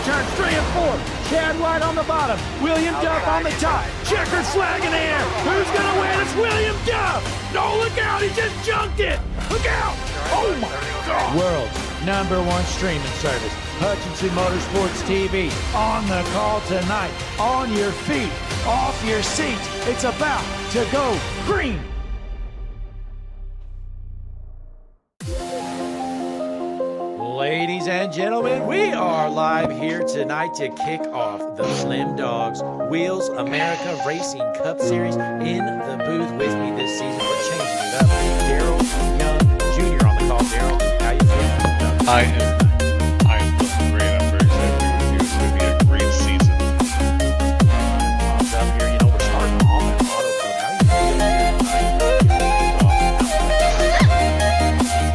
turns 3 and 4. Chad White on the bottom. William Duff on the top. Checkered flag in the air. Who's going to win? It's William Duff. No, look out. He just junked it. Look out. Oh, my God. World's #1 streaming service. Hutchinson Motorsports TV. On the call tonight. On your feet. Off your seats. It's about to go green. Ladies and gentlemen, we are live here tonight to kick off the Slim Dogs Wheels America Racing Cup Series. In the booth with me this season, we're changing it up. Daryl Young Jr. on the call. Daryl, how you feeling? I am feeling great. I'm very excited to be with you. It's going to be a great season. Popped up here. You know, we're starting on that auto club. How you feeling?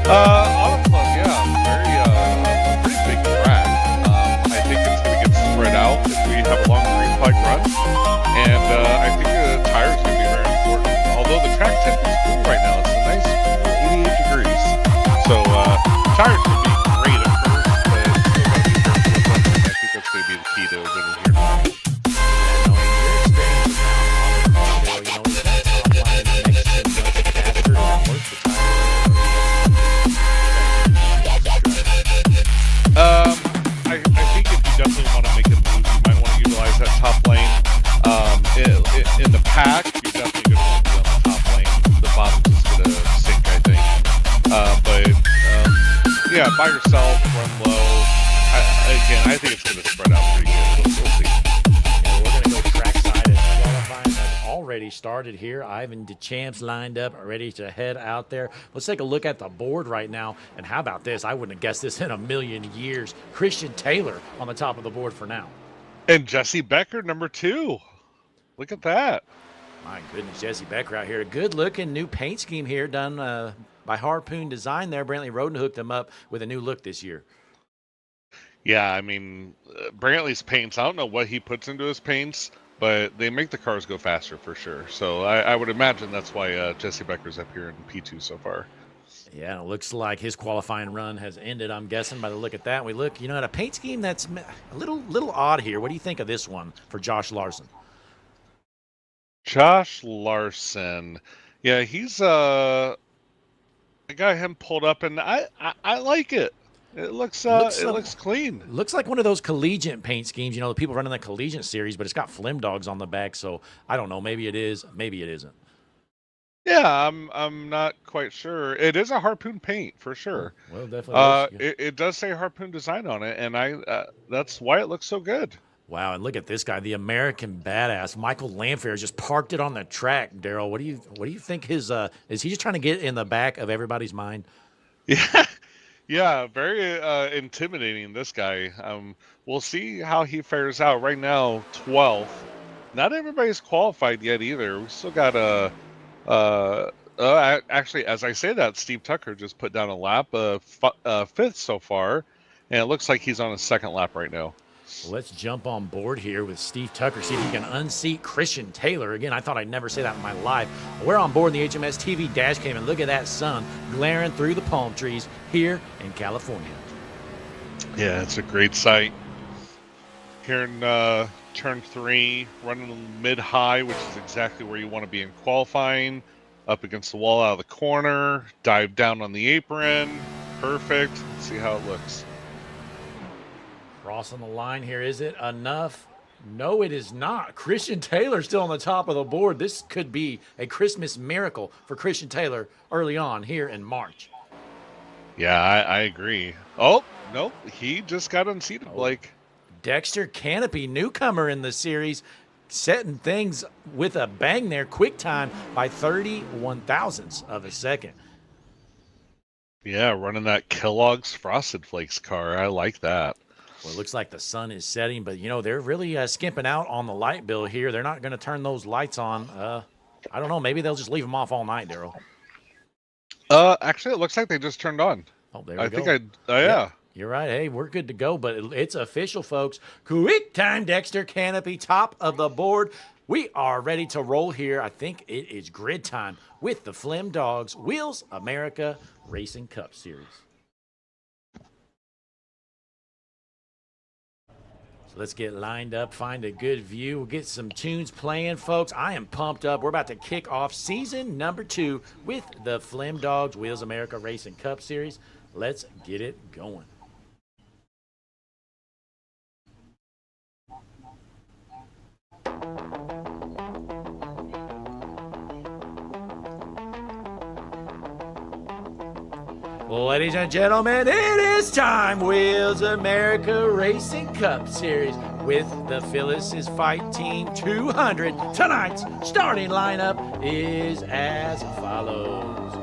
Auto Club, yeah, pretty big track. I think it's going to get spread out if we have a long green flag run, and I think the tires are going to be very important. Although the track temp is cool right now, it's a nice 88 degrees, so tires should be great at first, but still got to be careful with them. I think that's going to be the key to winning here tonight. I think if you definitely want to make a move, you might want to utilize that top lane. In the pack, you're definitely going to want to be on the top lane. The bottom's just going to sink, I think. Yeah, by yourself, run low. I think it's going to spread out pretty good. We'll see. Yeah, we're going to go trackside as qualifying has already started here. Ivan DeChamps lined up, ready to head out there. Let's take a look at the board right now. And how about this? I wouldn't have guessed this in a million years. Christian Taylor on the top of the board for now. And Jesse Becker, #2. Look at that. My goodness, Jesse Becker out here. A good-looking new paint scheme here done by Harpoon Design there. Brantley Roden hooked them up with a new look this year. Yeah, I mean, Brantley's paints, I don't know what he puts into his paints, but they make the cars go faster for sure. So I would imagine that's why Jesse Becker's up here in P2 so far. Yeah, it looks like his qualifying run has ended, I'm guessing, by the look at that. We look, at a paint scheme that's a little odd here. What do you think of this one for Josh Larson? Josh Larson. Yeah, he's I got him pulled up, and I like it. It looks clean. Looks like one of those collegiate paint schemes, the people running the collegiate series, but it's got Flim Dogs on the back, so I don't know. Maybe it is, maybe it isn't. Yeah, I'm not quite sure. It is a Harpoon paint for sure. Well, definitely. It does say Harpoon Design on it, and that's why it looks so good. Wow, and look at this guy, the American badass, Michael Landfair, just parked it on the track. Daryl, what do you think his is he just trying to get in the back of everybody's mind? Yeah. Yeah, very intimidating, this guy. We'll see how he fares out. Right now, 12th. Not everybody's qualified yet either. We still got actually, as I say that, Steve Tucker just put down a lap, 5th so far, and it looks like he's on his 2nd lap right now. Well, let's jump on board here with Steve Tucker, see if he can unseat Christian Taylor. Again, I thought I'd never say that in my life. We're on board the HMS TV dash cam, and look at that sun glaring through the palm trees here in California. Yeah, it's a great sight. Here in turn 3, running mid-high, which is exactly where you want to be in qualifying. Up against the wall out of the corner, dive down on the apron. Perfect. Let's see how it looks. Crossing the line here, is it enough? No, it is not. Christian Taylor still on the top of the board. This could be a Christmas miracle for Christian Taylor early on here in March. Yeah, I agree. Oh, nope, he just got unseated, Blake. Dexter Canopy, newcomer in the series, setting things with a bang there. Quick time by 31 thousandths of a second. Yeah, running that Kellogg's Frosted Flakes car. I like that. Well, it looks like the sun is setting, but, they're really skimping out on the light bill here. They're not going to turn those lights on. I don't know. Maybe they'll just leave them off all night, Daryl. Actually, it looks like they just turned on. Oh, there we go. Yeah. You're right. Hey, we're good to go, but it's official, folks. Quick time, Dexter Canopy, top of the board. We are ready to roll here. I think it is grid time with the Flim Dogs Wheels America Racing Cup Series. Let's get lined up, find a good view. We'll get some tunes playing, folks. I am pumped up. We're about to kick off season number 2 with the Flim Dogs Wheels America Racing Cup Series. Let's get it going. Ladies and gentlemen, it is time. Wheels America Racing Cup Series with the Phyllis's Fight Team 200. Tonight's starting lineup is as follows.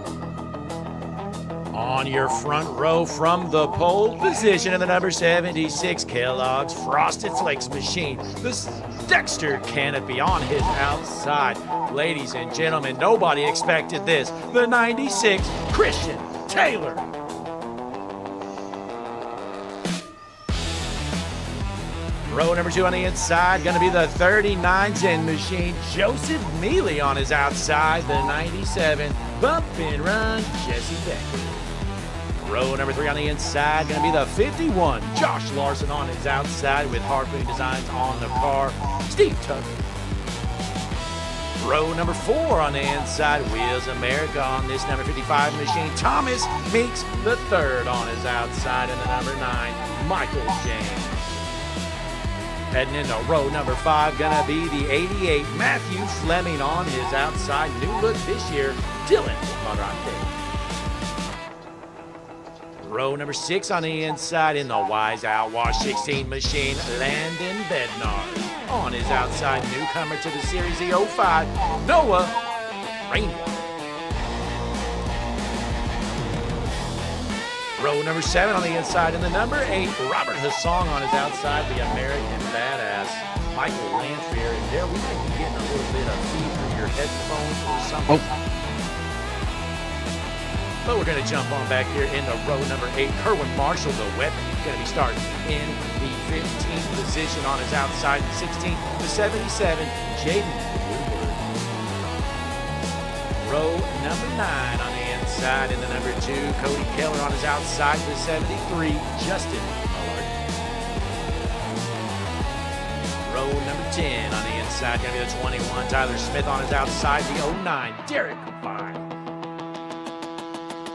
On your front row from the pole position in the number 76 Kellogg's Frosted Flakes machine, the Dexter Canopy on his outside. Ladies and gentlemen, nobody expected this. The 96 Christian Taylor. Row number 2 on the inside, going to be the 39-10 machine, Joseph Mealy on his outside, the 97 Bump and Run, Jesse Becker. Row number 3 on the inside, going to be the 51 Josh Larson on his outside with Harpoon Designs on the car, Steve Tucker. Row number 4 on the inside, Wheels America on this number 55 machine, Thomas Meeks the third on his outside, and the number 9, Michael James. Heading into row number 5, gonna be the 88 Matthew Fleming on his outside, new look this year, Dylan Morante. Row number 6 on the inside in the Wise Outwash 16 machine, Landon Bednar. On his outside, newcomer to the Series E05, Noah Rainier. Row number 7 on the inside, and the number 8, Robert Hassong on his outside, the American Badass, Michael Lanfear. And there we might be getting a little bit of feed through your headphones or something. But we're going to jump on back here into row number 8. Kerwin Marshall, the weapon, is going to be starting in the 15th position on his outside. The 16th, the 77, Jaden Woodward. Row number 9 on the inside. In the number 2, Cody Keller on his outside. The 73, Justin Mullard. Row number 10 on the inside. Going to be the 21, Tyler Smith on his outside. The 09, Derek Vine.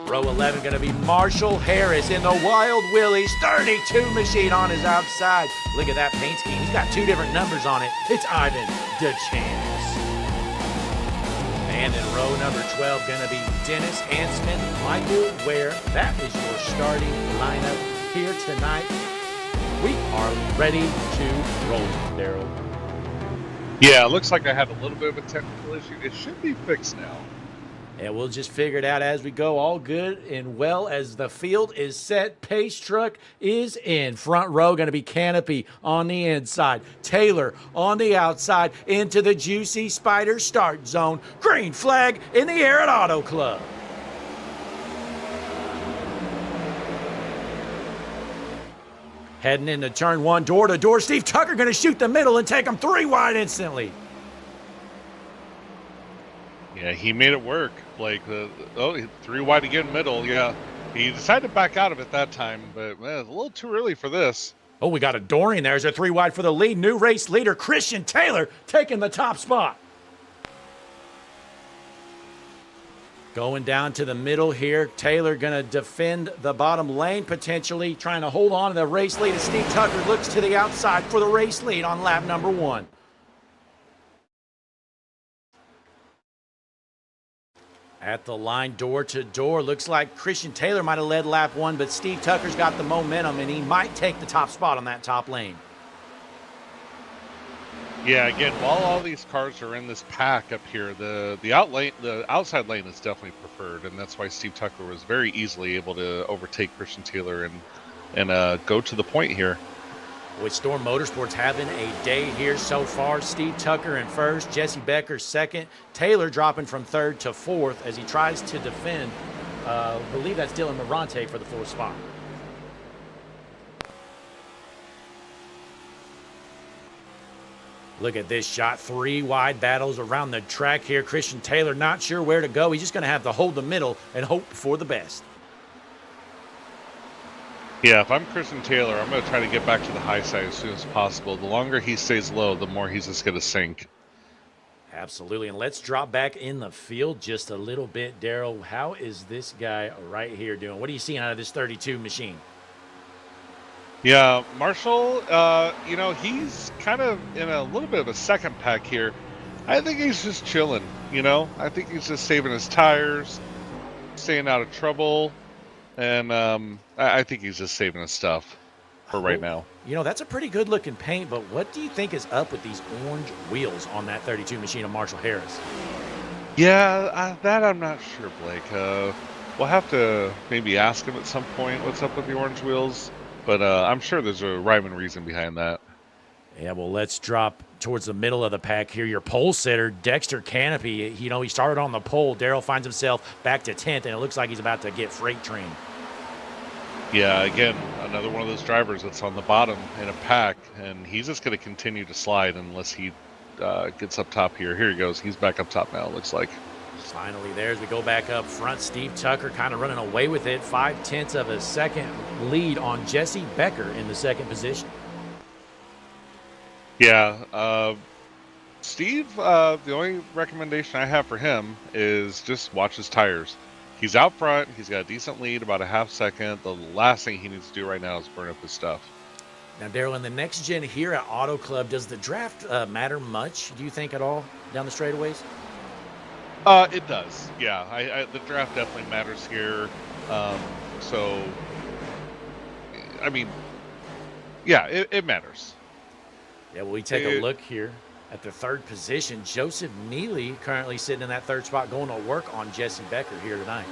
Row 11 going to be Marshall Harris in the Wild Willie's 32 machine on his outside. Look at that paint scheme. He's got 2 different numbers on it. It's Ivan DeChamps. And in row number 12 going to be Dennis Ansman, Michael Ware. That is your starting lineup here tonight. We are ready to roll, Daryl. Yeah, it looks like I had a little bit of a technical issue. It should be fixed now. And we'll just figure it out as we go. All good and well as the field is set. Pace truck is in. Front row going to be Canopy on the inside. Taylor on the outside into the Juicy Spider start zone. Green flag in the air at Auto Club. Heading into turn 1, door to door. Steve Tucker going to shoot the middle and take him 3 wide instantly. Yeah, he made it work. Like, 3 wide again, middle. Yeah, he decided to back out of it that time, but man, it's a little too early for this. Oh, we got a Dorian there. There's a 3 wide for the lead. New race leader, Christian Taylor, taking the top spot. Going down to the middle here. Taylor going to defend the bottom lane, potentially trying to hold on to the race lead as Steve Tucker looks to the outside for the race lead on lap number 1. At the line, door to door, looks like Christian Taylor might have led lap 1, but Steve Tucker's got the momentum, and he might take the top spot on that top lane. Yeah, again, while all these cars are in this pack up here, the outside lane is definitely preferred, and that's why Steve Tucker was very easily able to overtake Christian Taylor and go to the point here. With Storm Motorsports having a day here so far, Steve Tucker in first, Jesse Becker second, Taylor dropping from 3rd to 4th as he tries to defend. I believe that's Dylan Morante for the 4th spot. Look at this shot. 3 wide battles around the track here. Christian Taylor not sure where to go. He's just going to have to hold the middle and hope for the best. Yeah, if I'm Christian Taylor, I'm going to try to get back to the high side as soon as possible. The longer he stays low, the more he's just going to sink. Absolutely. And let's drop back in the field just a little bit. Daryl, how is this guy right here doing? What are you seeing out of this 32 machine? Yeah, Marshall, you know, he's kind of in a little bit of a second pack here. I think he's just chilling, you know? I think he's just saving his tires, staying out of trouble, and I think he's just saving his stuff for right now. You know, that's a pretty good looking paint, but what do you think is up with these orange wheels on that 32 machine of Marshall Harris? Yeah, that I'm not sure, Blake. We'll have to maybe ask him at some point what's up with the orange wheels, but I'm sure there's a rhyme and reason behind that. Yeah, well, let's drop towards the middle of the pack here. Your pole sitter, Dexter Canopy, you know, he started on the pole. Daryl finds himself back to 10th, and it looks like he's about to get freight trained. Yeah, again, another one of those drivers that's on the bottom in a pack, and he's just going to continue to slide unless he gets up top here. Here he goes. He's back up top now, it looks like. Finally there as we go back up front. Steve Tucker kind of running away with it. 0.5 of a second lead on Jesse Becker in the second position. Yeah, Steve, the only recommendation I have for him is just watch his tires. He's out front. He's got a decent lead, about a half second. The last thing he needs to do right now is burn up his stuff. Now, Daryl, in the next gen here at Auto Club, does the draft matter much, do you think, at all down the straightaways? It does. Yeah, the draft definitely matters here. So, I mean, yeah, it matters. Yeah, well, we take a look here at the third position. Joseph Neely currently sitting in that third spot, going to work on Jesse Becker here tonight.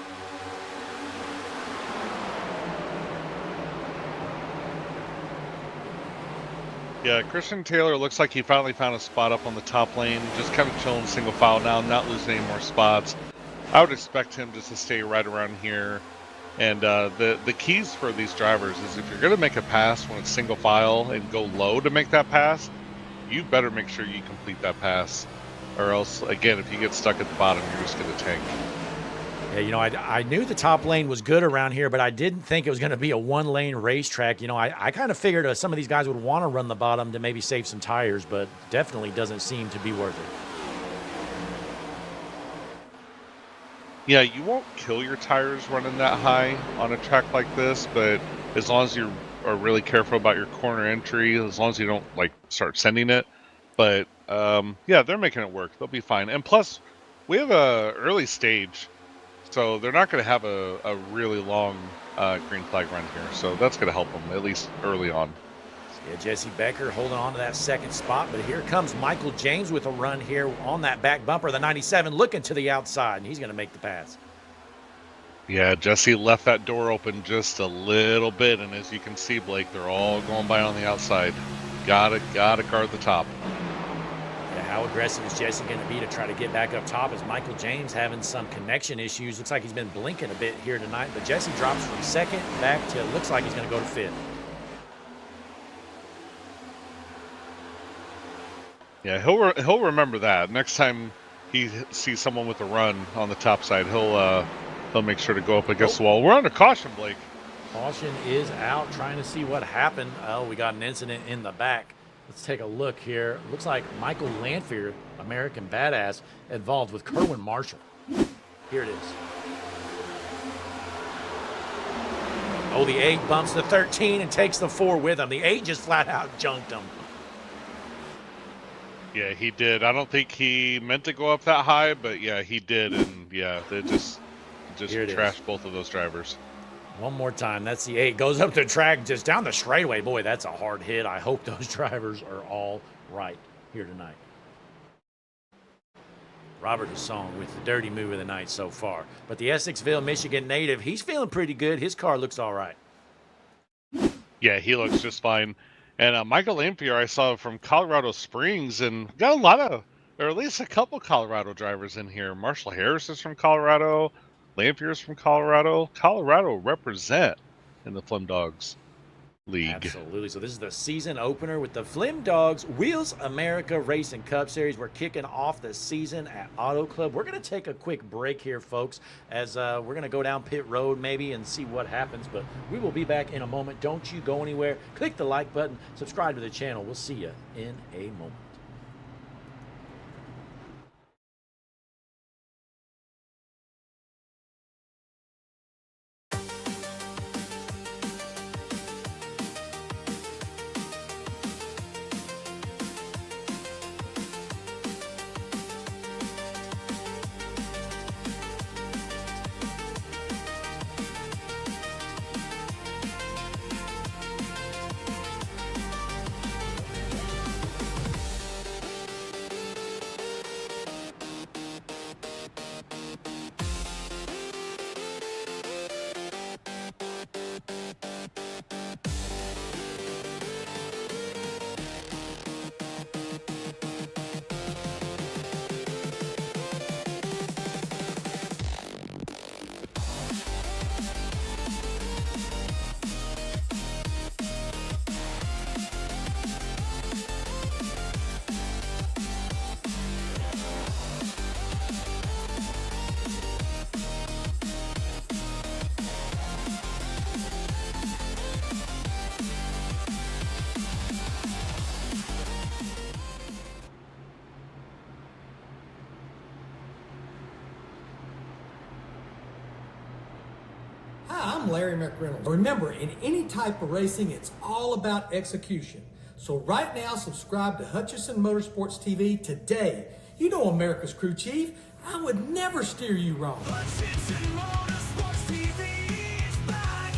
Yeah, Christian Taylor looks like he finally found a spot up on the top lane, just kind of chilling single file now, not losing any more spots. I would expect him just to stay right around here. And the keys for these drivers is if you're going to make a pass when it's single file and go low to make that pass, you better make sure you complete that pass. Or else, again, if you get stuck at the bottom, you're just going to tank. Yeah, you know, I knew the top lane was good around here, but I didn't think it was going to be a one-lane racetrack. You know, I kind of figured some of these guys would want to run the bottom to maybe save some tires, but definitely doesn't seem to be worth it. Yeah, you won't kill your tires running that high on a track like this, but as long as you are really careful about your corner entry, as long as you don't like start sending it. But yeah, they're making it work. They'll be fine. And plus, we have a early stage, so they're not going to have a really long green flag run here. So that's going to help them at least early on. Yeah, Jesse Becker holding on to that second spot, but here comes Michael James with a run here on that back bumper. The 97 looking to the outside, and he's going to make the pass. Yeah, Jesse left that door open just a little bit, and as you can see, Blake, they're all going by on the outside. Gotta guard the top. Yeah, how aggressive is Jesse going to be to try to get back up top? As Michael James having some connection issues. Looks like he's been blinking a bit here tonight, but Jesse drops from second back to looks like he's going to go to fifth. Yeah, he'll remember that. Next time he sees someone with a run on the top side, he'll make sure to go up against the wall. We're under caution, Blake. Caution is out, trying to see what happened. Oh, we got an incident in the back. Let's take a look here. Looks like Michael Lanphier, American Badass, involved with Kerwin Marshall. Here it is. Oh, the 8 bumps the 13 and takes the 4 with him. The 8 just flat out junked him. Yeah, he did. I don't think he meant to go up that high, but yeah, he did. And yeah, they just trashed both of those drivers. One more time. That's the 8. Goes up the track, just down the straightaway. Boy, that's a hard hit. I hope those drivers are all right here tonight. Robert Hasson with the dirty move of the night so far. But the Essexville, Michigan native, he's feeling pretty good. His car looks all right. Yeah, he looks just fine. And Michael Lampier, I saw from Colorado Springs, and got a lot of, or at least a couple Colorado drivers in here. Marshall Harris is from Colorado. Lampier's from Colorado. Colorado represent in the Flim Dogs. League. Absolutely. So this is the season opener with the Flim Dogs Wheels America Racing Cup Series. We're kicking off the season at Auto Club. We're going to take a quick break here, folks, as we're going to go down pit road maybe and see what happens. But we will be back in a moment. Don't you go anywhere. Click the like button. Subscribe to the channel. We'll see you in a moment. Hi, I'm Larry McReynolds. Remember, in any type of racing, it's all about execution. So right now, subscribe to Hutchinson Motorsports TV today. You know America's crew chief. I would never steer you wrong. Hutchinson Motorsports TV is back.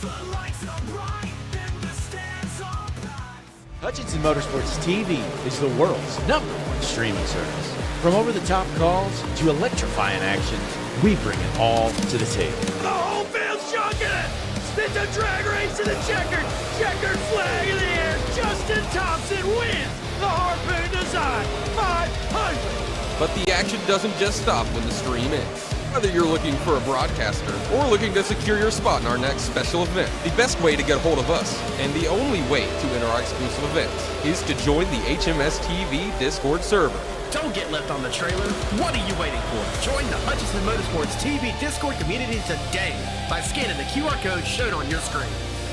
The lights are bright and the stands are packed. Hutchinson Motorsports TV is the world's #1 streaming service. From over-the-top calls to electrifying action, we bring it all to the table. The whole field's chunking it! It's a drag race to the checkered flag in the air. Justin Thompson wins the Harpoon Design 500. But the action doesn't just stop when the stream ends. Whether you're looking for a broadcaster or looking to secure your spot in our next special event, the best way to get a hold of us, and the only way to enter our exclusive events, is to join the HMS TV Discord server. Don't get left on the trailer. What are you waiting for? Join the Hutchinson Motorsports TV Discord community today by scanning the QR code shown on your screen.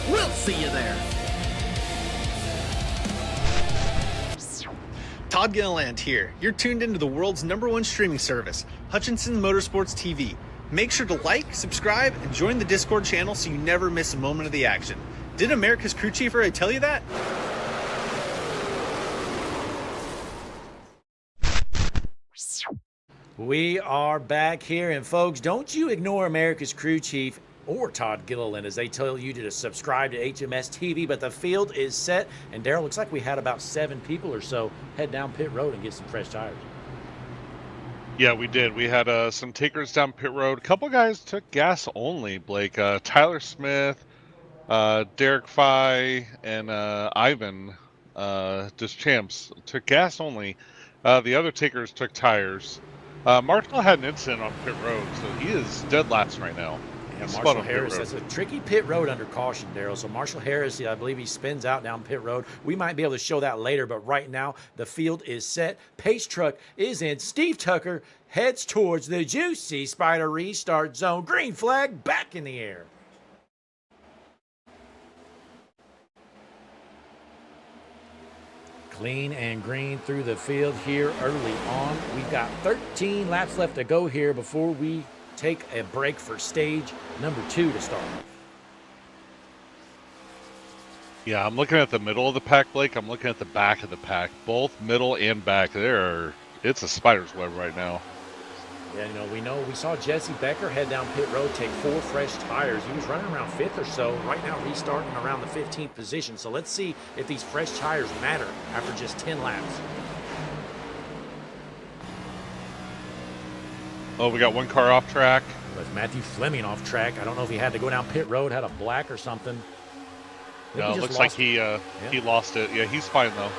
We'll see you there. Todd Gilliland here. You're tuned into the world's #1 streaming service, Hutchinson Motorsports TV. Make sure to like, subscribe, and join the Discord channel so you never miss a moment of the action. Did America's crew chief already tell you that? We are back here, and folks, don't you ignore America's crew chief or Todd Gilliland as they tell you to subscribe to HMS TV, but the field is set, and Daryl, looks like we had about 7 people or so head down pit road and get some fresh tires. Yeah, we did. We had some takers down pit road. A couple guys took gas only, Blake. Tyler Smith, Derek Fye, and Ivan Deschamps took gas only. The other takers took tires. Marshall had an incident on pit road, so he is dead last right now. Yeah, Marshall Harris, that's a tricky pit road under caution, Daryl. So Marshall Harris, I believe he spins out down pit road. We might be able to show that later, but right now the field is set. Pace truck is in. Steve Tucker heads towards the juicy Spider restart zone. Green flag back in the air. Clean and green through the field here early on. We've got 13 laps left to go here before we take a break for stage number 2 to start. Yeah, I'm looking at the middle of the pack, Blake. I'm looking at the back of the pack. Both middle and back. It's a spider's web right now. Yeah, we saw Jesse Becker head down pit road, take 4 fresh tires. He was running around 5th or so. Right now, restarting around the 15th position. So let's see if these fresh tires matter after just 10 laps. Oh, we got one car off track. But Matthew Fleming off track. I don't know if he had to go down pit road, had a black or something. No, it looks like he lost it. Yeah, he's fine though.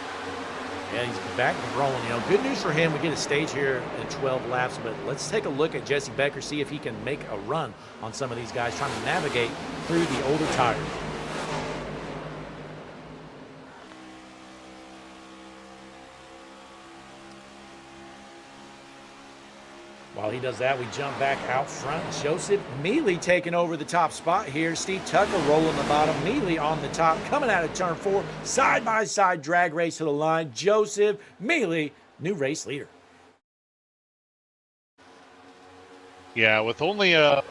Yeah, he's back and rolling. Good news for him. We get a stage here in 12 laps, but let's take a look at Jesse Becker, see if he can make a run on some of these guys trying to navigate through the older tires. While he does that, we jump back out front. Joseph Mealy taking over the top spot here. Steve Tucker rolling the bottom. Mealy on the top, coming out of turn 4. Side-by-side drag race to the line. Joseph Mealy, new race leader. Yeah, with only about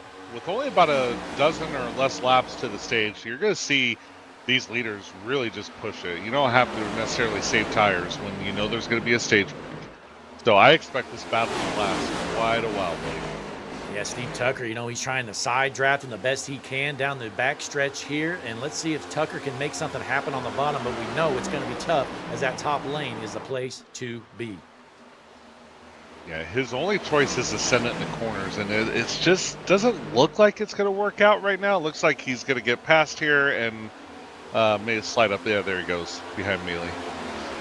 a dozen or less laps to the stage, you're going to see these leaders really just push it. You don't have to necessarily save tires when you know there's going to be a stage break. So I expect this battle to last quite a while, Blake. Yeah, Steve Tucker, he's trying to side draft him the best he can down the back stretch here. And let's see if Tucker can make something happen on the bottom. But we know it's going to be tough, as that top lane is the place to be. Yeah, his only choice is to send it in the corners, and it's just doesn't look like it's going to work out right now. It looks like he's going to get past here and maybe slide up. Yeah, there he goes behind Mealy.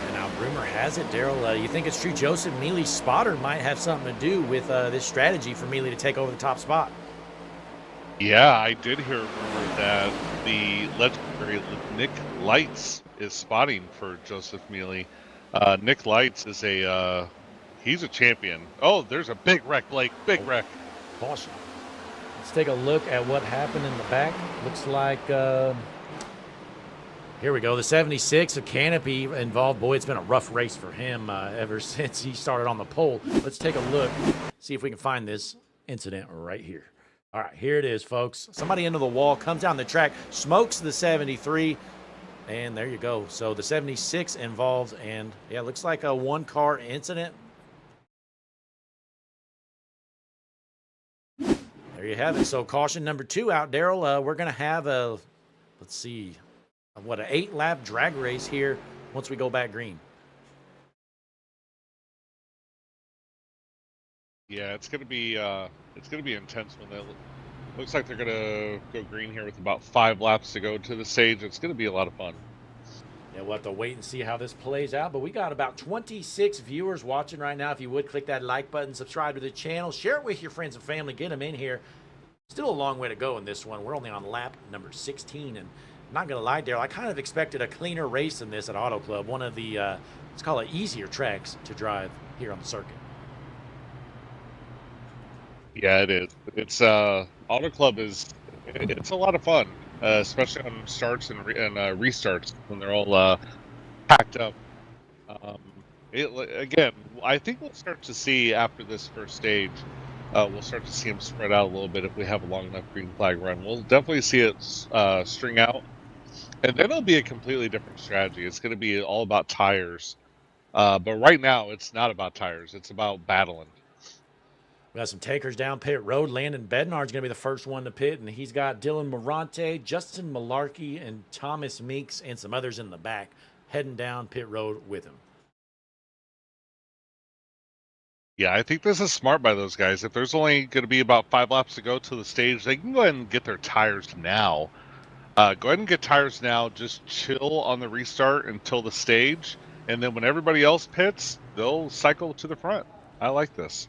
And now rumor has it, Daryl, you think it's true Joseph Mealy's spotter might have something to do with this strategy for Mealy to take over the top spot? Yeah, I did hear a rumor that the legendary Nick Lights is spotting for Joseph Mealy. Nick Lights is he's a champion. Oh, there's a big wreck, Blake. Big wreck. Awesome. Let's take a look at what happened in the back. Looks like, here we go. The 76, a Canopy involved. Boy, it's been a rough race for him ever since he started on the pole. Let's take a look, see if we can find this incident right here. All right, here it is, folks. Somebody into the wall, comes down the track, smokes the 73, and there you go. So the 76 involved, and yeah, it looks like a one-car incident. There you have it. So caution number 2 out, Daryl. We're going to have let's see, an 8-lap drag race here once we go back green. Yeah, it's gonna be intense when they looks like they're gonna go green here with about 5 laps to go to the stage. It's gonna be a lot of fun. Yeah, we'll have to wait and see how this plays out. But we got about 26 viewers watching right now. If you would click that like button, subscribe to the channel, share it with your friends and family, get them in here. Still a long way to go in this one. We're only on lap number 16, and I'm not gonna lie, Daryl, I kind of expected a cleaner race than this at Auto Club. One of the let's call it easier tracks to drive here on the circuit. Yeah, it is. It's Auto Club it's a lot of fun, especially on starts and restarts when they're all packed up. Again, I think we'll start to see after this first stage, we'll start to see them spread out a little bit if we have a long enough green flag run. We'll definitely see it string out, and then it'll be a completely different strategy. It's going to be all about tires, but right now it's not about tires. It's about battling. We got some takers down pit road. Landon Bednard's going to be the first one to pit, and he's got Dylan Morante, Justin Malarkey, and Thomas Meeks, and some others in the back heading down pit road with him. Yeah, I think this is smart by those guys. If there's only going to be about 5 laps to go to the stage, they can go ahead and get their tires now. Go ahead and get tires now. Just chill on the restart until the stage, and then when everybody else pits, they'll cycle to the front. I like this.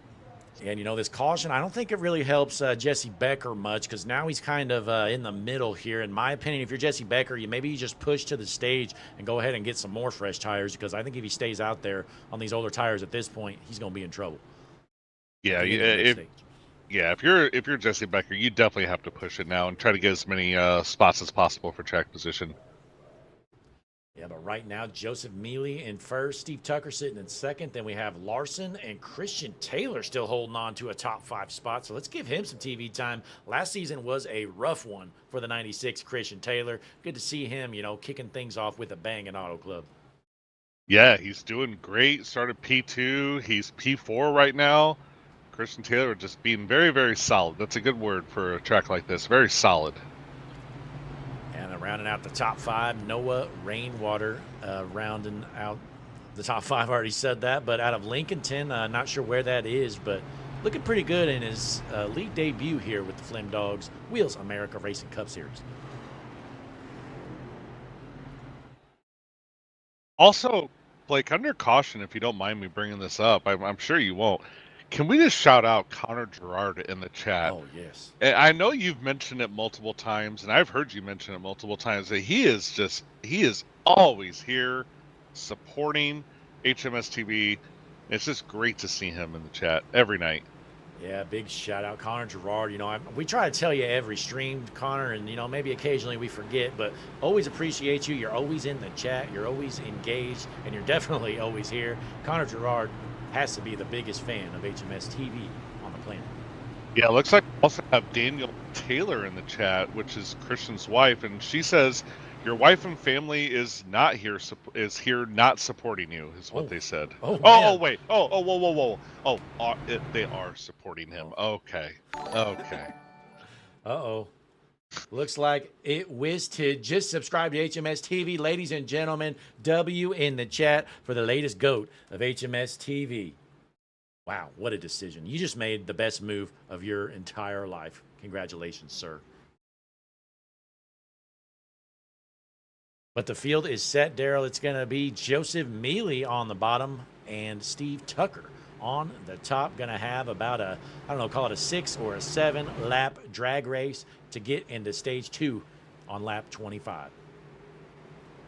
And, this caution, I don't think it really helps Jesse Becker much, because now he's kind of in the middle here. In my opinion, if you're Jesse Becker, maybe you just push to the stage and go ahead and get some more fresh tires, because I think if he stays out there on these older tires at this point, he's going to be in trouble. Yeah, if you're Jesse Becker, you definitely have to push it now and try to get as many spots as possible for track position. Yeah, but right now, Joseph Mealy in first, Steve Tucker sitting in second. Then we have Larson and Christian Taylor still holding on to a top 5 spot. So let's give him some TV time. Last season was a rough one for the 96 Christian Taylor. Good to see him, kicking things off with a bang in Auto Club. Yeah, he's doing great. Started P2. He's P4 right now. Christian Taylor just being very, very solid. That's a good word for a track like this. Very solid. And rounding out the top 5, Noah Rainwater rounding out the top 5. I already said that, but out of Lincolnton, not sure where that is, but looking pretty good in his league debut here with the Flim Dogs Wheels America Racing Cup Series. Also, Blake, under caution, if you don't mind me bringing this up, I'm sure you won't. Can we just shout out Connor Gerard in the chat? Oh, yes. And I know you've mentioned it multiple times, and I've heard you mention it multiple times, that he is always here supporting HMS TV. It's just great to see him in the chat every night. Yeah, big shout out, Connor Gerard. We try to tell you every stream, Connor, and maybe occasionally we forget, but always appreciate you. You're always in the chat, you're always engaged, and you're definitely always here. Connor Gerard has to be the biggest fan of HMS TV on the planet. Yeah, it looks like we also have Daniel Taylor in the chat, which is Christian's wife, and she says your wife and family is not here, is here not supporting you, is what they said. Wait. Whoa. They are supporting him. Okay. Uh-oh. Looks like it Wiztid just subscribed to HMS TV. Ladies and gentlemen, W in the chat for the latest GOAT of HMS TV. Wow, what a decision. You just made the best move of your entire life. Congratulations, sir. But the field is set, Daryl. It's going to be Joseph Mealy on the bottom and Steve Tucker on the top. Going to have about a, call it a 6 or a 7 lap drag race to get into stage 2 on lap 25.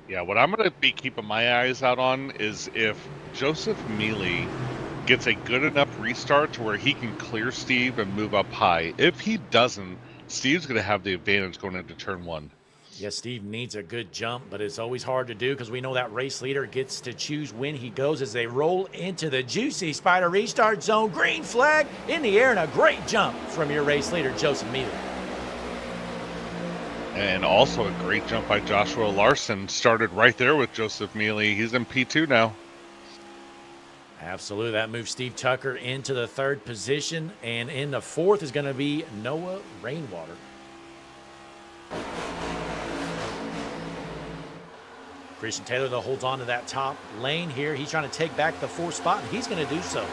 Yeah, what I'm going to be keeping my eyes out on is if Joseph Mealy gets a good enough restart to where he can clear Steve and move up high. If he doesn't, Steve's going to have the advantage going into turn 1. Yes, Steve needs a good jump, but it's always hard to do because we know that race leader gets to choose when he goes as they roll into the juicy Spider restart zone. Green flag in the air and a great jump from your race leader, Joseph Mealy. And also a great jump by Joshua Larson. Started right there with Joseph Mealy. He's in P2 now. Absolutely. That moves Steve Tucker into the 3rd position. And in the 4th is going to be Noah Rainwater. Christian Taylor, though, holds on to that top lane here. He's trying to take back the 4th spot, and he's going to do so.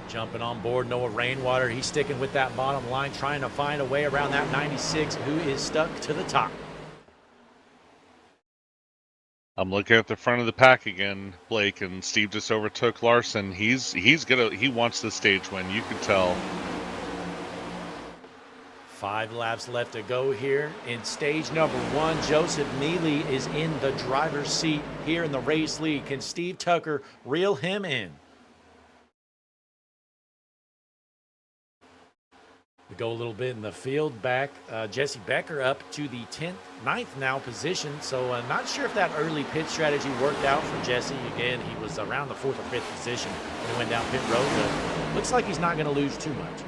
Jumping on board, Noah Rainwater. He's sticking with that bottom line, trying to find a way around that 96, who is stuck to the top. I'm looking at the front of the pack again, Blake, and Steve just overtook Larson. He wants the stage win. You can tell. 5 laps left to go here in stage number 1. Joseph Mealy is in the driver's seat here in the race lead. Can Steve Tucker reel him in? We go a little bit in the field back. Jesse Becker up to the 9th now position. So not sure if that early pit strategy worked out for Jesse. Again, he was around the 4th or 5th position when he went down pit road. But looks like he's not going to lose too much.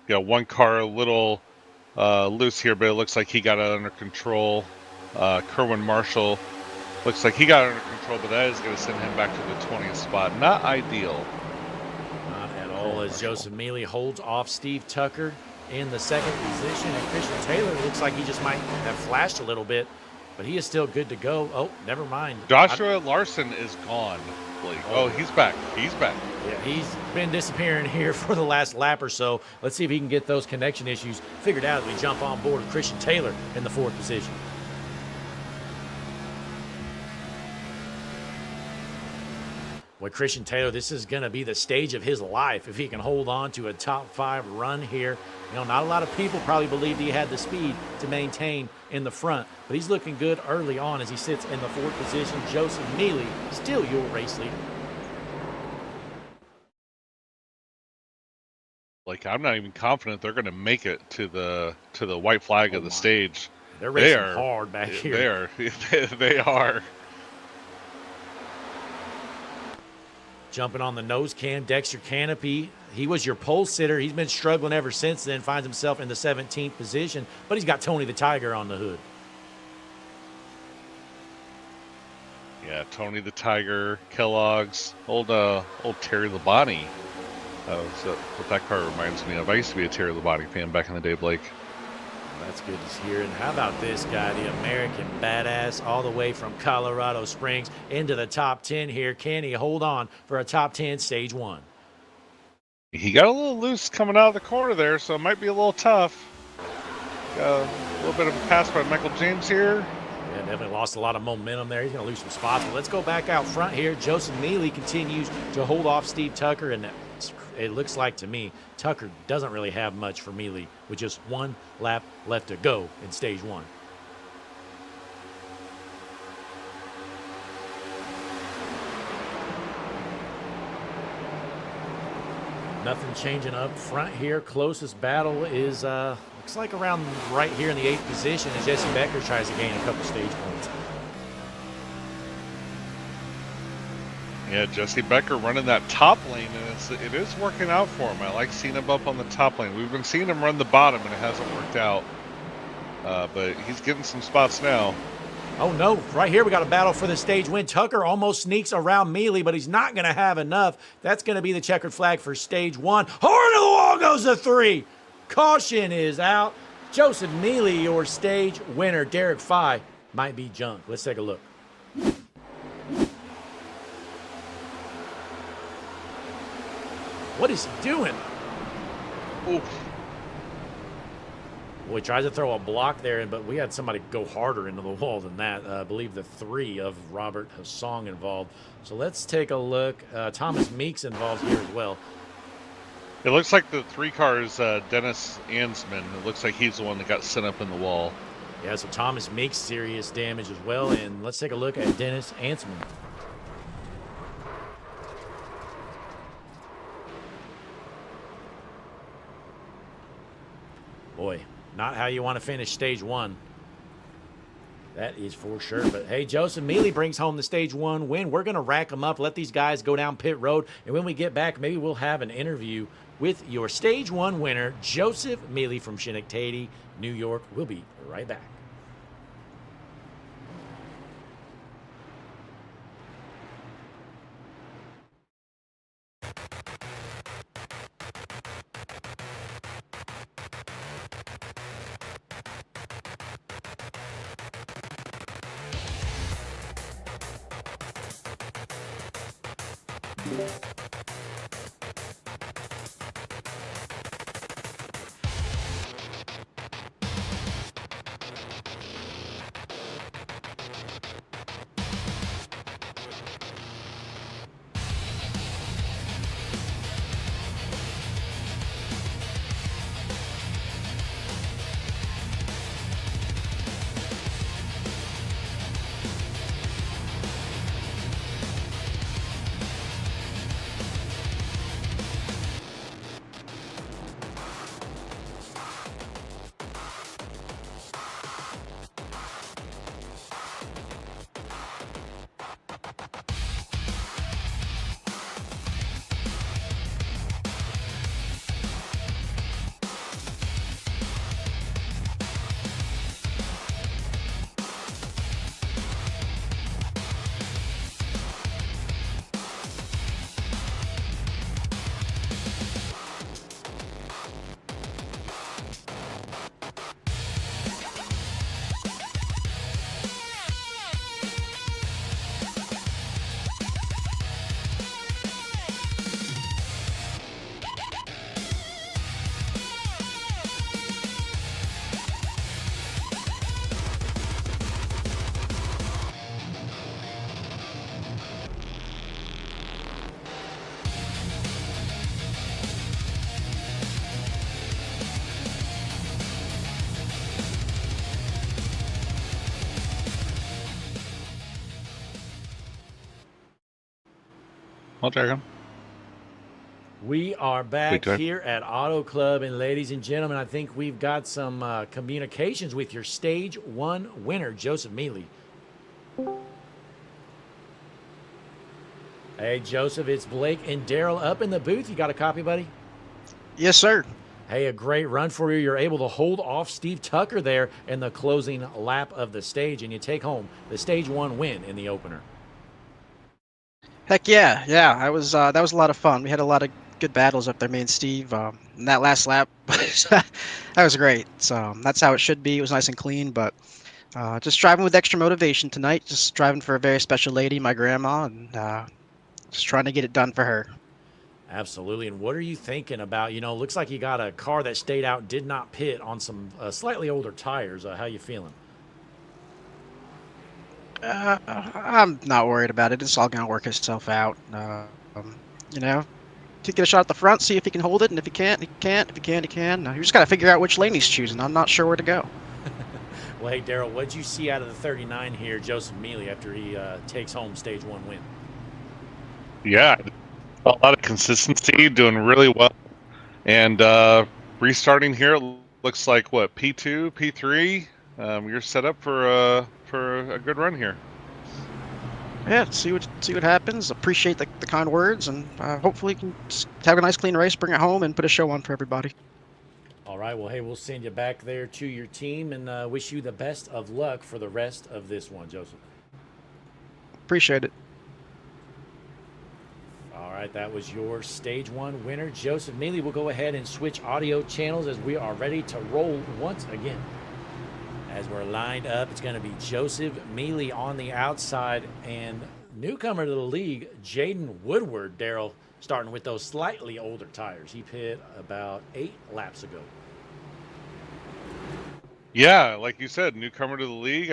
Got one car a little loose here, but it looks like he got it under control. Kerwin Marshall looks like he got it under control, but that is going to send him back to the 20th spot. Not ideal. Not at all, as Joseph Mealy holds off Steve Tucker in the 2nd position. And Christian Taylor looks like he just might have flashed a little bit, but he is still good to go. Oh, never mind. Joshua Larson is gone, Blake. Oh, he's back. He's back. Yeah, he's been disappearing here for the last lap or so. Let's see if he can get those connection issues figured out as we jump on board with Christian Taylor in the 4th position. With Christian Taylor, this is going to be the stage of his life if he can hold on to a top 5 run here. Not a lot of people probably believed he had the speed to maintain in the front, but he's looking good early on as he sits in the 4th position. Joseph Mealy, still your race leader. Like, I'm not even confident they're going to make it to the white flag of the stage. They're racing hard back here. They are. Jumping on the nose cam, Dexter Canopy. He was your pole sitter. He's been struggling ever since then, finds himself in the 17th position, but he's got Tony the Tiger on the hood. Yeah, Tony the Tiger, Kellogg's, old Terry Labonte. So what that car reminds me of. I used to be a Terry Labonte fan back in the day, Blake. That's good to hear. And how about this guy, the American badass, all the way from Colorado Springs into the top 10 here. Can he hold on for a top 10 stage 1? He got a little loose coming out of the corner there, so it might be a little tough. Got a little bit of a pass by Michael James here. Yeah, definitely lost a lot of momentum there. He's going to lose some spots. But let's go back out front here. Joseph Mealy continues to hold off Steve Tucker, and it looks like to me Tucker doesn't really have much for Mealy with just 1 lap left to go in stage 1. Nothing changing up front here. Closest battle is, looks like around right here in the 8th position as Jesse Becker tries to gain a couple stage points. Yeah, Jesse Becker running that top lane, and it is working out for him. I like seeing him up on the top lane. We've been seeing him run the bottom, and it hasn't worked out. But he's getting some spots now. Oh no, right here we got a battle for the stage win. Tucker almost sneaks around Mealy, but he's not going to have enough. That's going to be the checkered flag for stage 1. Horn of the wall goes to 3. Caution is out. Joseph Mealy, your stage winner. Derek Fye might be junk. Let's take a look. What is he doing? Oof. Boy, he tries to throw a block there, but we had somebody go harder into the wall than that. I believe the 3 of Robert Hassong involved. So let's take a look. Thomas Meeks involved here as well. It looks like the 3 car is Dennis Ansman. It looks like he's the one that got sent up in the wall. Yeah, so Thomas Meeks serious damage as well. And let's take a look at Dennis Ansman. Boy, not how you want to finish stage 1. That is for sure. But hey, Joseph Mealy brings home the stage 1 win. We're going to rack them up, let these guys go down pit road. And when we get back, maybe we'll have an interview with your stage 1 winner, Joseph Mealy from Schenectady, New York. We'll be right back. I'll check him. We are back here at Auto Club, and ladies and gentlemen, I think we've got some communications with your stage 1 winner, Joseph Mealy. Hey, Joseph, it's Blake and Daryl up in the booth. You got a copy, buddy? Yes, sir. Hey, a great run for you. You're able to hold off Steve Tucker there in the closing lap of the stage, and you take home the stage 1 win in the opener. Heck yeah, that was a lot of fun. We had a lot of good battles up there, me and Steve. And that last lap, that was great. So that's how it should be. It was nice and clean, but just driving with extra motivation tonight. Just driving for a very special lady, my grandma, and just trying to get it done for her. Absolutely. And what are you thinking about? You know, looks like you got a car that stayed out, did not pit on some slightly older tires. How you feeling? I'm not worried about it. It's all going to work itself out. You know, to get a shot at the front, see if he can hold it, and if he can't, he can't. If he can, he can. You just got to figure out which lane he's choosing. I'm not sure where to go. Well, hey, Daryl, what did you see out of the 39 here, Joseph Mealy, after he takes home stage 1 win? Yeah, A lot of consistency, doing really well, and restarting here. It looks like what, P2, P3. You're set up for a good run here. Yeah, see what happens. Appreciate the kind words, and hopefully can just have a nice clean race, bring it home, and put a show on for everybody. All right, well, hey, we'll send you back there to your team and wish you the best of luck for the rest of this one, Joseph. Appreciate it. All right, that was your Stage 1 winner, Joseph Mealy. We'll go ahead and switch audio channels as we are ready to roll once again. As we're lined up, it's going to be Joseph Mealy on the outside and newcomer to the league, Jaden Woodward, Daryl, starting with those slightly older tires. He pit about 8 laps ago. Yeah, like you said, newcomer to the league.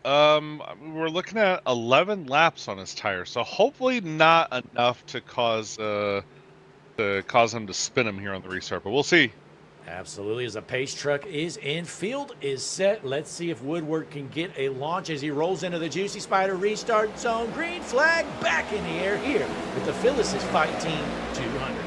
We're looking at 11 laps on his tire, so hopefully not enough to cause him to spin him here on the restart, but we'll see. Absolutely, as a pace truck is in, field is set. Let's see if Woodward can get a launch as he rolls into the Juicy Spider restart zone. Green flag back in the air here with the Phyllis's Fight Team 200.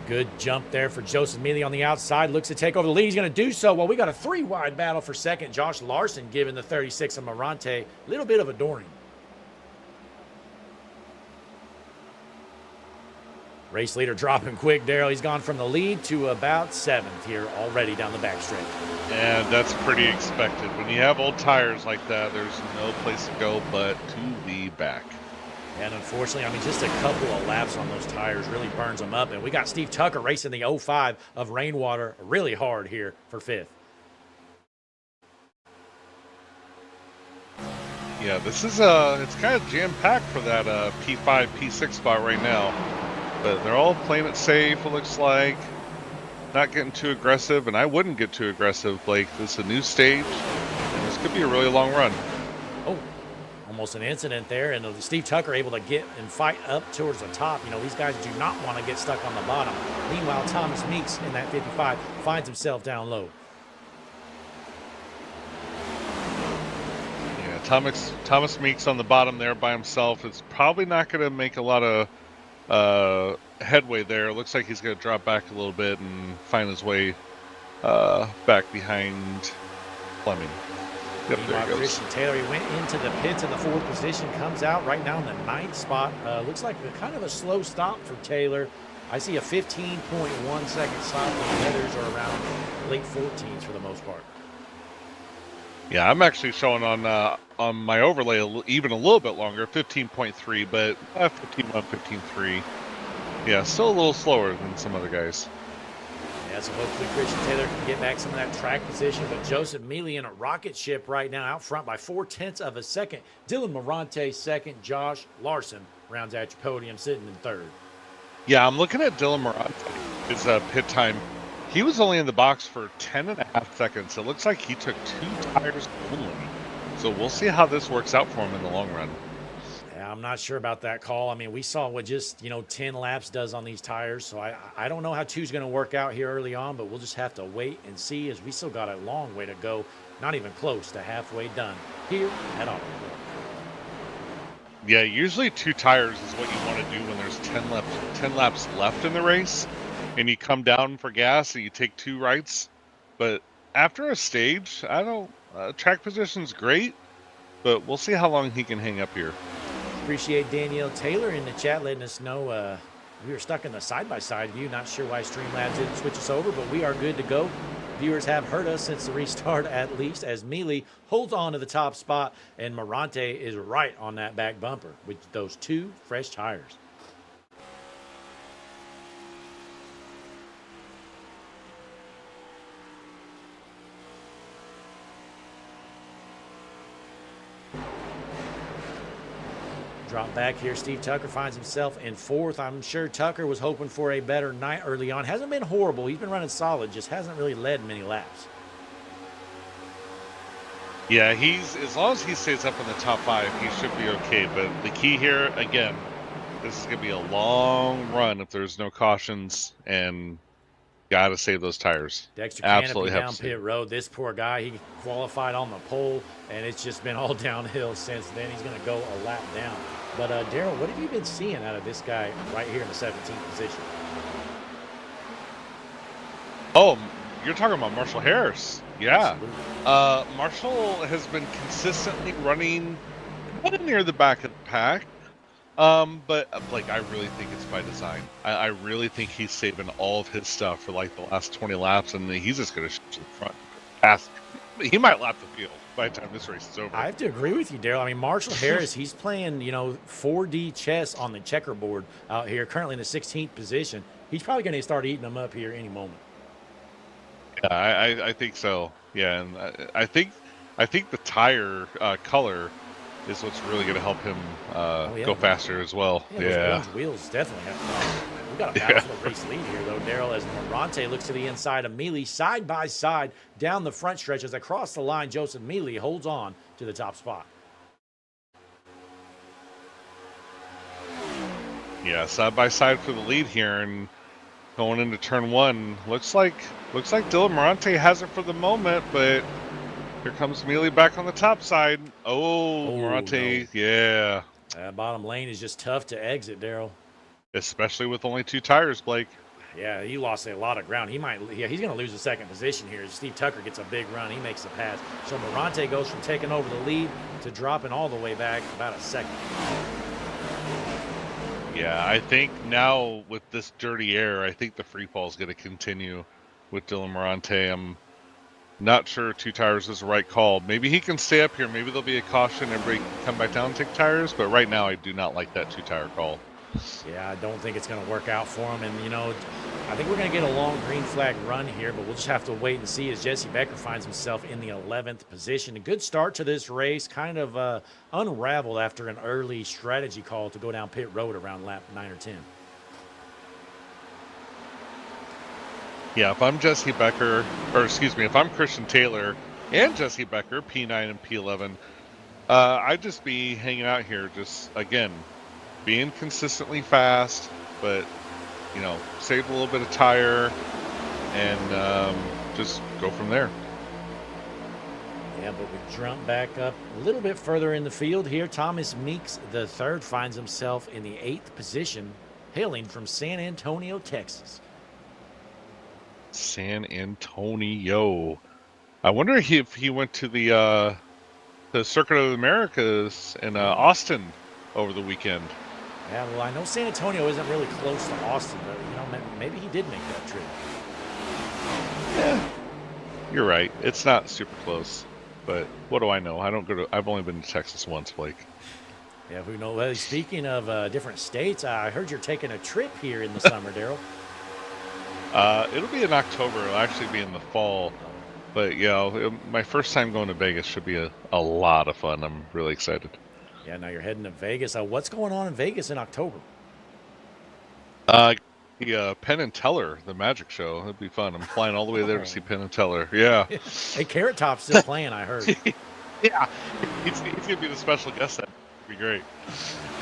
Good jump there for Joseph Mealy on the outside. Looks to take over the lead. He's going to do so. Well, we got a 3-wide battle for second. Josh Larson giving the 36 of Morante a little bit of a Doring. Race leader dropping quick, Daryl. He's gone from the lead to about 7th here already down the backstretch. And that's pretty expected. When you have old tires like that, there's no place to go but to the back. And unfortunately, I mean, just a couple of laps on those tires really burns them up. And we got Steve Tucker racing the 05 of Rainwater really hard here for 5th. Yeah, this is it's kind of jam-packed for that P5, P6 spot right now. But they're all playing it safe, it looks like. Not getting too aggressive, and I wouldn't get too aggressive, Blake. This is a new stage, and this could be a really long run. Oh, almost an incident there, and Steve Tucker able to get and fight up towards the top. You know, these guys do not want to get stuck on the bottom. Meanwhile, Thomas Meeks in that 55 finds himself down low. Yeah, Thomas Meeks on the bottom there by himself is probably not going to make a lot of headway there. It looks like he's going to drop back a little bit and find his way back behind Fleming. Yep, there he goes. Christian Taylor, he went into the pits in the 4th position, comes out right now in the 9th spot. Looks like kind of a slow stop for Taylor. I see a 15.1 second stop. The others are around late 14s for the most part. Yeah, I'm actually showing on my overlay even a little bit longer, 15.3, but 15.1, 15.3. Yeah, still a little slower than some other guys. Yeah, so hopefully Christian Taylor can get back some of that track position, but Joseph Mealy in a rocket ship right now out front by 0.4 of a second. Dylan Morante second. Josh Larson rounds out your podium sitting in 3rd. Yeah, I'm looking at Dylan Morante. His pit time. He was only in the box for 10.5 seconds. It looks like he took 2 tires only. So we'll see how this works out for him in the long run. Yeah, I'm not sure about that call. I mean, we saw what just, 10 laps does on these tires. So I don't know how 2's going to work out here early on, but we'll just have to wait and see as we still got a long way to go. Not even close to halfway done here at all. Yeah, usually 2 tires is what you want to do when there's 10 laps left in the race. And you come down for gas and you take 2 rights. But after a stage, track position's great, but we'll see how long he can hang up here. Appreciate Danielle Taylor in the chat letting us know we were stuck in the side-by-side view. Not sure why Streamlabs didn't switch us over, but we are good to go. Viewers have heard us since the restart at least, as Mealy holds on to the top spot and Morante is right on that back bumper with those 2 fresh tires. Drop back here. Steve Tucker finds himself in 4th. I'm sure Tucker was hoping for a better night early on. Hasn't been horrible. He's been running solid, just hasn't really led many laps. Yeah, as long as he stays up in the top 5, he should be okay. But the key here, again, this is going to be a long run if there's no cautions. And Gotta save those tires. Dexter Absolutely Canopy have down to save pit road. This poor guy, he qualified on the pole, and it's just been all downhill since then. He's going to go a lap down. But, Daryl, what have you been seeing out of this guy right here in the 17th position? Oh, you're talking about Marshall Harris. Yeah. Absolutely. Marshall has been consistently running kind of near the back of the pack. But like, I really think it's by design. I really think he's saving all of his stuff for like the last 20 laps, and he's just going to shoot to the front. He might lap the field by the time this race is over. I have to agree with you, Daryl. I mean, Marshall Harris, he's playing, 4D chess on the checkerboard out here, currently in the 16th position. He's probably going to start eating them up here any moment. Yeah, I think so. Yeah, and I think the tire color is what's really going to help him go faster as well. Yeah, those wheels definitely have. We got a battle for the race lead here, though, Daryl, as Morante looks to the inside of Mealy, side by side down the front stretch. As they cross the line, Joseph Mealy holds on to the top spot. Yeah, side by side for the lead here, and going into turn one, looks like Dylan Morante has it for the moment, but here comes Mealy back on the top side. Oh, Morante, no. Yeah. Bottom lane is just tough to exit, Daryl. Especially with only 2 tires, Blake. Yeah, he lost a lot of ground. He's going to lose the second position here. Steve Tucker gets a big run. He makes the pass. So Morante goes from taking over the lead to dropping all the way back about a second. Yeah, I think now with this dirty air, I think the free fall is going to continue with Dylan Morante. I'm not sure 2 tires is the right call. Maybe he can stay up here. Maybe there'll be a caution. Everybody can come back down and take tires. But right now, I do not like that 2-tire call. Yeah, I don't think it's going to work out for him. And, I think we're going to get a long green flag run here, but we'll just have to wait and see as Jesse Becker finds himself in the 11th position. A good start to this race, kind of unraveled after an early strategy call to go down pit road around lap 9 or 10. Yeah, if I'm Jesse Becker, if I'm Christian Taylor and Jesse Becker, P9 and P11, I'd just be hanging out here, just, again, being consistently fast, but, save a little bit of tire and just go from there. Yeah, but we jump back up a little bit further in the field here. Thomas Meeks III finds himself in the 8th position, hailing from San Antonio, Texas. San Antonio. I wonder if he went to the Circuit of the Americas in Austin over the weekend. Yeah, well, I know San Antonio isn't really close to Austin, but maybe he did make that trip. Yeah, you're right. It's not super close, but what do I know? I've only been to Texas once, Blake. Yeah, who knows? Well, speaking of different states, I heard you're taking a trip here in the summer, Daryl. It'll be in October. It'll actually be in the fall. But, my first time going to Vegas should be a lot of fun. I'm really excited. Yeah, now you're heading to Vegas. What's going on in Vegas in October? Penn and Teller, the magic show. It'll be fun. I'm flying all the way there to see Penn and Teller. Yeah. Hey, Carrot Top's still playing, I heard. Yeah. He's going to be the special guest. That'd be great.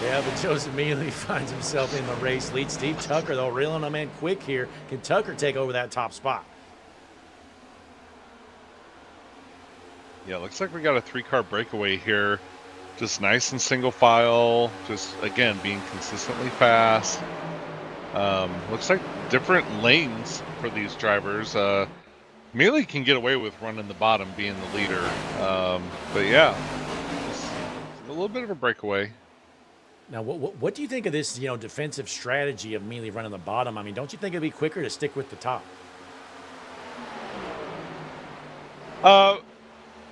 Yeah, but Joseph Mealy finds himself in the race lead. Steve Tucker, though, reeling him in quick here. Can Tucker take over that top spot? Yeah, looks like we got a 3-car breakaway here. Just nice and single file. Just, again, being consistently fast. Looks like different lanes for these drivers. Mealy can get away with running the bottom, being the leader. But, yeah, just a little bit of a breakaway. Now, what do you think of this, defensive strategy of Mealy running the bottom? I mean, don't you think it'd be quicker to stick with the top?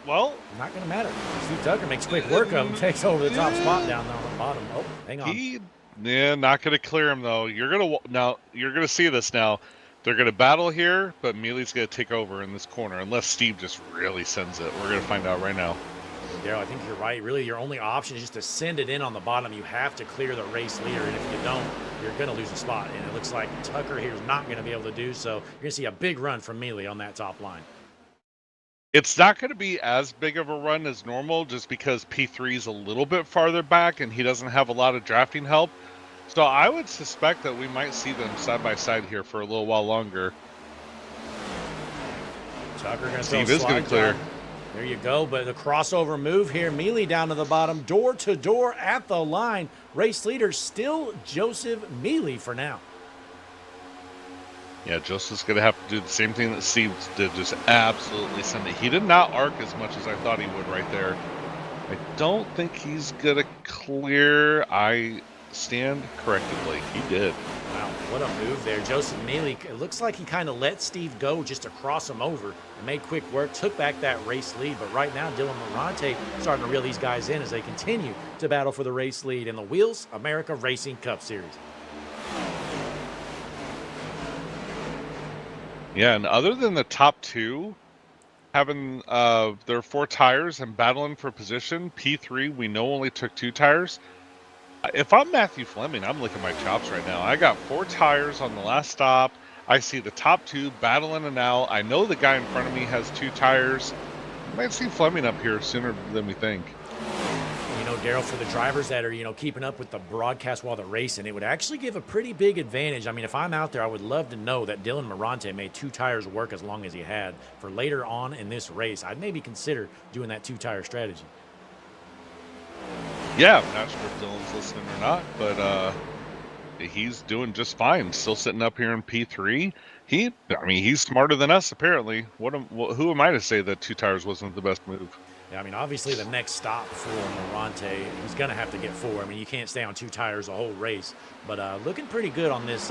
Well, not going to matter. Steve Tucker makes quick work of him, takes over the top spot down there on the bottom. Oh, hang on. Not going to clear him though. You're gonna see this now. They're going to battle here, but Mealy's going to take over in this corner unless Steve just really sends it. We're going to find out right now. Daryl, I think you're right. Really, your only option is just to send it in on the bottom. You have to clear the race leader, and if you don't, you're going to lose a spot. And it looks like Tucker here is not going to be able to do so. You're going to see a big run from Mealy on that top line. It's not going to be as big of a run as normal just because P3 is a little bit farther back and he doesn't have a lot of drafting help. So I would suspect that we might see them side by side here for a little while longer. Tucker going to Steve is going to clear. There you go, but the crossover move here. Mealy down to the bottom, door to door at the line. Race leader still Joseph Mealy for now. Yeah, Joseph's going to have to do the same thing that Steve did, just absolutely send it. He did not arc as much as I thought he would right there. I don't think he's going to clear. I stand correctedly. He did. Wow, what a move there. Joseph Mealy, it looks like he kind of let Steve go just to cross him over and made quick work, took back that race lead. But right now, Dylan Morante starting to reel these guys in as they continue to battle for the race lead in the Wheels America Racing Cup Series. Yeah, and other than the top two having their 4 tires and battling for position, P3 we know only took 2 tires. If I'm Matthew Fleming, I'm licking my chops right now. I got 4 tires on the last stop. I see the top 2 battling it out. I know the guy in front of me has 2 tires. I might see Fleming up here sooner than we think. You know, Daryl, for the drivers that are, you know, keeping up with the broadcast while they're racing, it would actually give a pretty big advantage. I mean, if I'm out there, I would love to know that Dylan Morante made 2 tires work as long as he had for later on in this race. I'd maybe consider doing that 2-tire strategy. Yeah, I'm not sure if Dylan's listening or not, but he's doing just fine. Still sitting up here in P3. He's smarter than us apparently. Who am I to say that 2 tires wasn't the best move? Yeah, I mean, obviously the next stop for Morante, he's going to have to get 4. I mean, you can't stay on 2 tires the whole race. But looking pretty good on this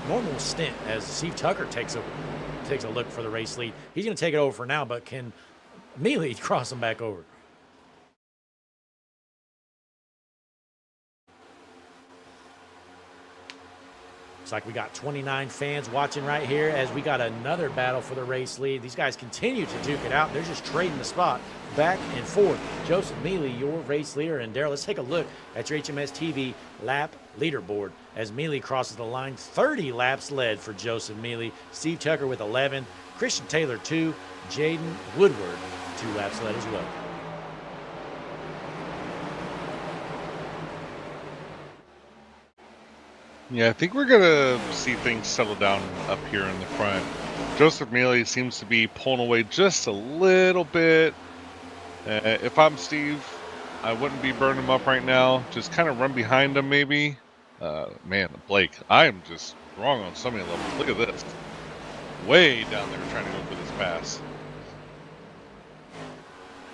normal stint as Steve Tucker takes a look for the race lead. He's going to take it over for now, but can Mealy cross him back over? Looks like we got 29 fans watching right here as we got another battle for the race lead. These guys continue to duke it out. They're just trading the spot back and forth. Joseph Mealy, your race leader. And Daryl, let's take a look at your HMS TV lap leaderboard as Mealy crosses the line. 30 laps led for Joseph Mealy. Steve Tucker with 11. Christian Taylor 2. Jaden Woodward 2 laps led as well. Yeah, I think we're going to see things settle down up here in the front. Joseph Mealy seems to be pulling away just a little bit. If I'm Steve, I wouldn't be burning him up right now. Just kind of run behind him maybe. Man, Blake, I am just wrong on so many levels. Look at this. Way down there trying to go for this pass.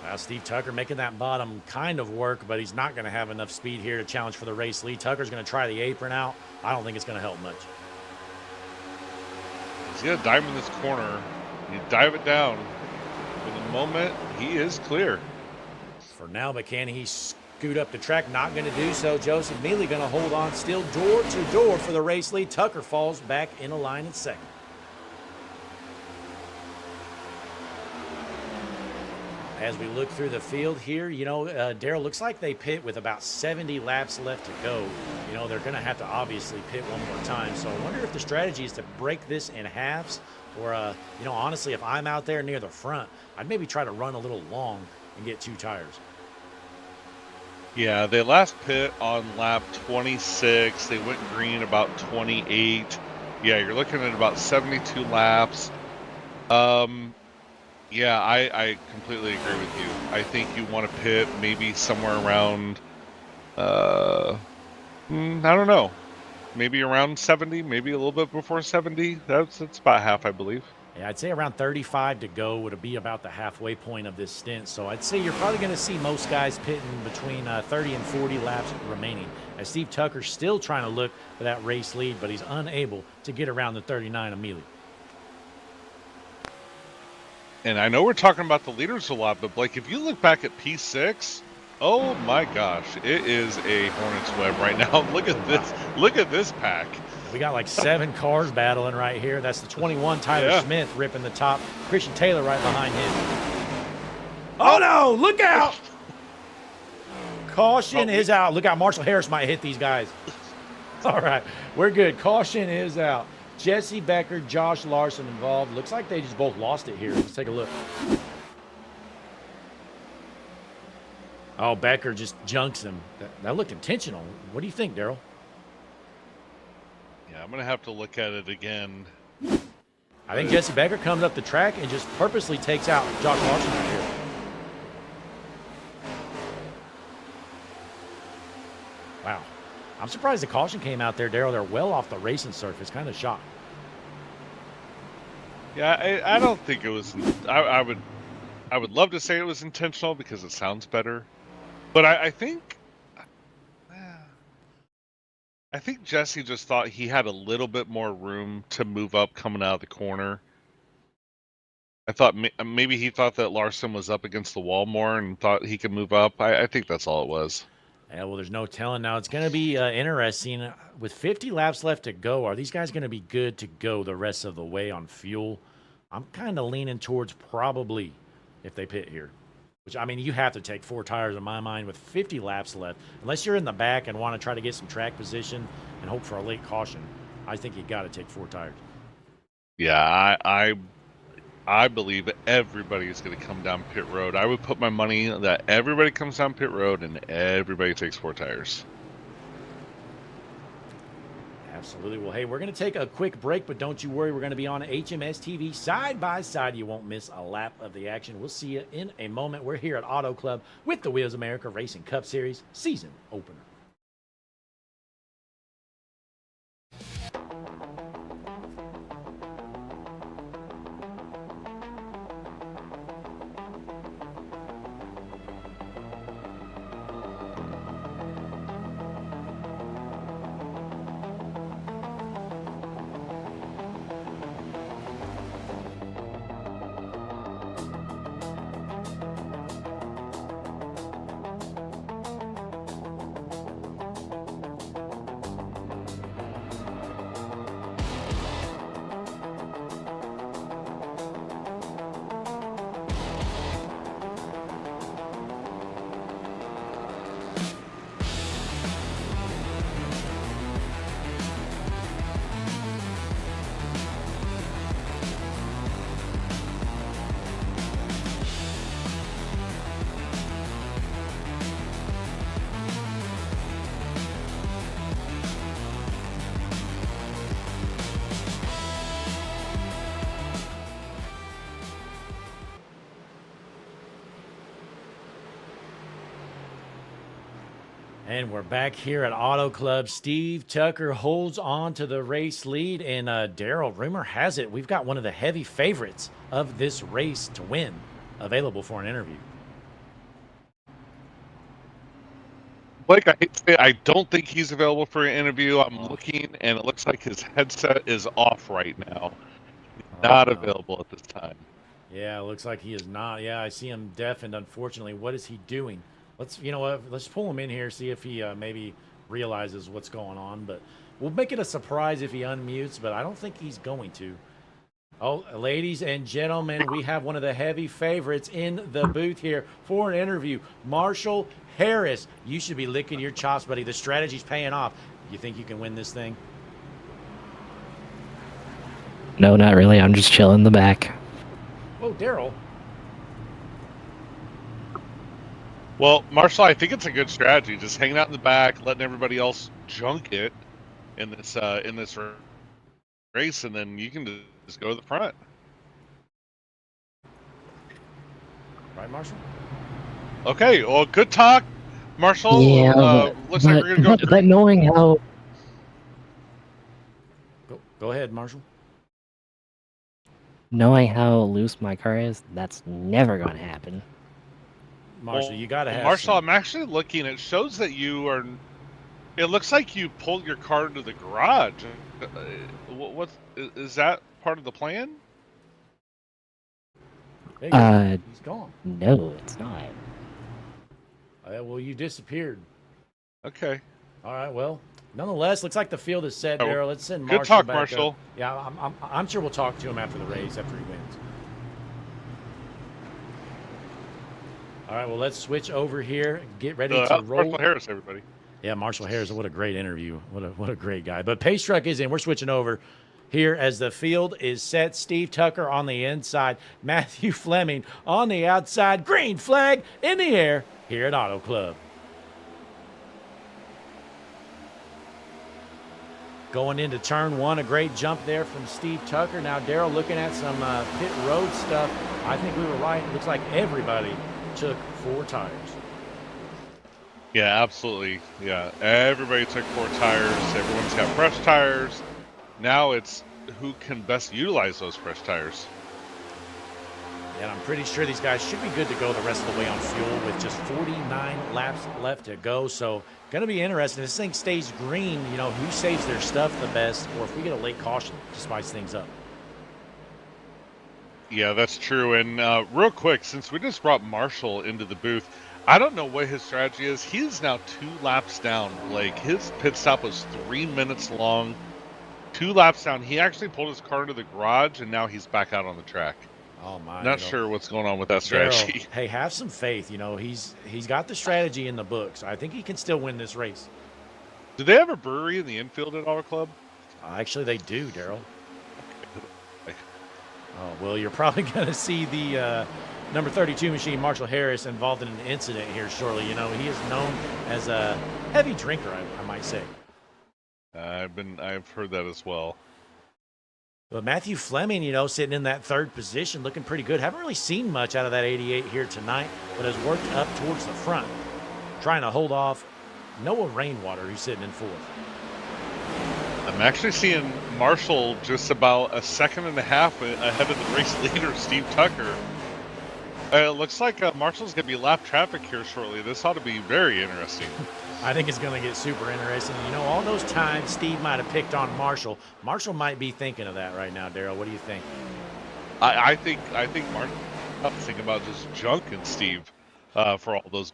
Now Steve Tucker making that bottom kind of work, but he's not going to have enough speed here to challenge for the race lead. Tucker's going to try the apron out. I don't think it's going to help much. He's going to dive in this corner. You dive it down. For the moment, he is clear. For now, but can he scoot up the track? Not going to do so. Joseph Mealy going to hold on still door to door for the race lead. Tucker falls back in a line at second. As we look through the field here, you know, Daryl, looks like they pit with about 70 laps left to go. You know, they're going to have to obviously pit one more time. So I wonder if the strategy is to break this in halves or, you know, honestly, if I'm out there near the front, I'd maybe try to run a little long and get 2 tires. Yeah, they last pit on lap 26. They went green about 28. Yeah, you're looking at about 72 laps. Yeah, I completely agree with you. I think you want to pit maybe somewhere around, I don't know, maybe around 70, maybe a little bit before 70. That's about half, I believe. Yeah, I'd say around 35 to go would be about the halfway point of this stint. So I'd say you're probably going to see most guys pitting between 30 and 40 laps remaining. As Steve Tucker's still trying to look for that race lead, but he's unable to get around the 39 of Mealy. And I know we're talking about the leaders a lot, but Blake, if you look back at P6, oh my gosh, it is a hornet's web right now. Look at this. Look at this pack. We got like 7 cars battling right here. That's the 21 Tyler Smith ripping the top. Christian Taylor right behind him. Oh no, look out. Caution is out. Look out, Marshall Harris might hit these guys. All right, we're good. Caution is out. Jesse Becker, Josh Larson involved. Looks like they just both lost it here. Let's take a look. Oh, Becker just junks him. That looked intentional. What do you think, Daryl? Yeah, I'm going to have to look at it again. I think Jesse Becker comes up the track and just purposely takes out Josh Larson right here. Wow. I'm surprised the caution came out there, Daryl. They're well off the racing surface. Kind of shocked. Yeah, I don't think it was. I would love to say it was intentional because it sounds better, but I think Jesse just thought he had a little bit more room to move up coming out of the corner. I thought maybe he thought that Larson was up against the wall more and thought he could move up. I think that's all it was. Yeah, well, there's no telling now. It's going to be interesting. With 50 laps left to go, are these guys going to be good to go the rest of the way on fuel? I'm kind of leaning towards probably if they pit here. Which, I mean, you have to take 4 tires in my mind with 50 laps left. Unless you're in the back and want to try to get some track position and hope for a late caution, I think you got to take 4 tires. Yeah, I believe that everybody is going to come down pit road. I would put my money that everybody comes down pit road and everybody takes 4 tires. Absolutely. Well, hey, we're going to take a quick break, but don't you worry. We're going to be on HMS TV side by side. You won't miss a lap of the action. We'll see you in a moment. We're here at Auto Club with the Wheels America Racing Cup Series season opener. And we're back here at Auto Club. Steve Tucker holds on to the race lead. And Daryl, rumor has it, we've got one of the heavy favorites of this race to win available for an interview. Blake, I don't think he's available for an interview. I'm looking, and it looks like his headset is off right now. Not available at this time. Yeah, it looks like he is not. Yeah, I see him deafened, unfortunately. What is he doing? You know what, let's pull him in here, see if he maybe realizes what's going on. But we'll make it a surprise if he unmutes, but I don't think he's going to. Oh, ladies and gentlemen, we have one of the heavy favorites in the booth here for an interview. Marshall Harris. You should be licking your chops, buddy. The strategy's paying off. You think you can win this thing? No, not really. I'm just chilling in the back. Oh, Daryl. Well, Marshall, I think it's a good strategy. Just hanging out in the back, letting everybody else junk it in this race, and then you can just go to the front. Right, Marshall? Okay, well, good talk, Marshall. Yeah, looks like we're going to go. But knowing how... Go ahead, Marshall. Knowing how loose my car is, that's never going to happen. Marshall, you got to have Marshall, some... I'm actually looking. It shows that you are... It looks like you pulled your car into the garage. What is that part of the plan? He's gone. No, it's not. Well, you disappeared. Okay. All right, well, nonetheless, looks like the field is set, Oh, Daryl. Let's send Marshall good talk, back Marshall. up. Yeah, I'm sure we'll talk to him after the race, after he wins. All right, well, let's switch over here. Get ready to roll. Marshall Harris, everybody. Yeah, Marshall Harris. What a great interview. What a great guy. But Pace Truck is in. We're switching over here as the field is set. Steve Tucker on the inside. Matthew Fleming on the outside. Green flag in the air here at Auto Club. Going into turn one, a great jump there from Steve Tucker. Now, Daryl, looking at some pit road stuff, I think we were right. It looks like everybody took 4 tires. Yeah, absolutely. Yeah, everybody took 4 tires. Everyone's got fresh tires. Now it's who can best utilize those fresh tires. And I'm pretty sure these guys should be good to go the rest of the way on fuel with just 49 laps left to go. So going to be interesting. If this thing stays green, you know, who saves their stuff the best, or if we get a late caution to spice things up. Yeah, that's true. And real quick, since we just brought Marshall into the booth, I don't know what his strategy is. He is now 2 laps down. Like, his pit stop was 3 minutes long. 2 laps down. He actually pulled his car into the garage, and now he's back out on the track. Oh my! Not sure what's going on with that strategy. Daryl, hey, have some faith. You know, he's got the strategy in the books. I think he can still win this race. Do they have a brewery in the infield at our club? Actually, they do, Daryl. Oh well, you're probably going to see the number 32 machine, Marshall Harris, involved in an incident here shortly. You know, he is known as a heavy drinker, I might say. I've heard that as well. But Matthew Fleming, you know, sitting in that 3rd position, looking pretty good. Haven't really seen much out of that 88 here tonight, but has worked up towards the front, trying to hold off Noah Rainwater, who's sitting in 4th. I'm actually seeing Marshall just about a second and a half ahead of the race leader, Steve Tucker. It looks like Marshall's going to be lap traffic here shortly. This ought to be very interesting. I think it's going to get super interesting. You know, all those times Steve might have picked on Marshall, Marshall might be thinking of that right now, Daryl. What do you think? I think Marshall's thinking about just junking Steve for all those.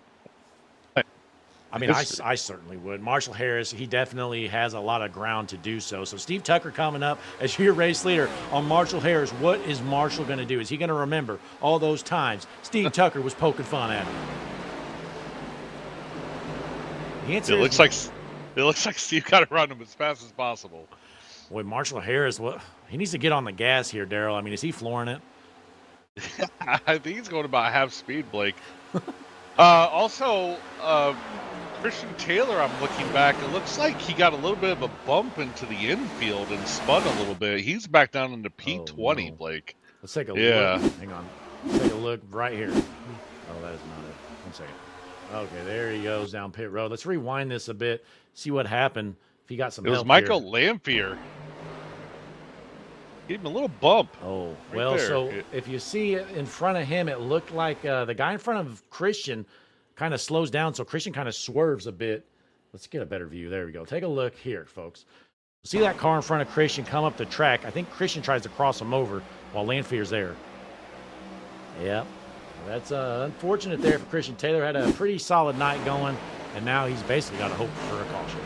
I mean, I certainly would. Marshall Harris, he definitely has a lot of ground to do so. So Steve Tucker coming up as your race leader on Marshall Harris. What is Marshall going to do? Is he going to remember all those times Steve Tucker was poking fun at him? It looks like Steve got around him as fast as possible. Boy, Marshall Harris, he needs to get on the gas here, Daryl. I mean, is he flooring it? I think he's going about half speed, Blake. Also, Christian Taylor, I'm looking back. It looks like he got a little bit of a bump into the infield and spun a little bit. He's back down into P20, no. Blake. Let's take a look. Hang on. Let's take a look right here. Oh, that is not it. 1 second. Okay, there he goes down pit road. Let's rewind this a bit, see what happened. If he got some help. It was Michael Lamphere. Gave him a little bump. Oh, well, there. So if you see in front of him, it looked like the guy in front of Christian kind of slows down, so Christian kind of swerves a bit. Let's get a better view. There we go. Take a look here, folks. See that car in front of Christian come up the track. I think Christian tries to cross him over while Lanfear's there. Yep. That's unfortunate there for Christian Taylor. Had a pretty solid night going, and now he's basically got to hope for a caution.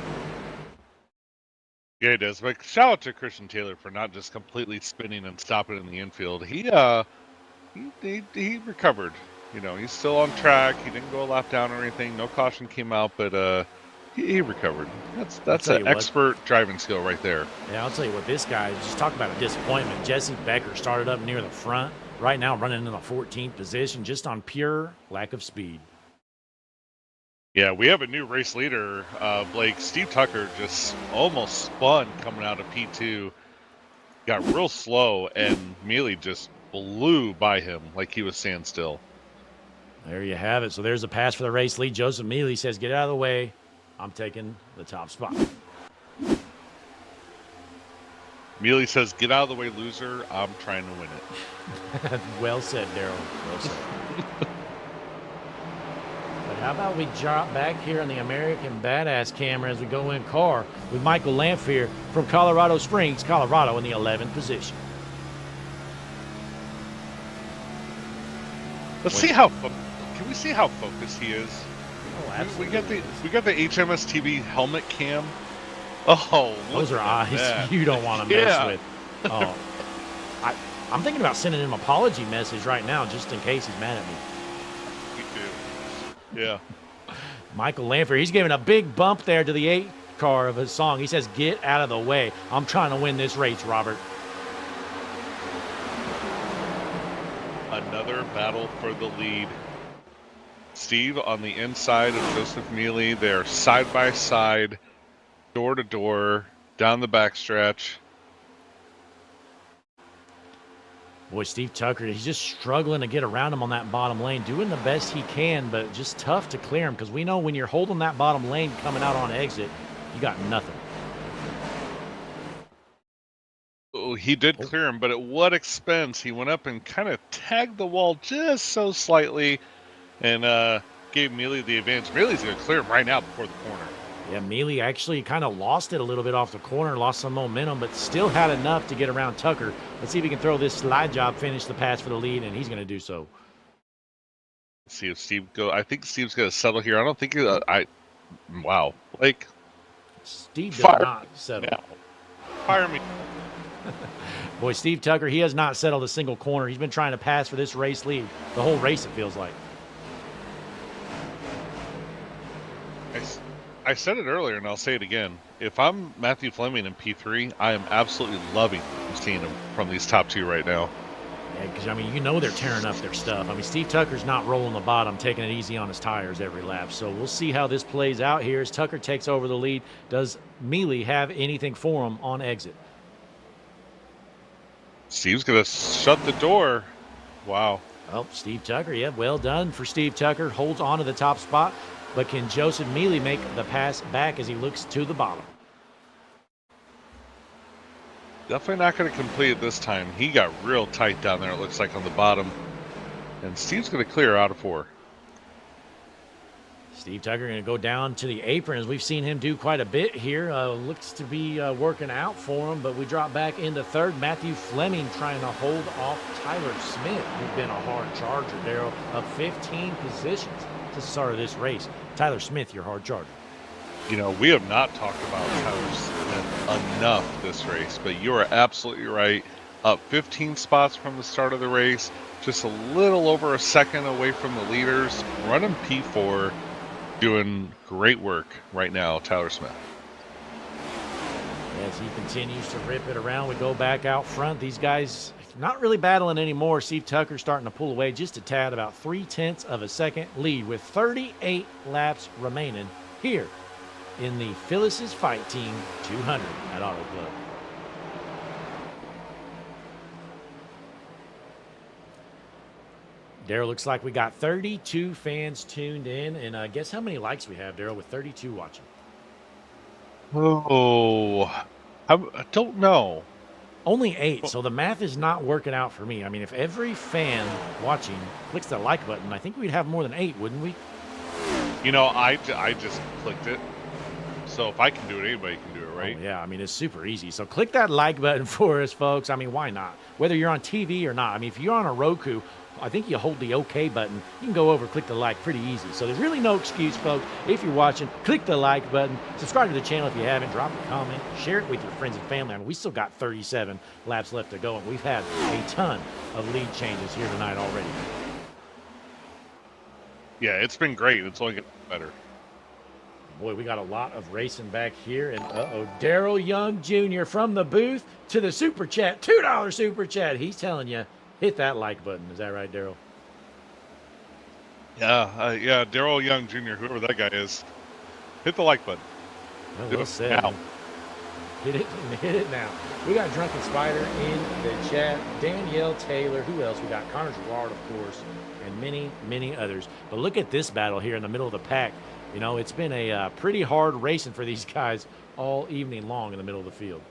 Yeah, it is. But shout out to Christian Taylor for not just completely spinning and stopping in the infield. He recovered. You know, he's still on track. He didn't go a lap down or anything. No caution came out, but he recovered. That's an expert driving skill right there. Yeah, I'll tell you what, this guy, just talk about a disappointment. Jesse Becker started up near the front. Right now running in the 14th position just on pure lack of speed. Yeah, we have a new race leader, Blake. Steve Tucker just almost spun coming out of P2. Got real slow, and Mealy just blew by him like he was standstill. There you have it. So there's a pass for the race lead. Joseph Mealy says, get out of the way. I'm taking the top spot. Mealy says, get out of the way, loser. I'm trying to win it. Well said, Daryl. Well said. But how about we drop back here on the American Badass camera as we go in car with Michael Lamphere from Colorado Springs, Colorado in the 11th position. Let's see how. Can we see how focused he is? Oh, absolutely. We got the HMS TV helmet cam. Oh, those are eyes you don't want to mess with. Oh, I'm thinking about sending him an apology message right now, just in case he's mad at me. Me too. Yeah. Michael Lamphere, he's giving a big bump there to the 8 car of his song. He says, "Get out of the way. I'm trying to win this race, Robert." Another battle for the lead. Steve on the inside of Joseph Mealy. They're side by side, door to door. down the backstretch. Boy, Steve Tucker, he's just struggling to get around him on that bottom lane, doing the best he can, but just tough to clear him because we know when you're holding that bottom lane coming out on exit, you got nothing. Oh, he did clear him, but at what expense? He went up and kind of tagged the wall just so slightly and gave Mealy the advantage. Mealy's going to clear him right now before the corner. Yeah, Mealy actually kind of lost it a little bit off the corner, lost some momentum, but still had enough to get around Tucker. Let's see if he can throw this slide job, finish the pass for the lead, and he's going to do so. Let's see if Steve go. I think Steve's going to settle here. I don't think wow. Like, Steve does not settle. Yeah. Fire me. Boy, Steve Tucker, he has not settled a single corner. He's been trying to pass for this race lead the whole race, it feels like. I said it earlier, and I'll say it again. If I'm Matthew Fleming in P3, I am absolutely loving seeing him from these top two right now. Yeah, because, I mean, you know they're tearing up their stuff. I mean, Steve Tucker's not rolling the bottom, taking it easy on his tires every lap. So we'll see how this plays out here as Tucker takes over the lead. Does Mealy have anything for him on exit? Steve's going to shut the door. Wow. Well, Steve Tucker, yeah, well done for Steve Tucker. Holds on to the top spot. But can Joseph Mealy make the pass back as he looks to the bottom? Definitely not going to complete it this time. He got real tight down there, it looks like, on the bottom. And Steve's going to clear out of 4. Steve Tucker going to go down to the apron, as we've seen him do quite a bit here. Looks to be working out for him, but we drop back into third. Matthew Fleming trying to hold off Tyler Smith, who's been a hard charger, Darrell, of 15 positions to the start of this race. Tyler Smith, your hard charger. You know, we have not talked about Tyler Smith enough this race, but you are absolutely right. Up 15 spots from the start of the race, just a little over a second away from the leaders, running P4, doing great work right now, Tyler Smith. As he continues to rip it around, we go back out front. These guys not really battling anymore. Steve Tucker starting to pull away just a tad, about 0.3 of a second lead with 38 laps remaining here in the Phyllis's Fight Team 200 at Auto Club. Darrell, looks like we got 32 fans tuned in, and guess how many likes we have, Darrell, with 32 watching? Oh, I don't know. Only 8, so the math is not working out for me. I mean, if every fan watching clicks the like button, I think we'd have more than 8, wouldn't we? You know, I just clicked it. So if I can do it, anybody can do it, right? Oh, yeah, I mean, it's super easy. So click that like button for us, folks. I mean, why not? Whether you're on TV or not. I mean, if you're on a Roku, I think you hold the OK button. You can go over, click the like, pretty easy. So there's really no excuse, folks. If you're watching, click the like button. Subscribe to the channel if you haven't. Drop a comment. Share it with your friends and family. I mean, we still got 37 laps left to go, and we've had a ton of lead changes here tonight already. Yeah, it's been great. It's only getting better. Boy, we got a lot of racing back here. And, Darrell Young Jr. from the booth to the Super Chat, $2 Super Chat. He's telling you, hit that like button. Is that right, Darrell? Yeah, Darrell Young Jr., whoever that guy is, hit the like button. Well said. Now. Hit it now. We got Drunken Spider in the chat, Danielle Taylor, who else? We got Connor Gerard, of course, and many, many others. But look at this battle here in the middle of the pack. You know, it's been a pretty hard racing for these guys all evening long in the middle of the field.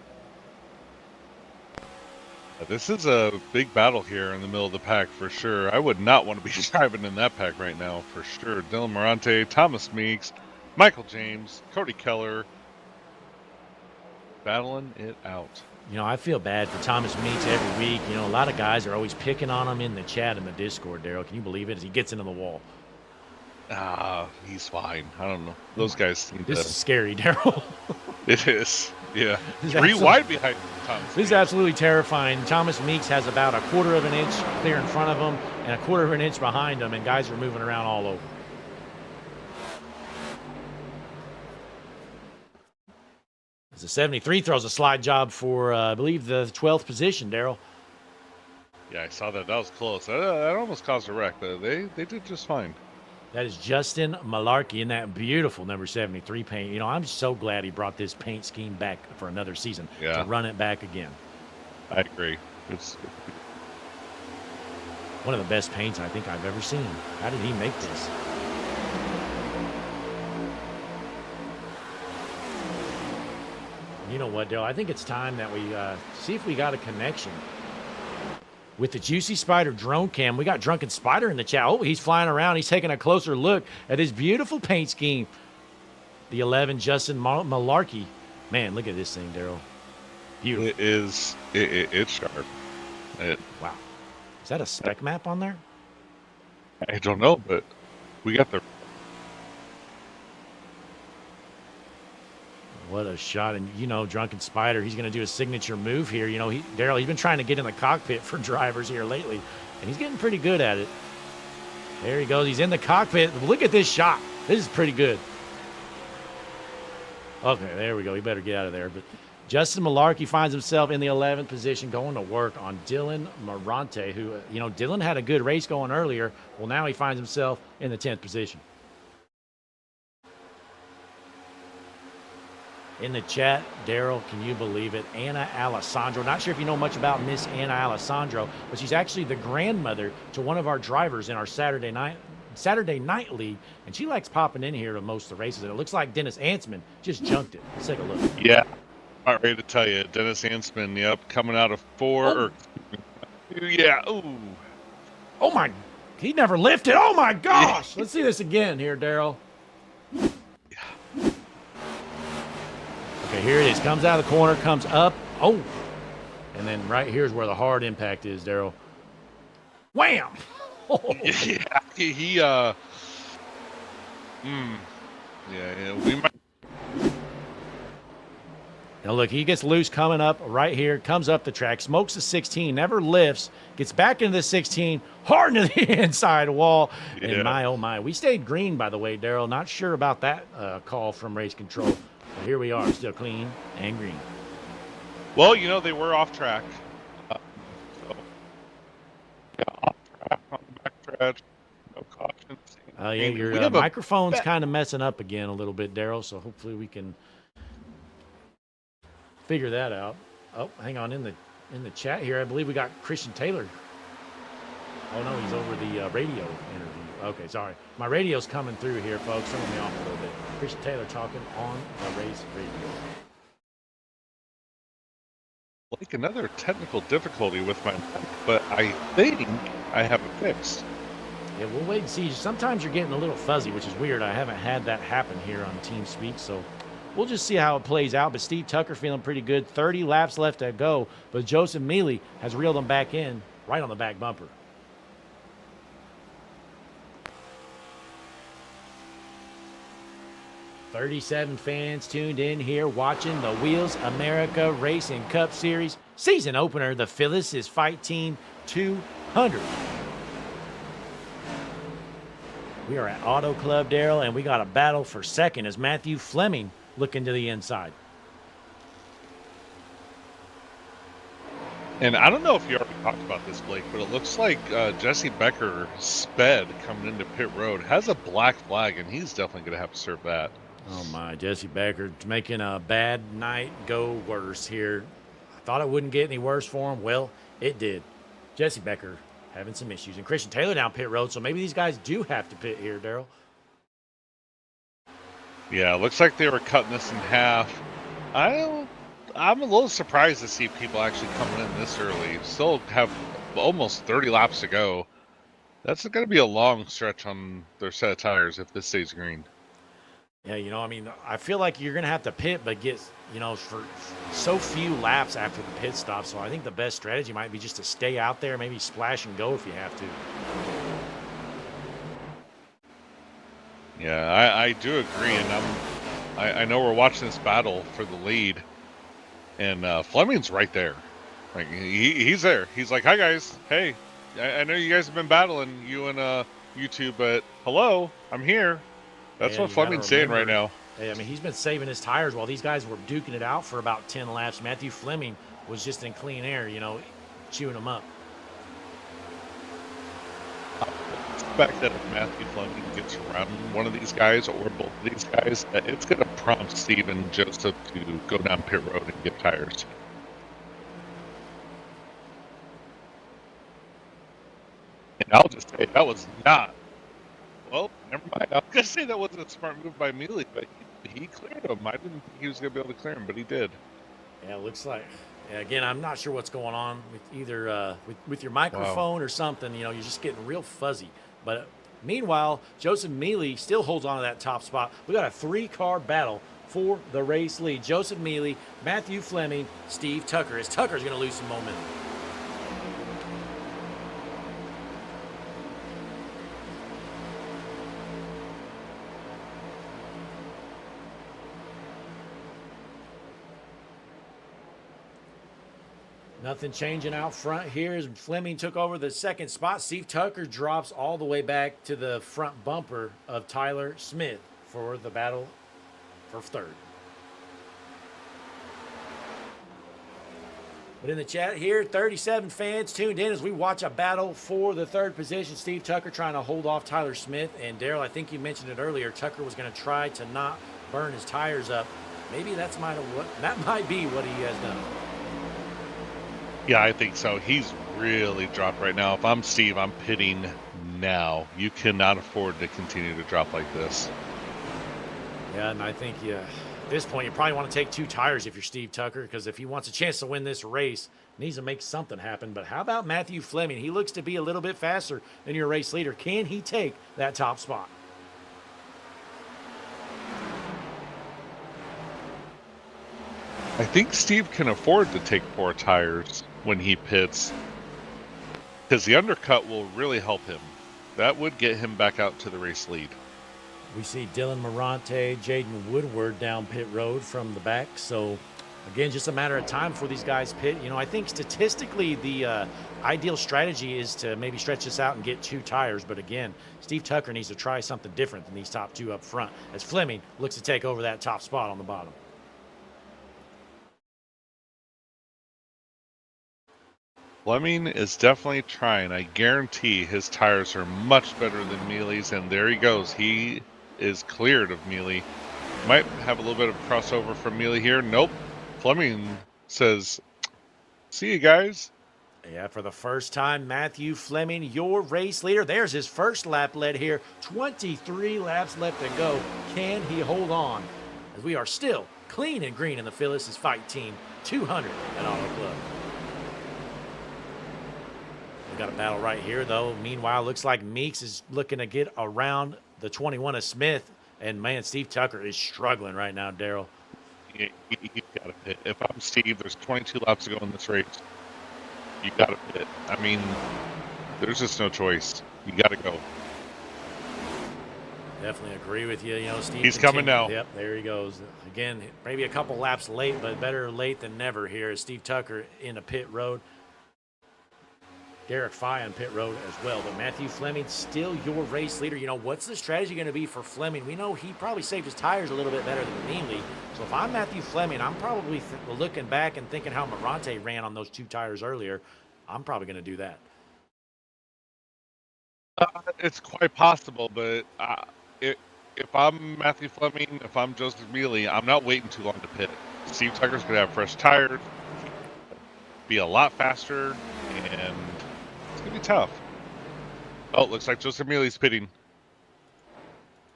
This is a big battle here in the middle of the pack for sure. I would not want to be driving in that pack right now for sure. Dylan Morante, Thomas Meeks, Michael James, Cody Keller, battling it out. You know, I feel bad for Thomas Meeks every week. You know, a lot of guys are always picking on him in the chat and the Discord, Darrell. Can you believe it? As he gets into the wall. He's fine. I don't know. Those guys seem This is scary, Darrell. It is. Yeah. 3 This wide behind Thomas. This is absolutely terrifying. Thomas Meeks has about a 1/4 of an inch clear in front of him and a 1/4 of an inch behind him, and guys are moving around all over. As the 73 throws a slide job for, I believe, the 12th position, Darrell. Yeah, I saw that. That was close. That almost caused a wreck, but they did just fine. That is Justin Malarkey in that beautiful number 73 paint. You know, I'm so glad he brought this paint scheme back for another season to run it back again. I agree. It's one of the best paints I think I've ever seen. How did he make this? You know what, Dale? I think it's time that we see if we got a connection with the Juicy Spider drone cam. We got Drunken Spider in the chat. Oh, he's flying around. He's taking a closer look at his beautiful paint scheme. The 11, Justin Malarkey. Man, look at this thing, Daryl. Beautiful. It is. It's sharp. Wow. Is that a spec map on there? I don't know, but we got the. What a shot. And, you know, Drunken Spider, he's going to do a signature move here. You know, Daryl, he's been trying to get in the cockpit for drivers here lately, and he's getting pretty good at it. There he goes. He's in the cockpit. Look at this shot. This is pretty good. Okay, there we go. We better get out of there. But Justin Malarkey finds himself in the 11th position going to work on Dylan Morante, who, you know, Dylan had a good race going earlier. Well, now he finds himself in the 10th position. In the chat, Daryl, can you believe it? Anna Alessandro. Not sure if you know much about Miss Anna Alessandro, but she's actually the grandmother to one of our drivers in our Saturday night league, and she likes popping in here to most of the races. And it looks like Dennis Ansman just junked it. Let's take a look. Yeah, I'm ready to tell you, Dennis Ansman. Yep, coming out of 4. Oh. Yeah. Ooh. Oh my! He never lifted. Oh my gosh! Let's see this again here, Daryl. Okay, here it is. Comes out of the corner, comes up. Oh, and then right here's where the hard impact is, Daryl. Wham! Oh. Yeah, yeah, we might. Now look, he gets loose coming up right here, comes up the track, smokes the 16, never lifts, gets back into the 16, hard into the inside wall. Yeah. And my, oh my, we stayed green, by the way, Daryl. Not sure about that call from race control. But here we are, still clean and green. Well, you know, they were off track. So, yeah, off track, on the backstretch, no cautions. Oh, yeah, your microphone's kind of messing up again a little bit, Daryl, so hopefully we can figure that out. Oh, hang on, in the chat here, I believe we got Christian Taylor. Oh, no, he's over the radio interview. Okay, sorry. My radio's coming through here, folks. Throwing me off a little bit. Christian Taylor talking on the race radio. Like another technical difficulty with my mic, but I think I have it fixed. Yeah, we'll wait and see. Sometimes you're getting a little fuzzy, which is weird. I haven't had that happen here on TeamSpeak, so we'll just see how it plays out. But Steve Tucker feeling pretty good. 30 laps left to go, but Joseph Mealy has reeled them back in right on the back bumper. "37 fans tuned in here watching the Wheels America Racing Cup Series season opener. The Phyllis is Fight Team 200. We are at Auto Club, Daryl, and we got a battle for second as Matthew Fleming looking to the inside. And I don't know if you already talked about this, Blake, but it looks like Jesse Becker sped coming into pit road, has a black flag, and he's definitely going to have to serve that. Oh my, Jesse Becker making a bad night go worse here. I thought it wouldn't get any worse for him. Well, it did. Jesse Becker having some issues. And Christian Taylor down pit road, so maybe these guys do have to pit here, Daryl. Yeah, looks like they were cutting this in half. I'm a little surprised to see people actually coming in this early. Still have almost 30 laps to go. That's going to be a long stretch on their set of tires if this stays green. Yeah, you know, I mean, I feel like you're going to have to pit, but get, you know, for so few laps after the pit stop. So I think the best strategy might be just to stay out there, maybe splash and go if you have to. Yeah, I do agree, and I know we're watching this battle for the lead, and Fleming's right there. Like he's there. He's like, "Hi guys, hey, I know you guys have been battling, you and you two, but hello, I'm here." That's what Fleming's saying right now. Hey, I mean, he's been saving his tires while these guys were duking it out for about 10 laps. Matthew Fleming was just in clean air, you know, chewing them up. expect that if Matthew Fleming gets around one of these guys or both of these guys, that it's going to prompt Steve and Joseph to go down pit road and get tires. And I'll just say that was not. Well, never mind. I was going to say that wasn't a smart move by Mealy, but he cleared him. I didn't think he was going to be able to clear him, but he did. Yeah, it looks like. Yeah, again, I'm not sure what's going on with either with your microphone or something. You know, you're just getting real fuzzy. But meanwhile, Joseph Mealy still holds on to that top spot. We got a 3-car battle for the race lead. Joseph Mealy, Matthew Fleming, Steve Tucker. As Tucker's going to lose some momentum. Nothing changing out front here as Fleming took over the second spot. Steve Tucker drops all the way back to the front bumper of Tyler Smith for the battle for third. But in the chat here, 37 fans tuned in as we watch a battle for the third position. Steve Tucker trying to hold off Tyler Smith. And Daryl, I think you mentioned it earlier, Tucker was going to try to not burn his tires up. Maybe that might be what he has done. Yeah, I think so. He's really dropped right now. If I'm Steve, I'm pitting now. You cannot afford to continue to drop like this. Yeah, and I think at this point you probably want to take 2 tires if you're Steve Tucker, because if he wants a chance to win this race, he needs to make something happen. But how about Matthew Fleming? He looks to be a little bit faster than your race leader. Can he take that top spot? I think Steve can afford to take 4 tires when he pits, because the undercut will really help him. That would get him back out to the race lead. We see Dylan Morante, Jaden Woodward down pit road from the back. So, again, just a matter of time before these guys pit. You know, I think statistically the ideal strategy is to maybe stretch this out and get 2 tires. But, again, Steve Tucker needs to try something different than these top 2 up front as Fleming looks to take over that top spot on the bottom. Fleming is definitely trying. I guarantee his tires are much better than Mealy's, and there he goes. He is cleared of Mealy. Might have a little bit of crossover from Mealy here. Nope. Fleming says, see you guys. Yeah, for the first time, Matthew Fleming, your race leader. There's his first lap led here. 23 laps left to go. Can he hold on? As we are still clean and green in the Phyllis's Fight Team 200 at Auto Club. Got a battle right here, though. Meanwhile, looks like Meeks is looking to get around the 21 of Smith. And, man, Steve Tucker is struggling right now, Daryl. You got to pit. If I'm Steve, there's 22 laps to go in this race. You got to pit. I mean, there's just no choice. You got to go. Definitely agree with you. You know, Steve. He's coming now. Yep, there he goes. Again, maybe a couple laps late, but better late than never here as Steve Tucker into pit road. Derek Fye on pit road as well. But Matthew Fleming, still your race leader. You know, what's the strategy going to be for Fleming? We know he probably saved his tires a little bit better than Mealy. So if I'm Matthew Fleming, I'm probably looking back and thinking how Morante ran on those 2 tires earlier. I'm probably going to do that. It's quite possible, but if I'm Matthew Fleming, if I'm Joseph Mealy, I'm not waiting too long to pit. Steve Tucker's going to have fresh tires, be a lot faster, and it's going to be tough. Oh, looks like Joseph Mealy's pitting.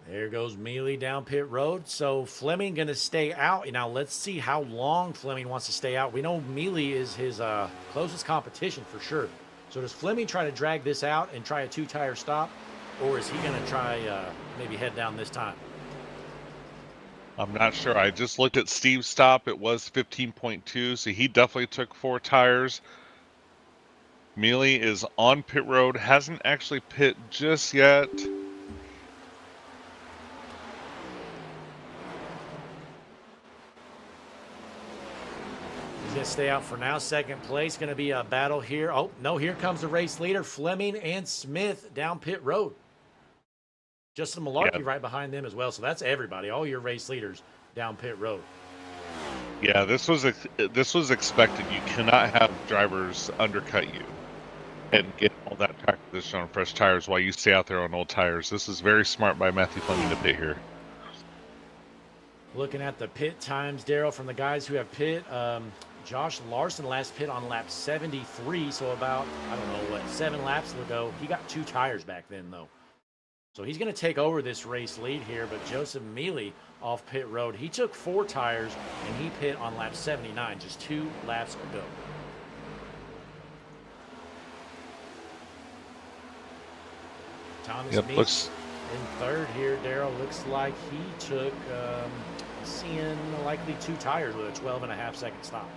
There goes Mealy down pit road. So Fleming going to stay out. Now let's see how long Fleming wants to stay out. We know Mealy is his closest competition for sure. So does Fleming try to drag this out and try a 2-tire stop? Or is he going to try maybe head down this time? I'm not sure. I just looked at Steve's stop. It was 15.2, so he definitely took 4 tires. Mealy is on pit road, hasn't actually pit just yet. He's going to stay out for now. Second place going to be a battle here. Oh, no, here comes the race leader, Fleming and Smith down pit road. Justin Malarkey right behind them as well. So that's everybody, all your race leaders down pit road. Yeah, this was expected. You cannot have drivers undercut you. and get all that track position on fresh tires while you stay out there on old tires. This is very smart by Matthew Fleming to pit here. Looking at the pit times, Daryl, from the guys who have pit, Josh Larson last pit on lap 73, so about, I don't know what, 7 laps ago. He got 2 tires back then, though. So he's going to take over this race lead here, but Joseph Mealy off pit road, he took 4 tires, and he pit on lap 79, just 2 laps ago. Thomas Meeks in third here, Daryl. Looks like he took, seeing likely 2 tires with a 12.5-second stop.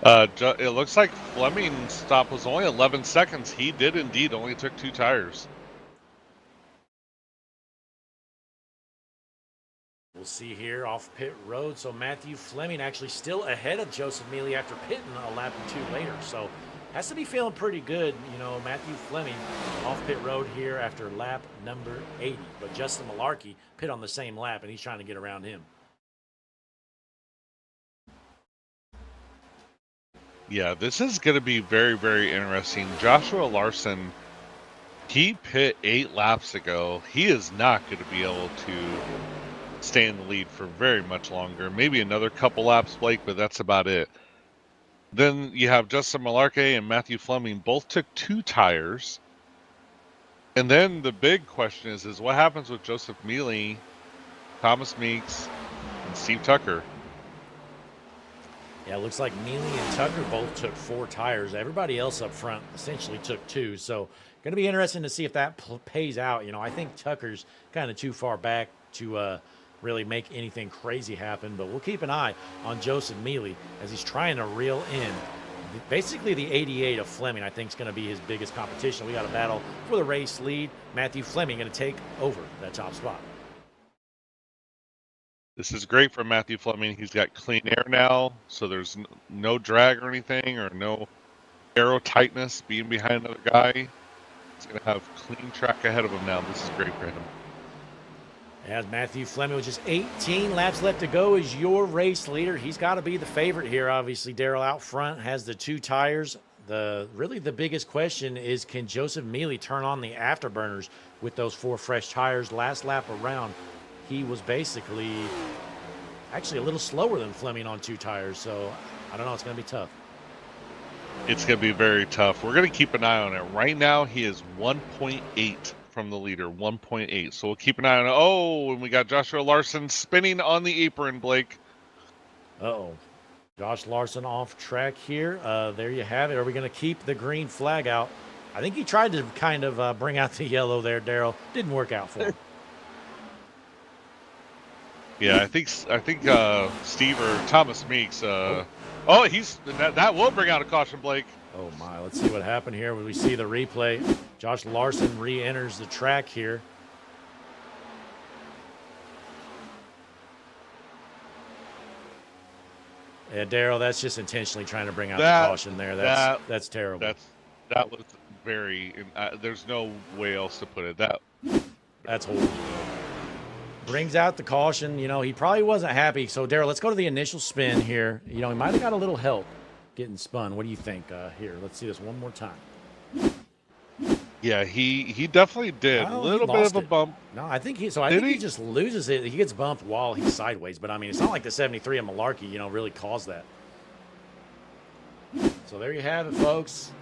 It looks like Fleming's stop was only 11 seconds. He did indeed only took 2 tires. We'll see here off pit road. So Matthew Fleming actually still ahead of Joseph Mealy after pitting a lap or 2 later. So has to be feeling pretty good, you know, Matthew Fleming off pit road here after lap number 80. But Justin Malarkey pit on the same lap, and he's trying to get around him. Yeah, this is going to be very, very interesting. Joshua Larson, he pit 8 laps ago. He is not going to be able to stay in the lead for very much longer. Maybe another couple laps, Blake, but that's about it. Then you have Justin Malarkey and Matthew Fleming both took 2 tires. And then the big question is what happens with Joseph Mealy, Thomas Meeks, and Steve Tucker? Yeah, it looks like Mealy and Tucker both took 4 tires. Everybody else up front essentially took 2. So going to be interesting to see if that pays out. You know, I think Tucker's kind of too far back to really make anything crazy happen. But we'll keep an eye on Joseph Mealy as he's trying to reel in basically the 88 of Fleming. I think is going to be his biggest competition. We got a battle for the race lead. Matthew Fleming going to take over that top spot. This is great for Matthew Fleming. He's got clean air now, so there's no drag or anything, or no aero tightness being behind another guy. He's going to have clean track ahead of him now. This is great for him. As Matthew Fleming with just 18 laps left to go is your race leader. He's got to be the favorite here, obviously. Daryl out front has the 2 tires. Really the biggest question is, can Joseph Mealy turn on the afterburners with those 4 fresh tires? Last lap around, he was basically actually a little slower than Fleming on 2 tires. So I don't know. It's going to be tough. It's going to be very tough. We're going to keep an eye on it. Right now, he is 1.8 from the leader, 1.8. So we'll keep an eye on it. Oh, and we got Joshua Larson spinning on the apron, Blake. Uh-oh. Josh Larson off track here. There you have it. Are we going to keep the green flag out? I think he tried to kind of bring out the yellow there, Daryl. Didn't work out for him. Yeah, I think Steve or Thomas Meeks. That will bring out a caution, Blake. Oh my! Let's see what happened here when we see the replay. Josh Larson re-enters the track here. Yeah, Daryl, that's just intentionally trying to bring out the caution there. That's terrible. That was very. There's no way else to put it. That's horrible. Brings out the caution. You know, he probably wasn't happy. So, Daryl, let's go to the initial spin here. You know, he might have got a little help getting spun. What do you think here? Let's see this one more time. Yeah, he definitely did. A little bit of a bump. No, I think he just loses it. He gets bumped while he's sideways. But, I mean, it's not like the 73 of Malarkey, you know, really caused that. So, there you have it, folks.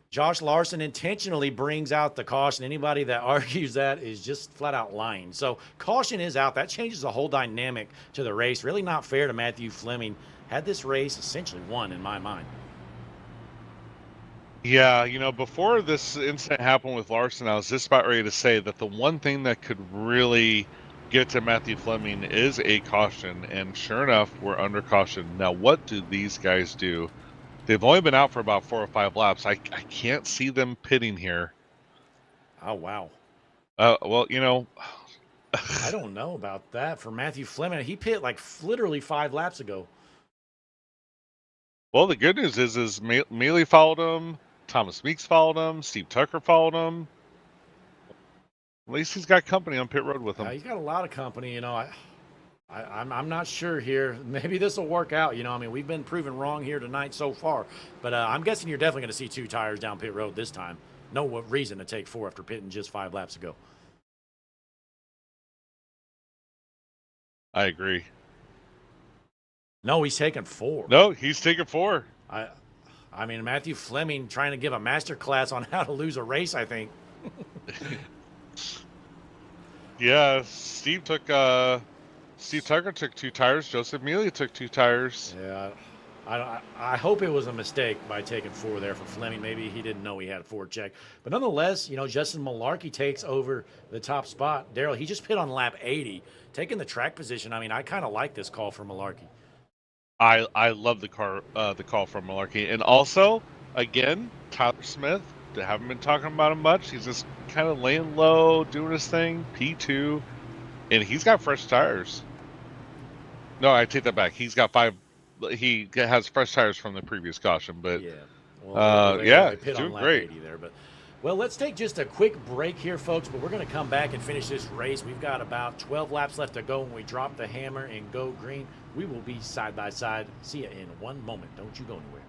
Josh Larson intentionally brings out the caution. Anybody that argues that is just flat out lying. So caution is out. That changes the whole dynamic to the race. Really not fair to Matthew Fleming. Had this race essentially won in my mind. Yeah, you know, before this incident happened with Larson, I was just about ready to say that the one thing that could really get to Matthew Fleming is a caution. And sure enough, we're under caution. Now, what do these guys do? They've only been out for about 4 or 5 laps. I can't see them pitting here. Oh, wow. Well, you know. I don't know about that. For Matthew Fleming, he pit like literally 5 laps ago. Well, the good news is Mealy followed him. Thomas Meeks followed him. Steve Tucker followed him. At least he's got company on pit road with him. He's got a lot of company. You know, I'm not sure here. Maybe this will work out. I mean, we've been proven wrong here tonight so far. But I'm guessing you're definitely going to see 2 tires down pit road this time. No reason to take 4 after pitting just 5 laps ago. I agree. No, he's taking 4. No, he's taking 4. I mean, Matthew Fleming trying to give a master class on how to lose a race, I think. Yeah, Steve Tucker took 2 tires. Joseph Mealy took 2 tires. Yeah, I hope it was a mistake by taking 4 there for Fleming. Maybe he didn't know he had a 4 check. But nonetheless, Justin Malarkey takes over the top spot. Daryl, he just pit on lap 80, taking the track position. I mean, I kind of like this call for Malarkey. I love the call from Malarkey. And also, again, Tyler Smith, haven't been talking about him much. He's just kind of laying low, doing his thing, P2, and he's got fresh tires. No, I take that back. He's got 5. He has fresh tires from the previous caution, but yeah, well, yeah, pit doing on lap great 80 there. But well, let's take just a quick break here, folks. But we're going to come back and finish this race. We've got about 12 laps left to go when we drop the hammer and go green. We will be side by side. See you in one moment. Don't you go anywhere.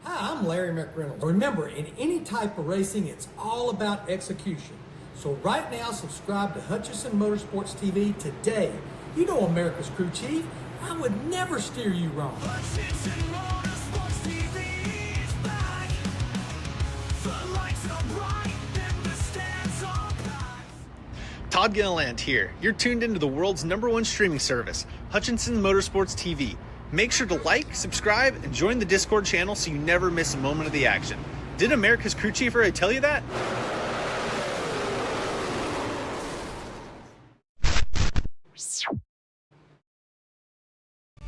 Hi, I'm Larry McReynolds. Remember, in any type of racing, it's all about execution. So right now, subscribe to Hutchison Motorsports TV today. You know America's crew chief. I would never steer you wrong. Hutchinson Motorsports TV is back. The lights are bright and the stands are packed. Todd Gilliland here. You're tuned into the world's #1 streaming service, Hutchinson Motorsports TV. Make sure to like, subscribe, and join the Discord channel so you never miss a moment of the action. Did America's crew chief already tell you that?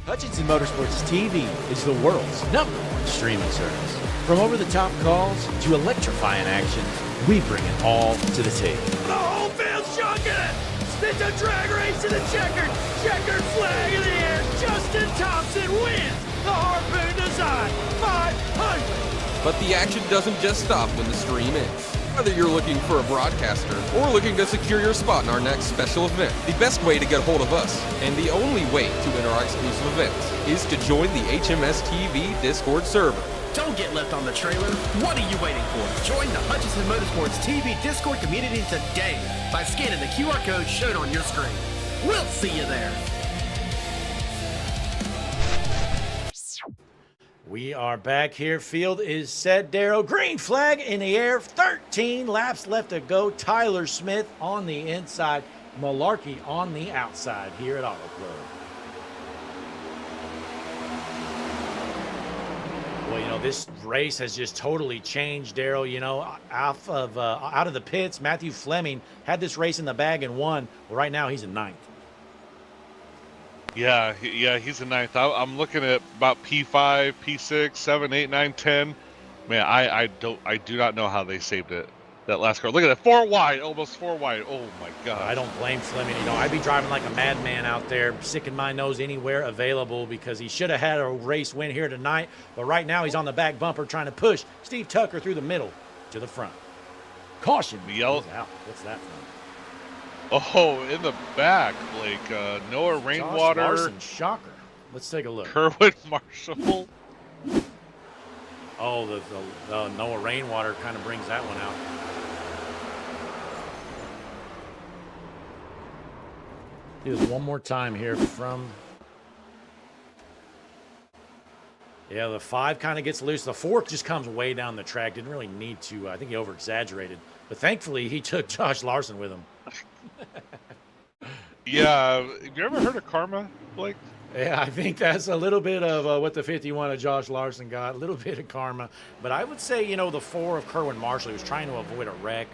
Hutchinson Motorsports TV is the world's #1 streaming service. From over-the-top calls to electrifying action, we bring it all to the table. The whole field's chugging it! It's a drag race to the checkered flag in the air. Justin Thompson wins the Harpoon Design 500. But the action doesn't just stop when the stream ends. Whether you're looking for a broadcaster or looking to secure your spot in our next special event, the best way to get a hold of us, and the only way to enter our exclusive events, is to join the HMS TV Discord server. Don't get left on the trailer. What are you waiting for? Join the Hutchinson Motorsports TV Discord community today by scanning the QR code shown on your screen. We'll see you there. We are back here. Field is set. Darrow, green flag in the air. 13 laps left to go. Tyler Smith on the inside. Malarkey on the outside here at Auto Club. Well, this race has just totally changed, Darrow. Out of the pits, Matthew Fleming had this race in the bag and won. Well, right now he's in 9th. Yeah, he's in 9th. I'm looking at about P5, P6, 7, 8, 9, 10. Man, I do not know how they saved it. That last car. Look at that, 4 wide, almost 4 wide. Oh my God. I don't blame Fleming. I'd be driving like a madman out there, sticking my nose anywhere available because he should have had a race win here tonight. But right now he's on the back bumper trying to push Steve Tucker through the middle to the front. Caution. The yellow. He's out. What's that from? Oh, in the back, Blake. Noah Rainwater. Josh Larson, shocker. Let's take a look. Kerwin Marshall. Oh, the Noah Rainwater kind of brings that one out. Do this one more time here from... Yeah, the 5 kind of gets loose. The 4 just comes way down the track. Didn't really need to. I think he over-exaggerated. But thankfully, he took Josh Larson with him. Yeah. Have you ever heard of karma, Blake? Yeah, I think that's a little bit of what the 51 of Josh Larson got. A little bit of karma. But I would say, the 4 of Kerwin Marshall, he was trying to avoid a wreck.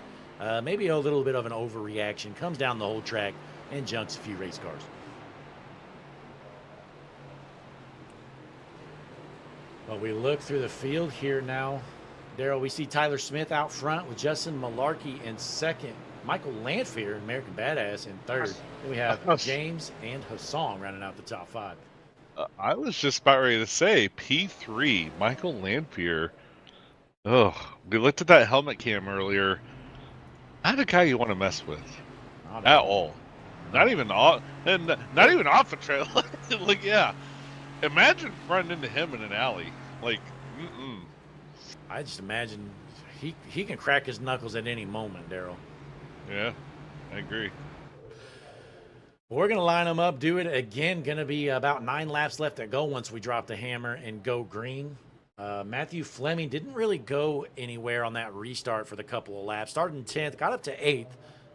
Maybe a little bit of an overreaction. Comes down the whole track and junks a few race cars. Well, we look through the field here now. Daryl, we see Tyler Smith out front with Justin Malarkey in second. Michael Lanphier, American Badass, in third. Then we have James and Hassan rounding out the top 5. I was just about ready to say P3, Michael Lanphier. Oh, we looked at that helmet cam earlier. Not a guy you want to mess with at all. Not even off, and not even off a trail. Like, yeah, imagine running into him in an alley. Like, I just imagine he can crack his knuckles at any moment, Daryl. Yeah, I agree. We're going to line them up, do it again. Going to be about 9 laps left to go once we drop the hammer and go green. Matthew Fleming didn't really go anywhere on that restart for the couple of laps. Started in 10th, got up to 8th,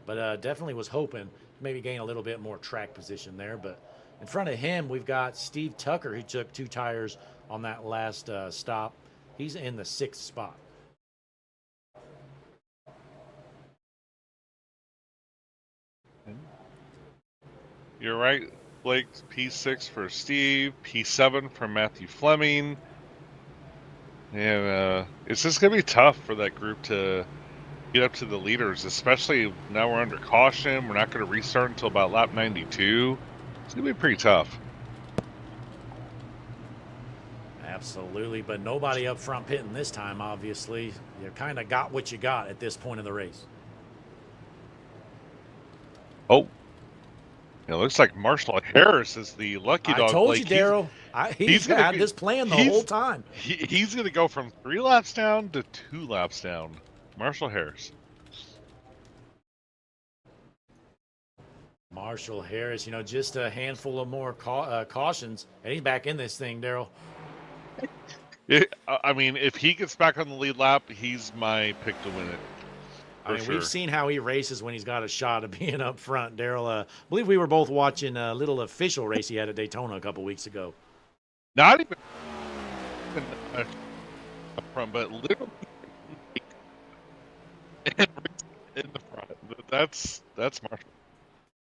but definitely was hoping to maybe gain a little bit more track position there. But in front of him, we've got Steve Tucker, who took 2 tires on that last stop. He's in the 6th spot. You're right, Blake. P6 for Steve, P7 for Matthew Fleming. And it's just going to be tough for that group to get up to the leaders, especially now we're under caution. We're not going to restart until about lap 92. It's going to be pretty tough. Absolutely, but nobody up front pitting this time, obviously. You kind of got what you got at this point of the race. Oh. It looks like Marshall Harris is the lucky dog. I told you, Daryl. He's had this plan the whole time. He's going to go from 3 laps down to 2 laps down. Marshall Harris. Marshall Harris, you know, just a handful of more cautions, and he's back in this thing, Daryl. I mean, if he gets back on the lead lap, he's my pick to win it. I mean, we've seen how he races when he's got a shot of being up front, Daryl. I believe we were both watching a little official race he had at Daytona a couple weeks ago. Not even up front, but literally in the front. That's Marshall.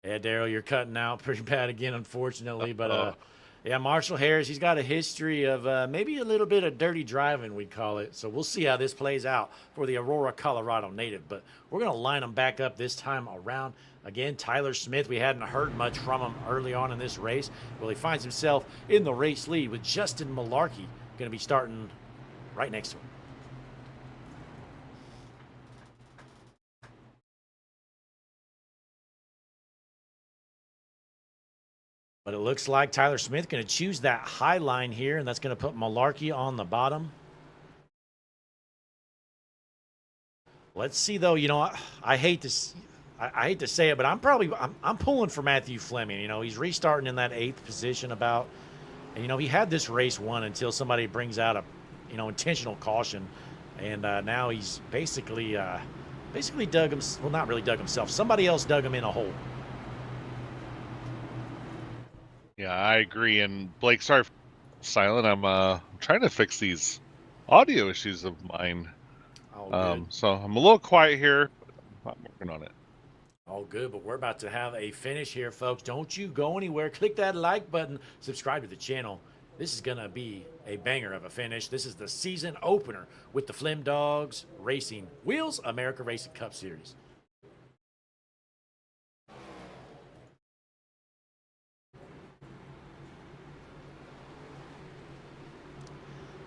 Yeah, Daryl, you're cutting out pretty bad again, unfortunately. But yeah, Marshall Harris, he's got a history of maybe a little bit of dirty driving, we'd call it. So we'll see how this plays out for the Aurora, Colorado native. But we're going to line them back up this time around. Again, Tyler Smith, we hadn't heard much from him early on in this race. Well, he finds himself in the race lead with Justin Malarkey going to be starting right next to him. But it looks like Tyler Smith going to choose that high line here, and that's going to put Malarkey on the bottom. Let's see, though. You know, I hate to say it, but I'm pulling for Matthew Fleming. You know, he's restarting in that 8th position about, and you know, he had this race won until somebody brings out a, you know, intentional caution, and now he's basically dug him. Well, not really dug himself. Somebody else dug him in a hole. Yeah, I agree. And Blake, sorry for silent. I'm trying to fix these audio issues of mine. So I'm a little quiet here, but I'm working on it. All good, but we're about to have a finish here, folks. Don't you go anywhere. Click that like button. Subscribe to the channel. This is going to be a banger of a finish. This is the season opener with the Flim Dogs Racing Wheels America Racing Cup Series.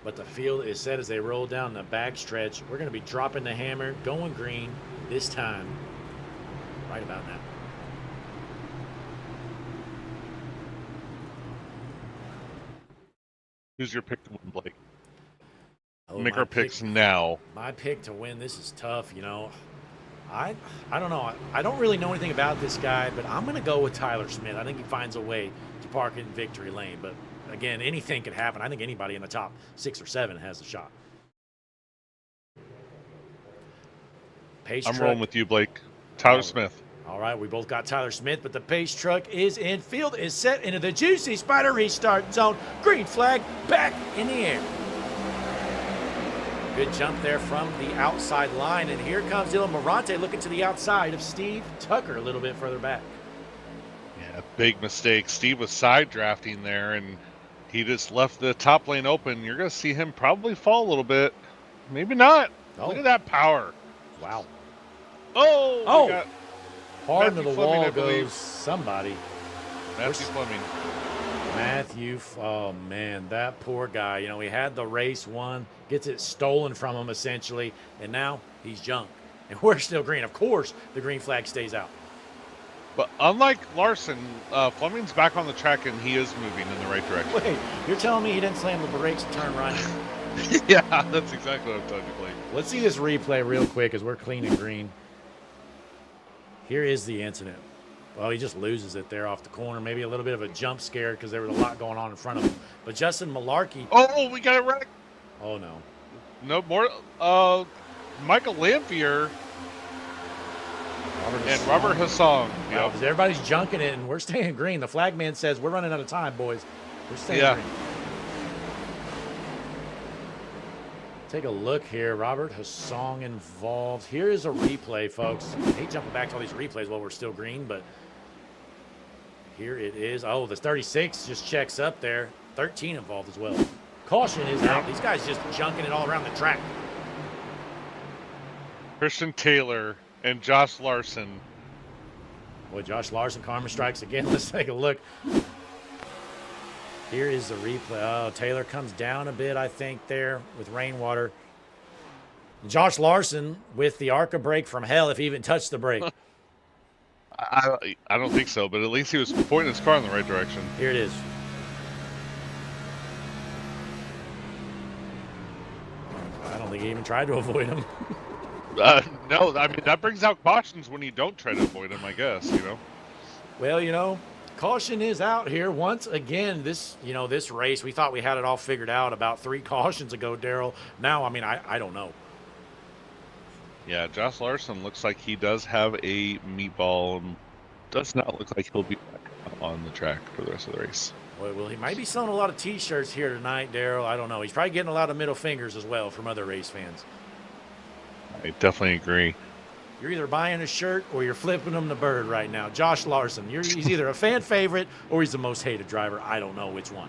But the field is set as they roll down the back stretch. We're going to be dropping the hammer, going green this time, right about now. Who's your pick to win, Blake? Oh, Make our picks now. My pick to win, this is tough, you know. I don't know. I don't really know anything about this guy, but I'm going to go with Tyler Smith. I think he finds a way to park it in victory lane, but again, anything could happen. I think anybody in the top 6 or 7 has a shot. I'm rolling with you, Blake. Tyler Smith. All right, we both got Tyler Smith, but the pace truck is in. Field is set into the juicy spider restart zone. Green flag back in the air. Good jump there from the outside line, and here comes Dylan Morante looking to the outside of Steve Tucker a little bit further back. Yeah, big mistake. Steve was side drafting there, and he just left the top lane open. You're going to see him probably fall a little bit. Maybe not. Oh. Look at that power. Wow. Oh, Oh! we got Hard into Matthew the Fleming, wall I believe. goes somebody. Matthew Fleming. Oh man, that poor guy. You know, he had the race won, gets it stolen from him essentially, and now he's junk. And we're still green. Of course, the green flag stays out. But unlike Larson, Fleming's back on the track and he is moving in the right direction. Wait, you're telling me he didn't slam the brakes and turn right? Yeah, that's exactly what I'm telling you, Blake. Let's see this replay real quick as we're clean and green. Here is the incident. Well, he just loses it there off the corner. Maybe a little bit of a jump scare because there was a lot going on in front of him. But Justin Malarkey. Oh, we got it right. Oh, no. No more. Michael Lamphere and Robert Hassan. Well, everybody's junking it, and we're staying green. The flag man says, we're running out of time, boys. We're staying green. Take a look here. Robert Hassan involved. Here is a replay, folks. I hate jumping back to all these replays while we're still green, but here it is. Oh, the 36 just checks up there. 13 involved as well. Caution is out. These guys just junking it all around the track. Christian Taylor and Josh Larson. Boy, Josh Larson, karma strikes again. Let's take a look. Here is the replay. Oh, Taylor comes down a bit, I think, there with rainwater. Josh Larson with the ARCA brake from hell, if he even touched the brake. I don't think so, but at least he was pointing his car in the right direction. Here it is. I don't think he even tried to avoid him. No, I mean, that brings out cautions when you don't try to avoid him, I guess, you know? Well, you know, caution is out here once again. This race, we thought we had it all figured out about 3 cautions ago, Daryl. Now, I mean, I don't know. Yeah, Josh Larson looks like he does have a meatball and does not look like he'll be back on the track for the rest of the race. Well, he might be selling a lot of T-shirts here tonight, Daryl. I don't know. He's probably getting a lot of middle fingers as well from other race fans. I definitely agree. You're either buying a shirt or you're flipping him the bird right now. Josh Larson, he's either a fan favorite or he's the most hated driver. I don't know which one.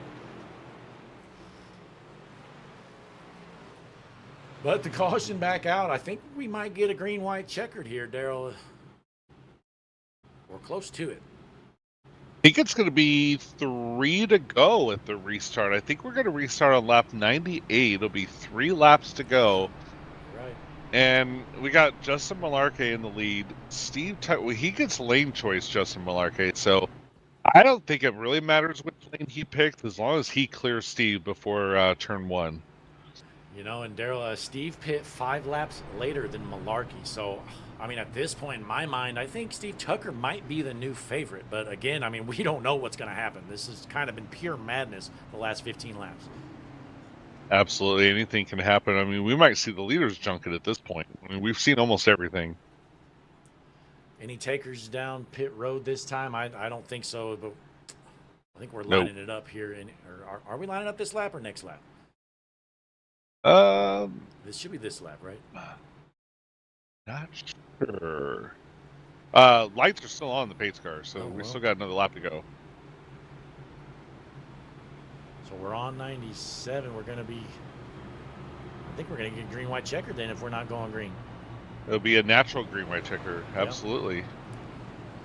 But the caution back out. I think we might get a green-white checkered here, Daryl. We're close to it. I think it's going to be 3 to go at the restart. I think we're going to restart on lap 98. It'll be 3 laps to go. Right. And we got Justin Malarkey in the lead. He gets lane choice, Justin Malarkey. So I don't think it really matters which lane he picked as long as he clears Steve before turn 1. You know, and Daryl, Steve pit 5 laps later than Malarkey. So, I mean, at this point in my mind, I think Steve Tucker might be the new favorite. But again, I mean, we don't know what's going to happen. This has kind of been pure madness the last 15 laps. Absolutely. Anything can happen. I mean, we might see the leaders junk it at this point. I mean, we've seen almost everything. Any takers down pit road this time? I don't think so, but I think we're lining it up here. Or are we lining up this lap or next lap? This should be this lap, right? Not sure. Lights are still on the pace car, so we still got another lap to go. So we're on 97. We're going to be, I think we're going to get green-white checker then if we're not going green. It'll be a natural green-white checker. Absolutely.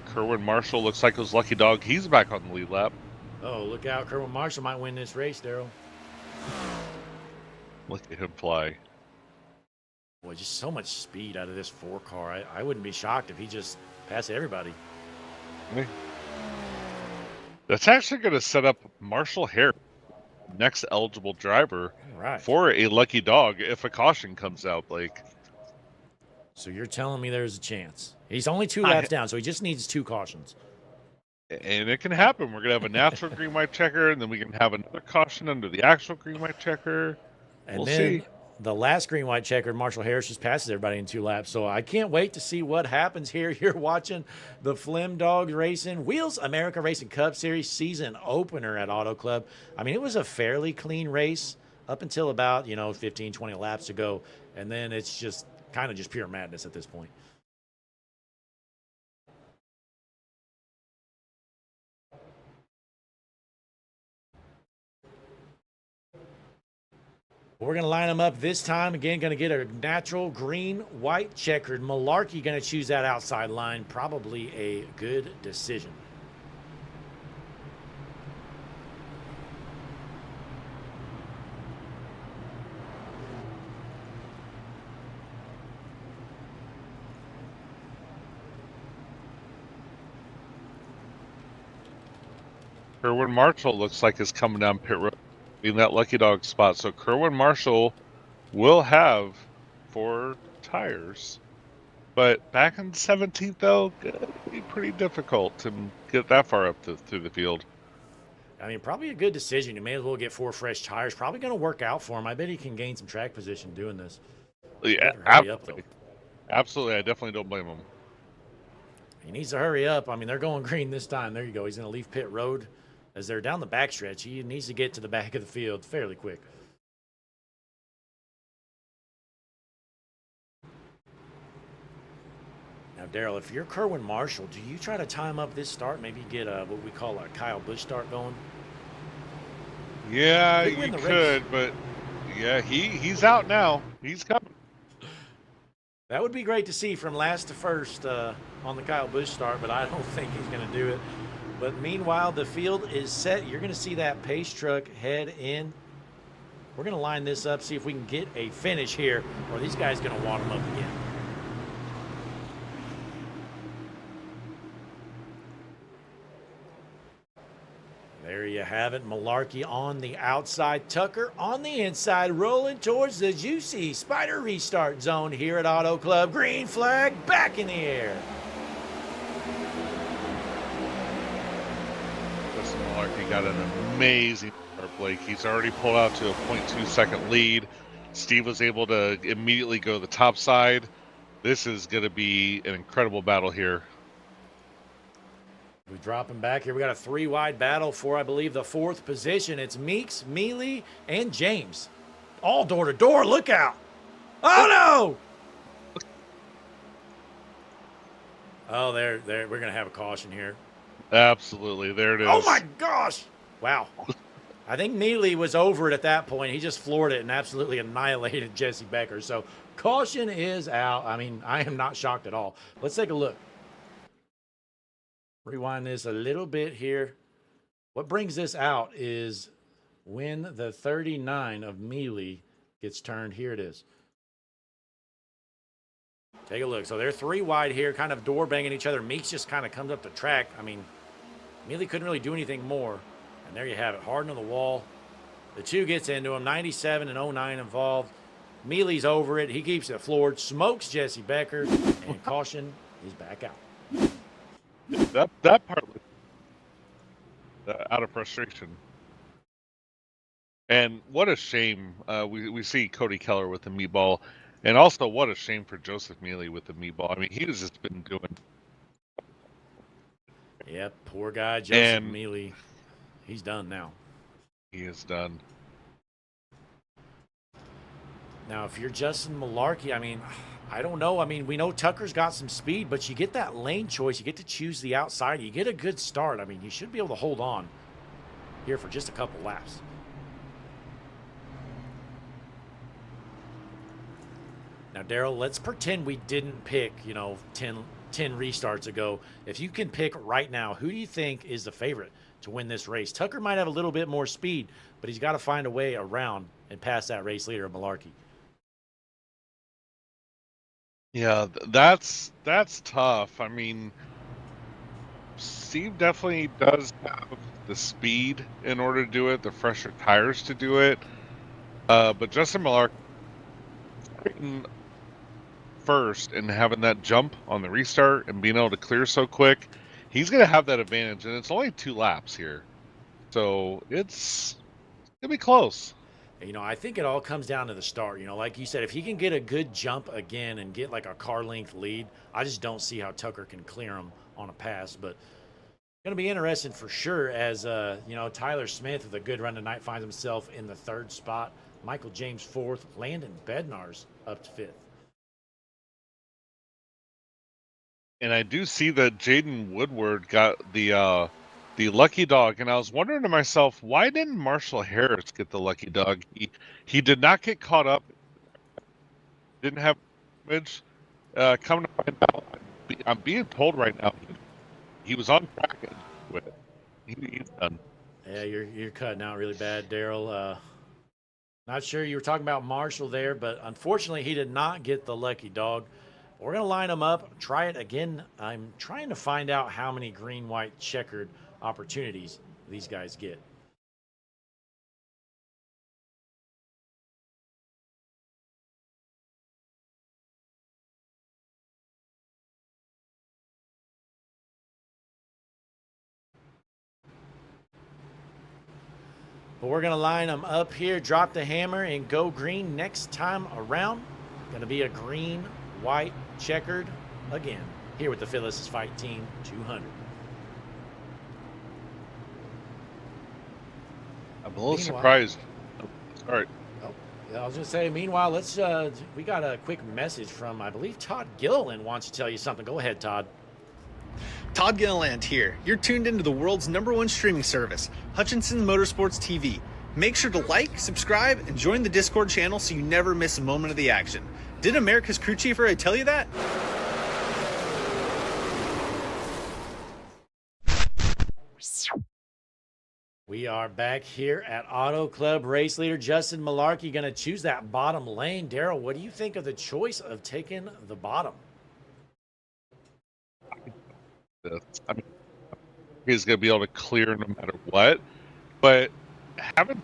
Kerwin Marshall looks like his lucky dog. He's back on the lead lap. Oh, look out. Kerwin Marshall might win this race, Daryl. Look at him fly. Boy, just so much speed out of this 4 car. I wouldn't be shocked if he just passed everybody. That's actually going to set up Marshall Hare, next eligible driver, for a lucky dog if a caution comes out, Blake. So you're telling me there's a chance. He's only 2 laps down, so he just needs 2 cautions. And it can happen. We're going to have a natural green-white checker, and then we can have another caution under the actual green-white checker. And we'll then see. The last green-white checker, Marshall Harris, just passes everybody in 2 laps. So I can't wait to see what happens here. You're watching the Flim Dogs Racing Wheels America Racing Cup Series season opener at Auto Club. I mean, it was a fairly clean race up until about, 15, 20 laps ago. And then it's just kind of just pure madness at this point. We're going to line them up this time. Again, going to get a natural green, white checkered. Malarkey going to choose that outside line. Probably a good decision. Kerwin Marshall looks like is coming down pit road in that lucky dog spot. So Kerwin Marshall will have 4 tires. But back in 17th, though, it'd be pretty difficult to get that far up through the field. I mean, probably a good decision. You may as well get 4 fresh tires. Probably going to work out for him. I bet he can gain some track position doing this. Yeah, Hurry up, though. Absolutely. I definitely don't blame him. He needs to hurry up. I mean, they're going green this time. There you go. He's going to leave pit road. As they're down the backstretch, he needs to get to the back of the field fairly quick. Now, Daryl, if you're Kerwin Marshall, do you try to time up this start? Maybe get what we call a Kyle Busch start going? Yeah, you could, but yeah, he's out now. He's coming. That would be great to see from last to first on the Kyle Busch start, but I don't think he's going to do it. But meanwhile, the field is set. You're going to see that pace truck head in. We're going to line this up, see if we can get a finish here, or these guys going to wad them up again. There you have it. Malarkey on the outside. Tucker on the inside, rolling towards the juicy Spider restart zone here at Auto Club. Green flag back in the air. Malarkey got an amazing start, Blake. He's already pulled out to a 0.2 second lead. Steve was able to immediately go to the top side. This is going to be an incredible battle here. We drop him back here. We got a 3-wide battle for, I believe, the 4th position. It's Meeks, Mealy, and James. All door to door. Look out. Oh, no. Oh, there. We're going to have a caution here. Absolutely. There it is. Oh, my gosh. Wow. I think Mealy was over it at that point. He just floored it and absolutely annihilated Jesse Becker. So caution is out. I mean, I am not shocked at all. Let's take a look. Rewind this a little bit here. What brings this out is when the 39 of Mealy gets turned. Here it is. Take a look. So they're 3 wide here, kind of door banging each other. Meeks just kind of comes up the track. I mean, Mealy couldn't really do anything more. And there you have it. Harden on the wall. The 2 gets into him. 97 and 09 involved. Mealy's over it. He keeps it floored. Smokes Jesse Becker. And caution is back out. That part was out of frustration. And what a shame. We see Cody Keller with the meatball. And also, what a shame for Joseph Mealy with the meatball. I mean, he has just been doing. Yep, poor guy, Joseph Mealy. He's done now. He is done. Now, if you're Justin Malarkey, I mean, I don't know. I mean, we know Tucker's got some speed, but you get that lane choice. You get to choose the outside. You get a good start. I mean, you should be able to hold on here for just a couple laps. Now, Daryl, let's pretend we didn't pick, 10 restarts ago. If you can pick right now, who do you think is the favorite to win this race? Tucker might have a little bit more speed, but he's got to find a way around and pass that race leader, Malarkey. Yeah, that's tough. I mean, Steve definitely does have the speed in order to do it, the fresher tires to do it. But Justin Malarkey first and having that jump on the restart and being able to clear so quick, he's going to have that advantage. And it's only 2 laps here. So it's going to be close. I think it all comes down to the start. Like you said, if he can get a good jump again and get like a car length lead, I just don't see how Tucker can clear him on a pass. But going to be interesting for sure as, Tyler Smith with a good run tonight finds himself in the 3rd spot. Michael James 4th. Landon Bednar's up to 5th. And I do see that Jaden Woodward got the the lucky dog, and I was wondering to myself, why didn't Marshall Harris get the lucky dog? He did not get caught up. Didn't have damage. Coming to find out, I'm being told right now he was on track with it. He's done. Yeah, you're cutting out really bad, Daryl. Not sure you were talking about Marshall there, but unfortunately he did not get the lucky dog. We're going to line them up, try it again. I'm trying to find out how many green, white, checkered opportunities these guys get. But we're going to line them up here, drop the hammer, and go green next time around. Going to be a green, white, checkered again here with the Phyllis Fight Team 200. I'm a little surprised. Sorry. Oh, yeah, I was going to say, meanwhile, let's we got a quick message from, I believe, Todd Gilliland wants to tell you something. Go ahead, Todd. Todd Gilliland here. You're tuned into the world's #1 streaming service, Hutchinson Motorsports TV. Make sure to like, subscribe, and join the Discord channel so you never miss a moment of the action. Did America's crew chief already tell you that? We are back here at Auto Club. Race leader Justin Malarkey going to choose that bottom lane. Daryl, what do you think of the choice of taking the bottom? I mean, he's going to be able to clear no matter what, but having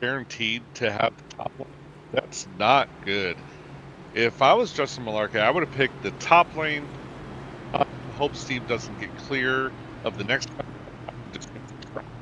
guaranteed to have the top lane, that's not good. If I was Justin Malarkey, I would have picked the top lane. Hope Steve doesn't get clear of the next one. Just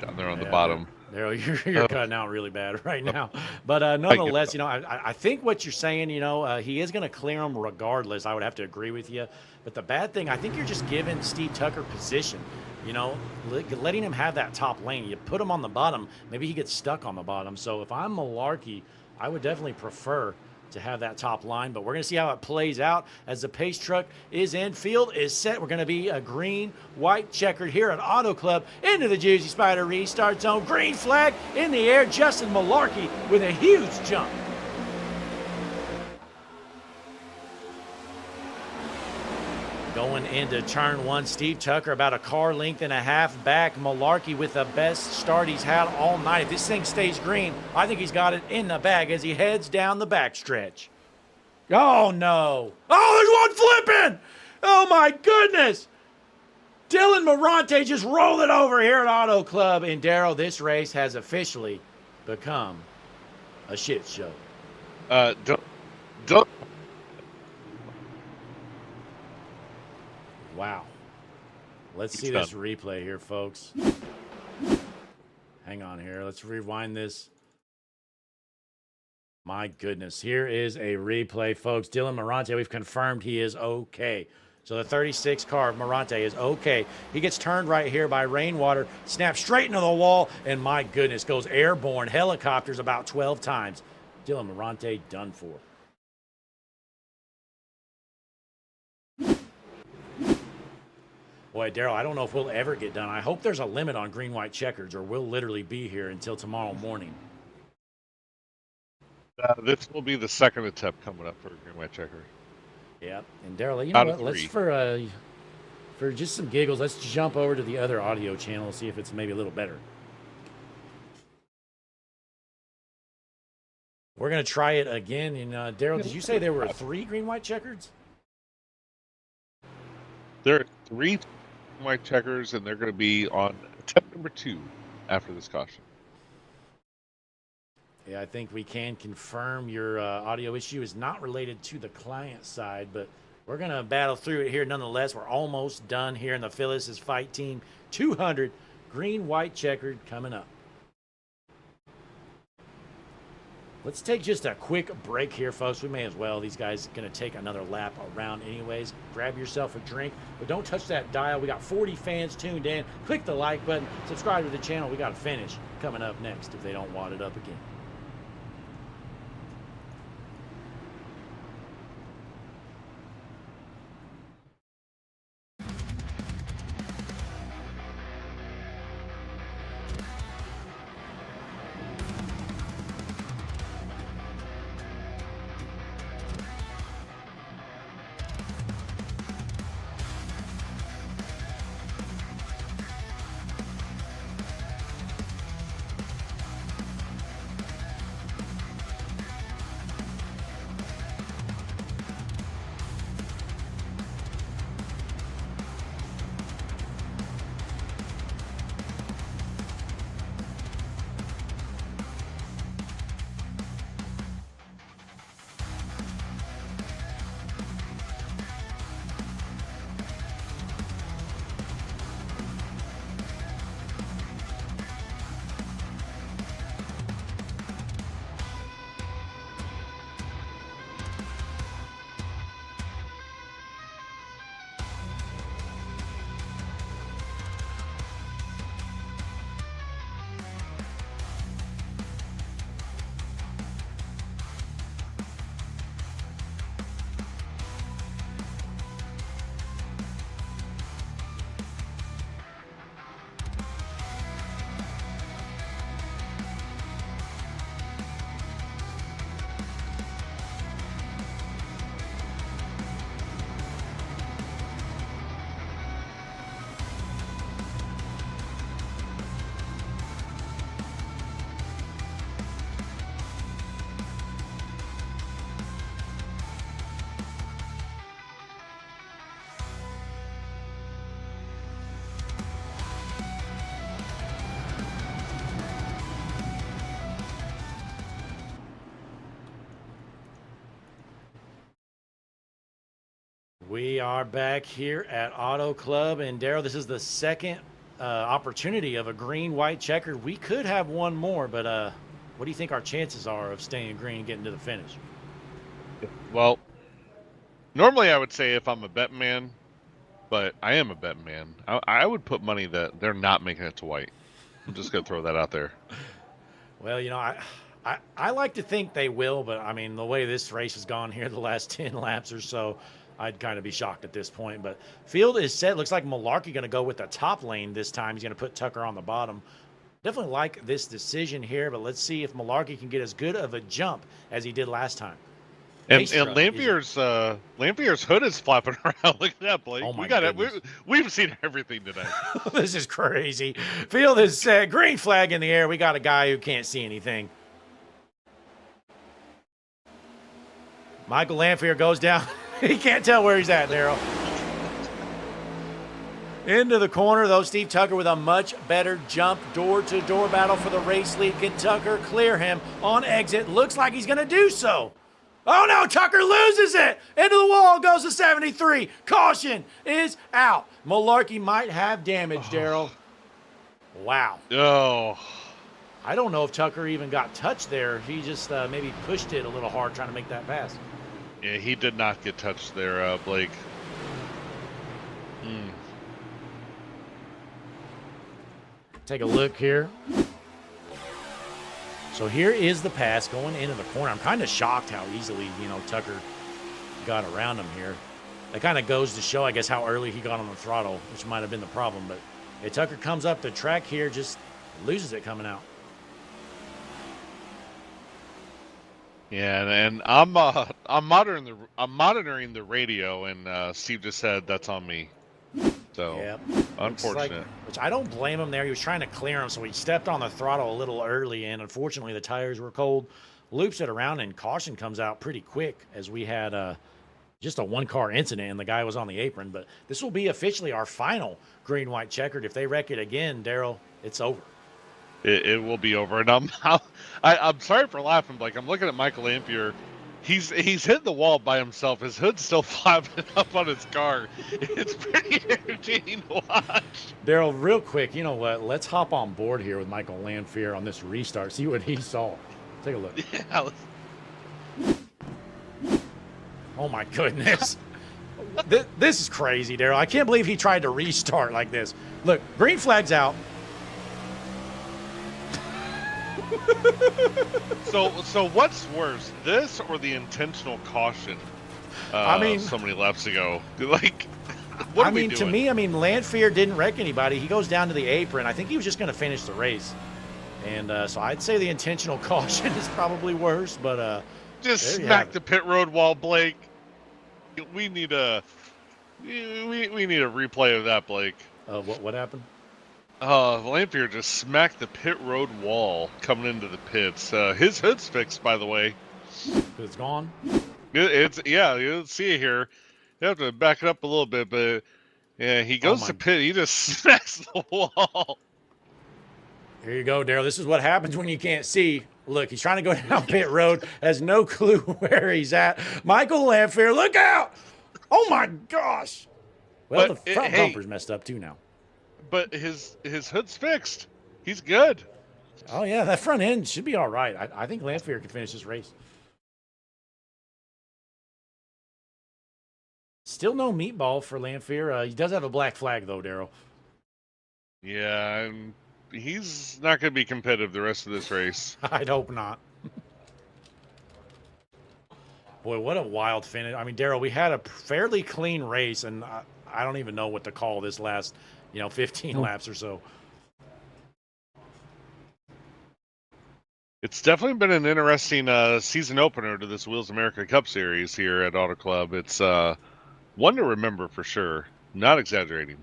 down there on the bottom. Daryl, you're cutting out really bad right now. But nonetheless, I think what you're saying, he is going to clear them regardless. I would have to agree with you. But the bad thing, I think you're just giving Steve Tucker position. Letting him have that top lane. You put him on the bottom, maybe he gets stuck on the bottom. So if I'm Malarkey, I would definitely prefer to have that top line, but we're going to see how it plays out as the pace truck is in, field is set. We're going to be a green, white, checkered here at Auto Club into the Juicy Spider restart zone. Green flag in the air. Justin Malarkey with a huge jump. Going into turn one, Steve Tucker about a car length and a half back. Malarkey with the best start he's had all night. If this thing stays green, I think he's got it in the bag as he heads down the backstretch. Oh, no. Oh, there's one flipping. Oh, my goodness. Dylan Morante just rolled it over here at Auto Club. And, Daryl, this race has officially become a shit show. Don't. Wow. Let's see this replay here, folks. Hang on here. Let's rewind this. My goodness. Here is a replay, folks. Dylan Morante, we've confirmed he is okay. So the 36 car of Morante is okay. He gets turned right here by Rainwater, snaps straight into the wall, and my goodness, goes airborne. Helicopters about 12 times. Dylan Morante done for. Boy, Daryl, I don't know if we'll ever get done. I hope there's a limit on green-white checkers, or we'll literally be here until tomorrow morning. This will be the second attempt coming up for green-white checker. Yeah, and Daryl, you know what? Let's for just some giggles, let's jump over to the other audio channel and see if it's maybe a little better. We're gonna try it again. And Daryl, did you say there were 3 green-white checkers? There are 3 white checkers, and they're going to be on attempt number 2 after this caution. Yeah, I think we can confirm your audio issue is not related to the client side, but we're going to battle through it here nonetheless. We're almost done here in the Phyllis Fight Team 200. Green, white, checkered coming up. Let's take just a quick break here, folks. We may as well. These guys are going to take another lap around anyways. Grab yourself a drink, but don't touch that dial. We got 40 fans tuned in. Click the like button. Subscribe to the channel. We got to finish coming up next if they don't wad it up again. We are back here at Auto Club, and Daryl, this is the second opportunity of a green-white checker. We could have one more, but what do you think our chances are of staying green and getting to the finish? Well, normally I would say if I'm a betting man, but I am a betting man. I would put money that they're not making it to white. I'm just going to throw that out there. Well, you know, I like to think they will, but, I mean, the way this race has gone here the last 10 laps or so, I'd kind of be shocked at this point. But field is set. Looks like Malarkey going to go with the top lane this time. He's going to put Tucker on the bottom. Definitely like this decision here, but let's see if Malarkey can get as good of a jump as he did last time. And Lanfear's hood is flapping around. Look at that, Blake. Oh my we've seen everything today. This is crazy. Field is set. Green flag in the air. We got a guy who can't see anything. Michael Lanfear goes down. He can't tell where he's at, Daryl. Into the corner, though. Steve Tucker with a much better jump. Door-to-door battle for the race lead. Can Tucker clear him on exit? Looks like he's going to do so. Oh, no. Tucker loses it. Into the wall goes the 73. Caution is out. Malarkey might have damage, Daryl. Wow. Oh. I don't know if Tucker even got touched there. He just maybe pushed it a little hard trying to make that pass. Yeah, he did not get touched there, Blake. Take a look here. So here is the pass going into the corner. I'm kind of shocked how easily, you know, Tucker got around him here. That kind of goes to show, I guess, how early he got on the throttle, which might have been the problem. But yeah, Tucker comes up the track here, just loses it coming out. Yeah, and I'm monitoring the radio, and Steve just said that's on me. So yep. Unfortunate. Which I don't blame him there. He was trying to clear him, so he stepped on the throttle a little early, and unfortunately the tires were cold. Loops it around, and caution comes out pretty quick as we had just a one-car incident, and the guy was on the apron. But this will be officially our final green-white checkered. If they wreck it again, Daryl, it's over. It will be over, and I'm sorry for laughing. Like, I'm looking at Michael Lanfear. He's hit the wall by himself. His hood's still flapping up on his car. It's pretty entertaining to watch. Daryl, real quick, you know what? Let's hop on board here with Michael Lanfear on this restart. See what he saw. Take a look. Yeah. Oh my goodness. This is crazy, Daryl. I can't believe he tried to restart like this. Look, green flag's out. So what's worse, this or the intentional caution? I mean, so many laps ago. Like, what are we doing? To me, Lanfear didn't wreck anybody. He goes down to the apron. I think he was just going to finish the race, and so I'd say the intentional caution is probably worse. But just smack the pit road wall, Blake. We need a replay of that, Blake. What happened? Lanfear just smacked the pit road wall coming into the pits. His hood's fixed, by the way. It's gone? Yeah, you'll see it here. You have to back it up a little bit, but yeah, he goes to pit. He just smacks the wall. Here you go, Daryl. This is what happens when you can't see. Look, he's trying to go down pit road, has no clue where he's at. Michael Lanfear, look out! Oh my gosh! Well, the front bumper's messed up too now. But his hood's fixed. He's good. Oh, yeah, that front end should be all right. I think Lanfear can finish this race. Still no meatball for Lanfear. He does have a black flag, though, Daryl. Yeah, and he's not going to be competitive the rest of this race. I'd hope not. Boy, what a wild finish. I mean, Daryl, we had a fairly clean race, and I don't even know what to call this last 15 laps or so. It's definitely been an interesting season opener to this Wheels America Cup Series here at Auto Club. It's one to remember for sure. Not exaggerating.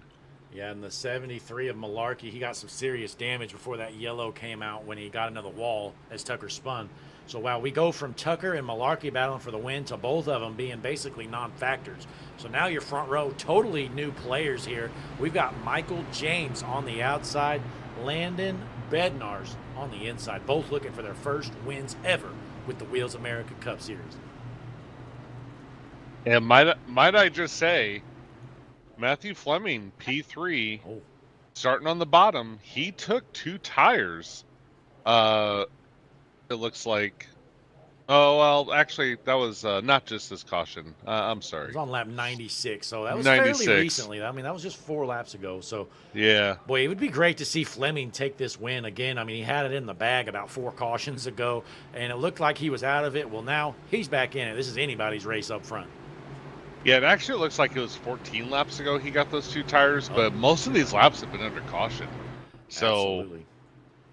Yeah, and the 73 of Malarkey, he got some serious damage before that yellow came out when he got into the wall as Tucker spun. So, wow, we go from Tucker and Malarkey battling for the win to both of them being basically non-factors. So now your front row, totally new players here. We've got Michael James on the outside, Landon Bednarz on the inside, both looking for their first wins ever with the Wheels America Cup Series. And might I just say, Matthew Fleming, P3, starting on the bottom, he took 2 tires. It looks like. Oh, well, actually, that was not just this caution. I'm sorry. It was on lap 96, so that was 96. fairly recently. I mean, that was just 4 laps ago. So, yeah. Boy, it would be great to see Fleming take this win again. I mean, he had it in the bag about 4 cautions ago, and it looked like he was out of it. Well, now he's back in it. This is anybody's race up front. Yeah, it actually looks like it was 14 laps ago he got those 2 tires, but most of these laps have been under caution. So, Absolutely.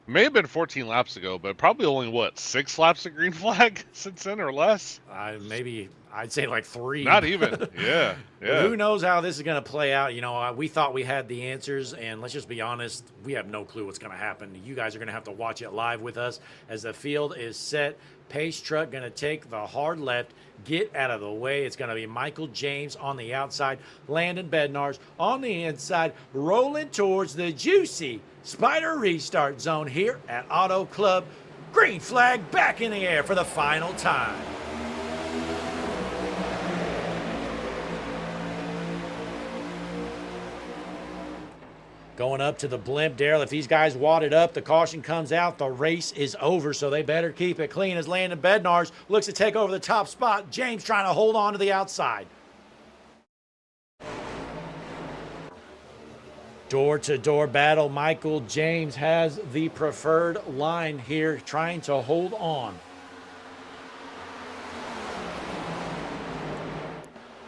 may have been 14 laps ago, but probably only, what, 6 laps of green flag since then or less? Maybe I'd say like 3. Not even. Yeah. But who knows how this is going to play out? You know, we thought we had the answers, and let's just be honest, we have no clue what's going to happen. You guys are going to have to watch it live with us as the field is set. Pace truck going to take the hard left, get out of the way. It's going to be Michael James on the outside, Landon Bednarz on the inside, rolling towards the juicy Spider restart zone here at Auto Club. Green flag back in the air for the final time. Going up to the blimp, Daryl. If these guys wad it up, the caution comes out. The race is over, so they better keep it clean as Landon Bednarz looks to take over the top spot. James trying to hold on to the outside. Door-to-door battle. Michael James has the preferred line here, trying to hold on.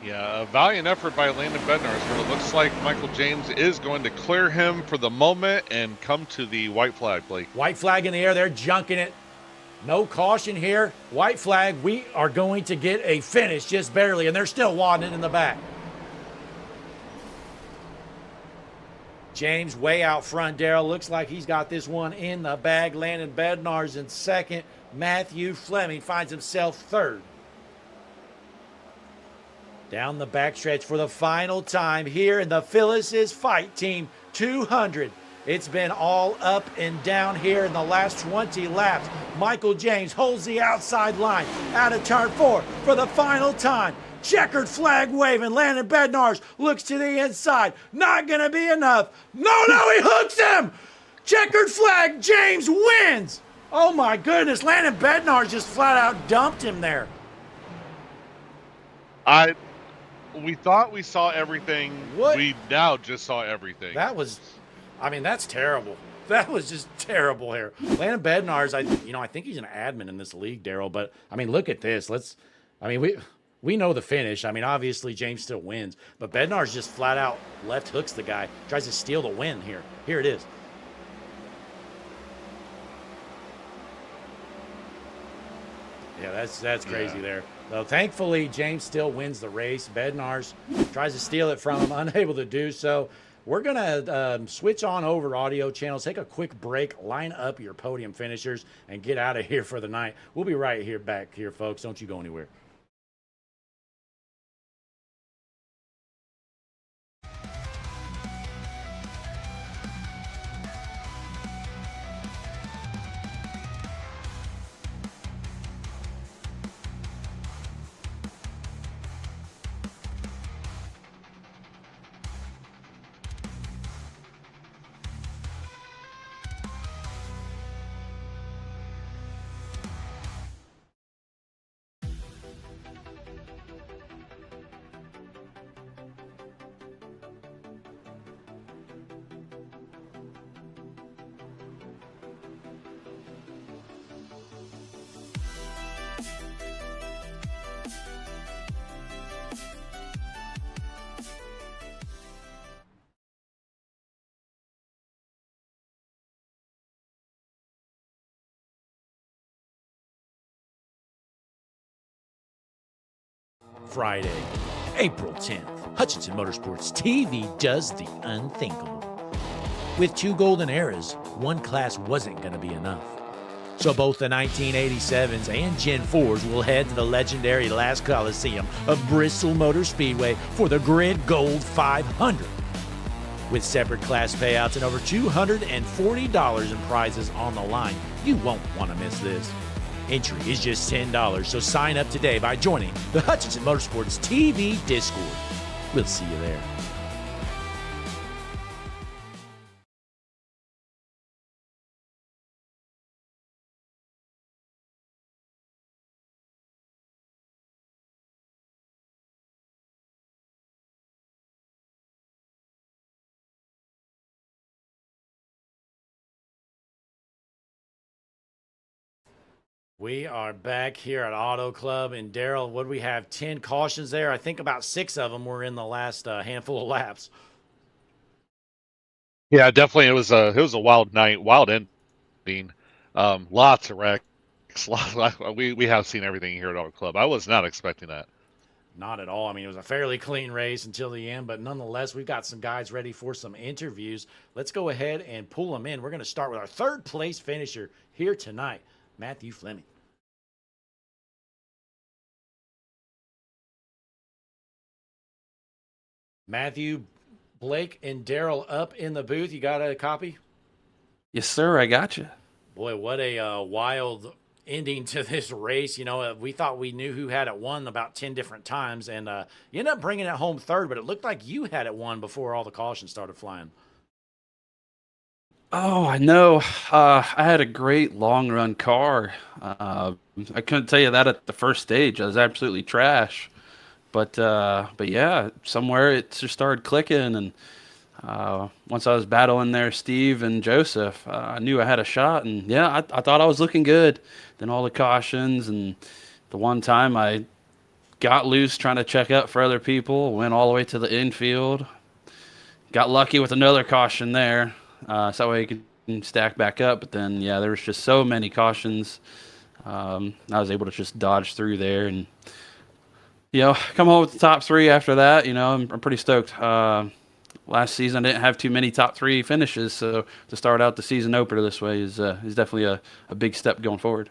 Yeah, a valiant effort by Landon Bednarz, but it looks like Michael James is going to clear him for the moment and come to the white flag, Blake. White flag in the air. They're junking it. No caution here. White flag. We are going to get a finish just barely, and they're still wadding it in the back. James way out front, Daryl. Looks like he's got this one in the bag. Landon Bednarz in second. Matthew Fleming finds himself third. Down the backstretch for the final time here in the Phyllis's Fight Team 200. It's been all up and down here in the last 20 laps. Michael James holds the outside line out of turn 4 for the final time. Checkered flag waving. Landon Bednarz looks to the inside. Not going to be enough. No, he hooks him. Checkered flag. James wins. Oh, my goodness. Landon Bednarz just flat out dumped him there. We thought we saw everything. What? We now just saw everything. That's terrible. That was just terrible here. Landon Bednarz, I think he's an admin in this league, Daryl. But I mean, look at this. We know the finish. I mean, obviously James still wins, but Bednarz just flat out left hooks the guy, tries to steal the win here. Here it is. Yeah, that's crazy there. Though thankfully, James still wins the race. Bednarz tries to steal it from him, unable to do so. We're going to switch on over audio channels, take a quick break, line up your podium finishers, and get out of here for the night. We'll be right here back here, folks. Don't you go anywhere. Friday, April 10th, Hutchinson Motorsports TV does the unthinkable. With 2 golden eras, one class wasn't going to be enough. So both the 1987s and Gen 4s will head to the legendary Last Coliseum of Bristol Motor Speedway for the Grid Gold 500. With separate class payouts and over $240 in prizes on the line, you won't want to miss this. Entry is just $10, so sign up today by joining the Hutchinson Motorsports TV Discord. We'll see you there. We are back here at Auto Club, and Daryl, what do we have? 10 cautions there. I think about 6 of them were in the last handful of laps. Yeah, definitely. It was a wild night, wild ending. Lots of wrecks. We have seen everything here at Auto Club. I was not expecting that. Not at all. I mean, it was a fairly clean race until the end, but nonetheless, we've got some guys ready for some interviews. Let's go ahead and pull them in. We're going to start with our third place finisher here tonight, Matthew Fleming. Matthew, Blake, and Daryl up in the booth. You got a copy? Yes, sir. I got you. Boy, what a wild ending to this race. You know, we thought we knew who had it won about 10 different times, and you ended up bringing it home third, but it looked like you had it won before all the cautions started flying. Oh, I know. I had a great long run car. I couldn't tell you that at the first stage. I was absolutely trash. But yeah, somewhere it just started clicking, and once I was battling there, Steve and Joseph, I knew I had a shot, and yeah, I thought I was looking good. Then all the cautions, and the one time I got loose trying to check up for other people, went all the way to the infield, got lucky with another caution there, so that way you could stack back up. But then yeah, there was just so many cautions. I was able to just dodge through there and, you know, come home with the top 3 after that. You know, I'm pretty stoked. Last season I didn't have too many top 3 finishes, so to start out the season opener this way is definitely a big step going forward.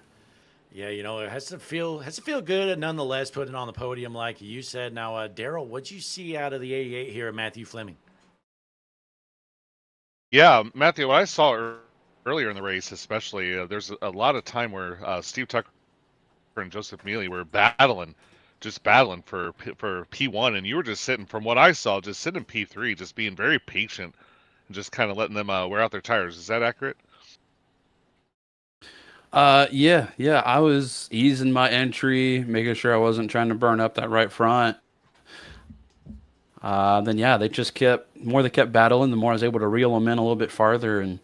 Yeah, you know, it has to feel good, nonetheless, putting it on the podium like you said. Now, Daryl, what'd you see out of the 88 here at Matthew Fleming? Yeah, Matthew, what I saw earlier in the race, especially, there's a lot of time where Steve Tucker and Joseph Mealy were battling for P1, and you were just sitting, from what I saw, just sitting in P3, just being very patient and just kind of letting them wear out their tires. Is that accurate? Yeah, I was easing my entry, making sure I wasn't trying to burn up that right front. Then yeah, they kept battling, the more I was able to reel them in a little bit farther, and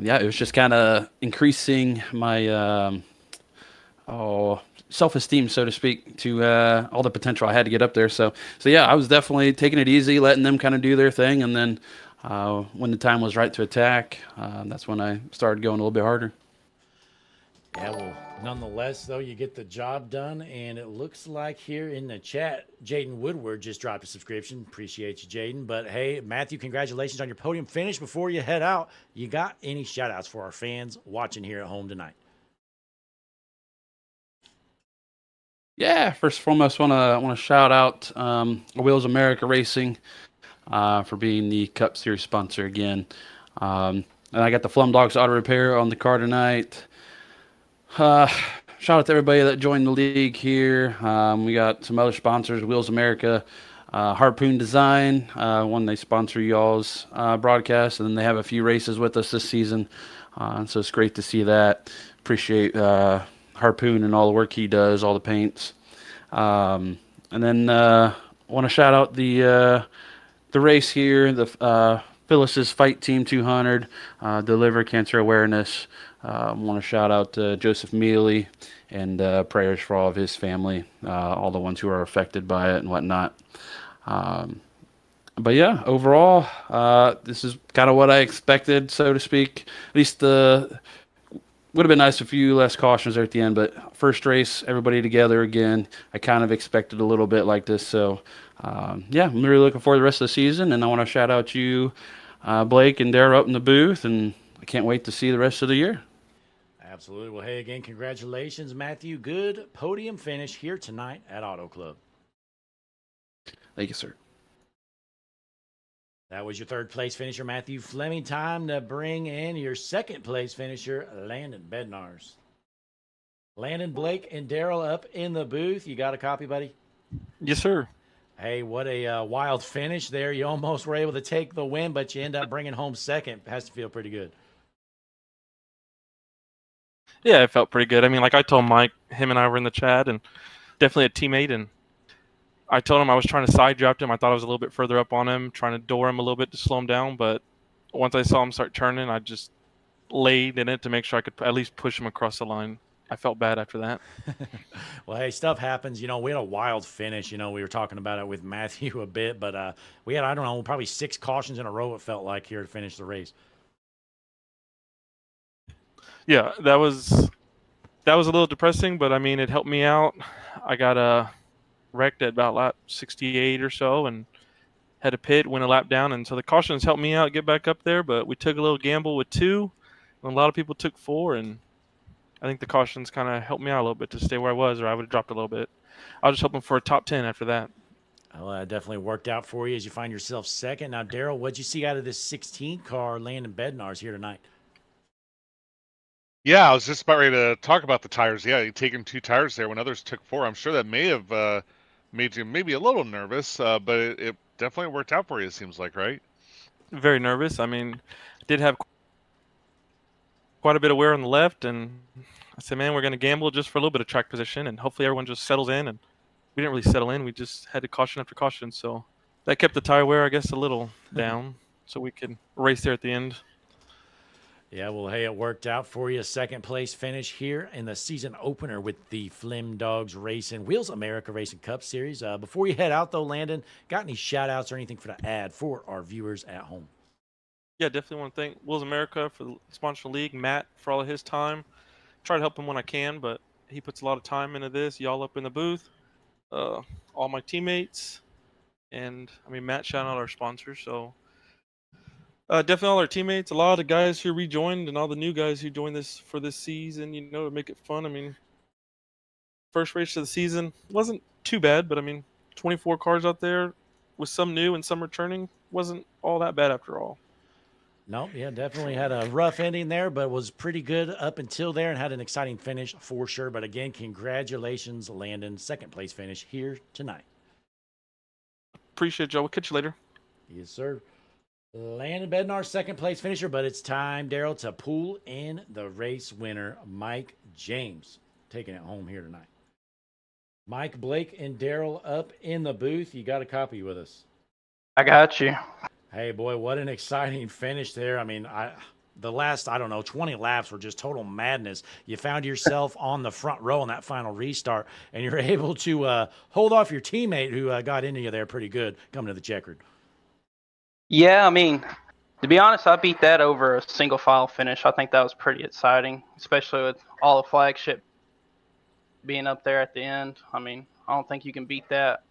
yeah, it was just kind of increasing my self-esteem, so to speak, to all the potential I had to get up there. So yeah, I was definitely taking it easy, letting them kind of do their thing, and then when the time was right to attack, that's when I started going a little bit harder. Yeah, well, nonetheless, though, you get the job done, and it looks like here in the chat, Jaden Woodward just dropped a subscription. Appreciate you, Jaden. But, hey, Matthew, congratulations on your podium finish. Before you head out, you got any shout-outs for our fans watching here at home tonight? Yeah, first and foremost, want to shout out Wheels America Racing for being the Cup Series sponsor again. And I got the Flum Dogs Auto Repair on the car tonight. Shout out to everybody that joined the league here. We got some other sponsors, Wheels America, Harpoon Design, when they sponsor y'all's broadcast, and then they have a few races with us this season. So it's great to see that. Appreciate Harpoon and all the work he does, all the paints. And then want to shout out the race here, the Phyllis's Fight Team 200, Deliver Cancer Awareness. Want to shout out to Joseph Mealy and prayers for all of his family, all the ones who are affected by it and whatnot. But yeah, overall, this is kind of what I expected, so to speak. At least would have been nice a few less cautions there at the end, but first race, everybody together again. I kind of expected a little bit like this, so yeah, I'm really looking forward to the rest of the season, and I want to shout out you, Blake and Dara up in the booth, and I can't wait to see the rest of the year. Absolutely. Well, hey, again, congratulations, Matthew. Good podium finish here tonight at Auto Club. Thank you, sir. That was your third place finisher, Matthew Fleming. Time to bring in your second place finisher, Landon Bednars. Landon, Blake, and Daryl up in the booth. You got a copy, buddy? Yes, sir. Hey, what a wild finish there. You almost were able to take the win, but you end up bringing home second. Has to feel pretty good. Yeah, it felt pretty good. I mean, like I told Mike, him and I were in the chat, and definitely a teammate. And I told him I was trying to side draft him. I thought I was a little bit further up on him, trying to door him a little bit to slow him down. But once I saw him start turning, I just laid in it to make sure I could at least push him across the line. I felt bad after that. Well, hey, stuff happens. You know, we had a wild finish. You know, we were talking about it with Matthew a bit, but we had, I don't know, probably 6 cautions in a row, it felt like, here to finish the race. Yeah, that was a little depressing, but I mean, it helped me out. I got wrecked at about lap 68 or so and had a pit, went a lap down, and so the cautions helped me out get back up there, but we took a little gamble with 2, and a lot of people took 4, and I think the cautions kind of helped me out a little bit to stay where I was, or I would have dropped a little bit. I was just hoping for a top 10 after that. Well, that definitely worked out for you as you find yourself second. Now, Daryl, what'd you see out of this 16 car, Landon Bednar's here tonight? Yeah, I was just about ready to talk about the tires. Yeah, you taking 2 tires there when others took 4. I'm sure that may have made you maybe a little nervous, but it definitely worked out for you, it seems like, right? Very nervous. I mean, did have quite a bit of wear on the left, and I said, man, we're going to gamble just for a little bit of track position, and hopefully everyone just settles in. And we didn't really settle in. We just had to caution after caution, so that kept the tire wear, I guess, a little down, so we could race there at the end. Yeah, well, hey, it worked out for you. Second place finish here in the season opener with the Flim Dogs Racing Wheels America Racing Cup Series. Before you head out, though, Landon, got any shout-outs or anything for the ad for our viewers at home? Yeah, definitely want to thank Wheels America for the sponsor league, Matt for all of his time. Try to help him when I can, but he puts a lot of time into this. Y'all up in the booth, all my teammates, and I mean, Matt shouting out our sponsors, so definitely all our teammates, a lot of the guys who rejoined, and all the new guys who joined this for this season, you know, to make it fun. I mean, first race of the season wasn't too bad, but I mean, 24 cars out there with some new and some returning wasn't all that bad after all. No, yeah, definitely had a rough ending there, but was pretty good up until there and had an exciting finish for sure. But again, congratulations, Landon. Second place finish here tonight. Appreciate it, Joe. We'll catch you later. Yes, sir. Landon Bednar, second place finisher, but it's time, Daryl, to pull in the race winner, Mike James, taking it home here tonight. Mike, Blake, and Daryl up in the booth. You got a copy with us. I got you. Hey, boy, what an exciting finish there. I mean, the last, 20 laps were just total madness. You found yourself on the front row in that final restart, and you're able to hold off your teammate who got into you there pretty good coming to the checkered. Yeah, I mean, to be honest, I beat that over a single file finish. I think that was pretty exciting, especially with all the flagship being up there at the end. I mean, I don't think you can beat that.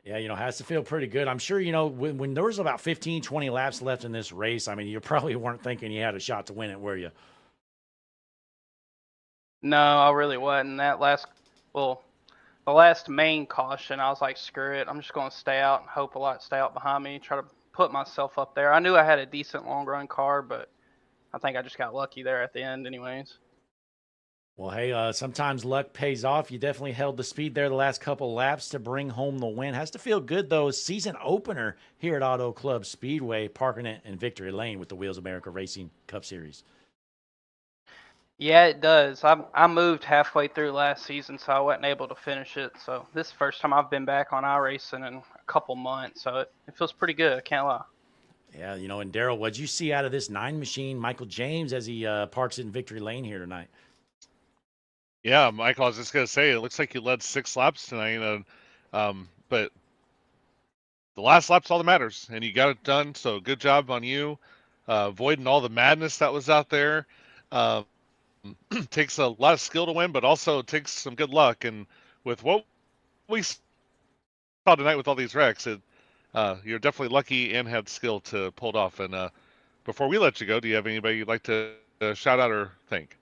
Yeah, has to feel pretty good. I'm sure, when there was about 15, 20 laps left in this race, I mean, you probably weren't thinking you had a shot to win it, were you? No, I really wasn't. The last main caution, I was like, screw it. I'm just going to stay out and hope a lot stay out behind me, try to put myself up there. I knew I had a decent long run car, but I think I just got lucky there at the end anyways. Well, hey, sometimes luck pays off. You definitely held the speed there the last couple of laps to bring home the win. Has to feel good, though. Season opener here at Auto Club Speedway, parking it in Victory Lane with the Wheels America Racing Cup Series. Yeah, it does. I moved halfway through last season, so I wasn't able to finish it. So this is the first time I've been back on iRacing in a couple months, so it feels pretty good. I can't lie. Yeah, and Daryl, what'd you see out of this 9 machine, Michael James, as he parks in Victory Lane here tonight? Yeah, Michael, I was just going to say, it looks like you led 6 laps tonight, but the last lap's all that matters, and you got it done, so good job on you, avoiding all the madness that was out there. Takes a lot of skill to win, but also takes some good luck, and with what we saw tonight with all these wrecks, you're definitely lucky and had skill to pull it off. And before we let you go, do you have anybody you'd like to shout out or thank?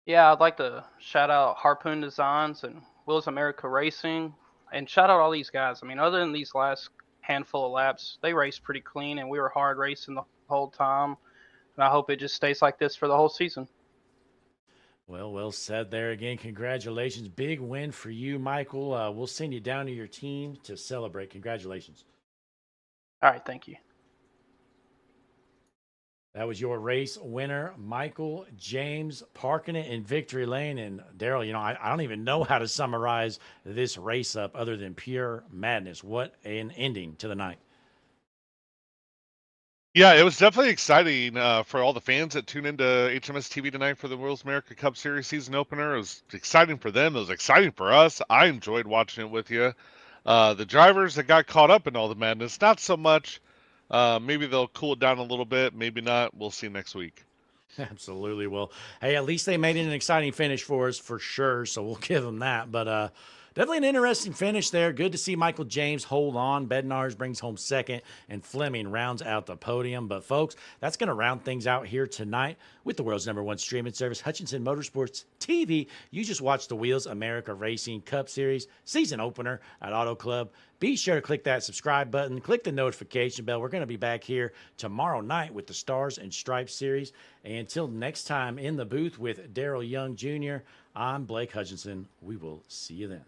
Yeah, I'd like to shout out Harpoon Designs and Wheels America Racing, and shout out all these guys. I mean, other than these last handful of laps, they raced pretty clean, and we were hard racing the whole time. And I hope it just stays like this for the whole season. Well said there again. Congratulations. Big win for you, Michael. We'll send you down to your team to celebrate. Congratulations. All right, thank you. That was your race winner, Michael James, parking it in victory lane. And Daryl, I don't even know how to summarize this race up other than pure madness. What an ending to the night. Yeah, it was definitely exciting for all the fans that tune into HMS TV tonight for the Wheels America Cup Series season opener. It was exciting for them. It was exciting for us. I enjoyed watching it with you. The drivers that got caught up in all the madness, not so much. Maybe they'll cool it down a little bit. Maybe not. We'll see next week. Absolutely. Well, hey, at least they made it an exciting finish for us for sure. So we'll give them that. But definitely an interesting finish there. Good to see Michael James hold on. Bednarz brings home second, and Fleming rounds out the podium. But, folks, that's going to round things out here tonight with the world's #1 streaming service, Hutchinson Motorsports TV. You just watched the Wheels America Racing Cup Series season opener at Auto Club. Be sure to click that subscribe button. Click the notification bell. We're going to be back here tomorrow night with the Stars and Stripes series. And until next time in the booth with Daryl Young Jr., I'm Blake Hutchinson. We will see you then.